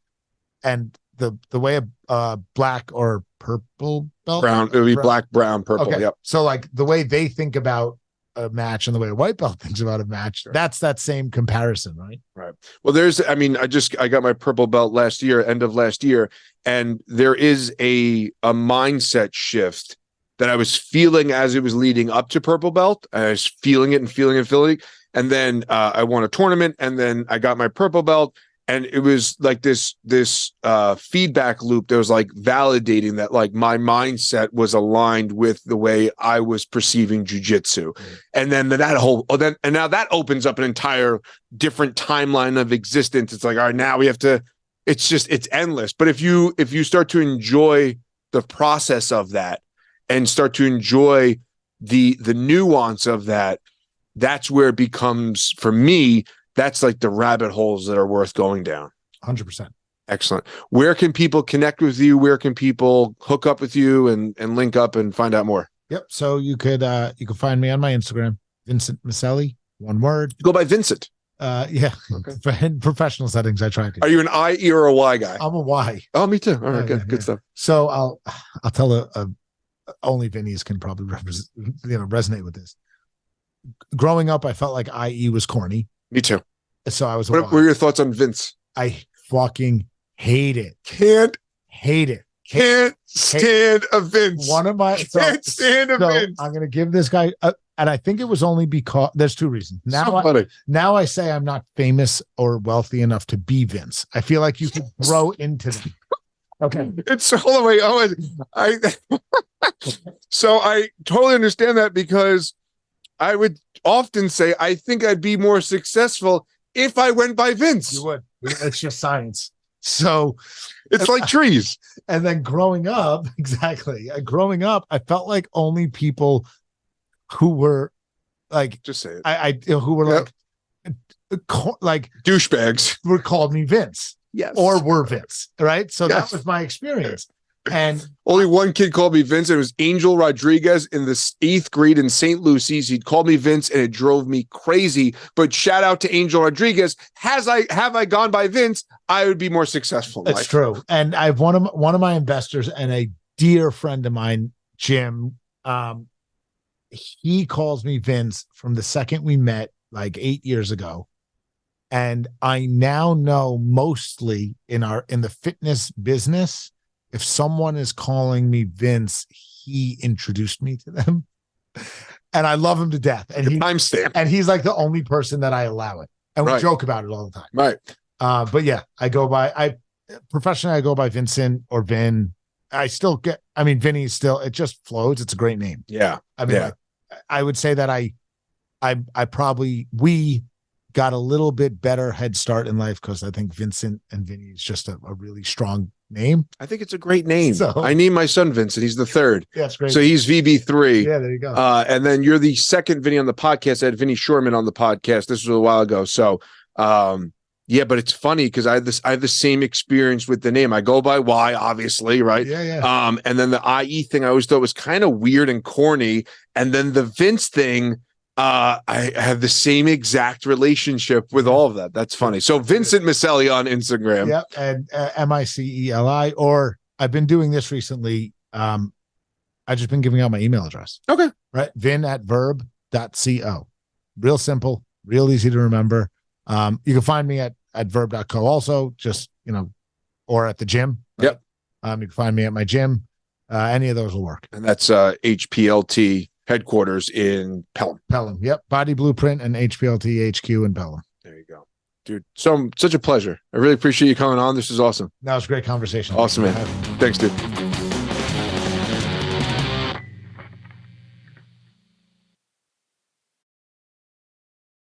and the way a black or purple belt, brown, it would be black, brown, purple. Okay. Yep. So like the way they think about a match and the way a white belt thinks about a match, that's that same comparison, right? Right. Well, I got my purple belt end of last year, and there is a mindset shift that I was feeling as it was leading up to purple belt. I was feeling it. And then I won a tournament, and then I got my purple belt. And it was like this feedback loop that was like validating that like my mindset was aligned with the way I was perceiving jiu-jitsu. And then now that opens up an entire different timeline of existence. It's like, all right, now we have to, it's endless. But if you start to enjoy the process of that and start to enjoy the nuance of that, that's where it becomes, for me, that's like the rabbit holes that are worth going down. 100%. Excellent. Where can people connect with you? Where can people hook up with you and link up and find out more? Yep. So you could find me on my Instagram, Vincent Miceli, one word. Go by Vincent. Yeah. In professional settings, I try to. Are you an I, E, or a Y guy? I'm a Y. Oh, me too. All right, Yeah, good stuff. So I'll tell only Vinny's can probably resonate with this. Growing up, I felt like IE was corny. Me too. So I was. What were your thoughts on Vince? I fucking hate it. Can't stand a Vince. Can't stand a Vince. I'm going to give this guy, and I think it was only because there's two reasons. Now I say I'm not famous or wealthy enough to be Vince. I feel like you could grow into them. Okay. It's all the way. So I totally understand that, because I would often say I think I'd be more successful if I went by Vince. You would. It's just science. So it's like trees. And then growing up, growing up, I felt like only people who were like, just say it. Who were like douchebags were called me Vince. Yes. Or were Vince. Right. So that was my experience. And only one kid called me Vince. It was Angel Rodriguez in the 8th grade in St. Lucy's. He'd called me Vince, and it drove me crazy. But shout out to Angel Rodriguez. Have I gone by Vince, I would be more successful. It's true. And I have one of my investors and a dear friend of mine, Jim. He calls me Vince from the second we met, like 8 years ago. And I now know mostly in the fitness business, if someone is calling me Vince, he introduced me to them, and I love him to death. And he's like the only person that I allow it, and we joke about it all the time. Right. But yeah, professionally I go by Vincent or Vin. Vinny is still, it just flows. It's a great name. Yeah. I would say that we got a little bit better head start in life because I think Vincent and Vinny is just a really strong name. I think it's a great name. So, I named my son Vincent. He's the 3rd. Yeah, that's great. So he's VB3. Yeah, there you go. And then you're the 2nd Vinny on the podcast. I had Vinny Shorman on the podcast. This was a while ago. So, yeah, but it's funny because I have the same experience with the name. I go by Y, obviously, right? Yeah. And then the IE thing I always thought was kind of weird and corny. And then the Vince thing, I have the same exact relationship with all of that. That's funny. So Vincent Miceli on Instagram. Yep. And Miceli, or I've been doing this recently. I've just been giving out my email address. Okay. Right. Vin@verb.co. Real simple, real easy to remember. You can find me at verb.co also, just, or at the gym. Right? Yep. You can find me at my gym. Any of those will work. And that's HPLT headquarters in Pelham. Yep. Body Blueprint and HPLT HQ in Pelham. There you go, dude. Such a pleasure. I really appreciate you coming on. This is awesome. That was a great conversation. Awesome, man. Thanks, dude.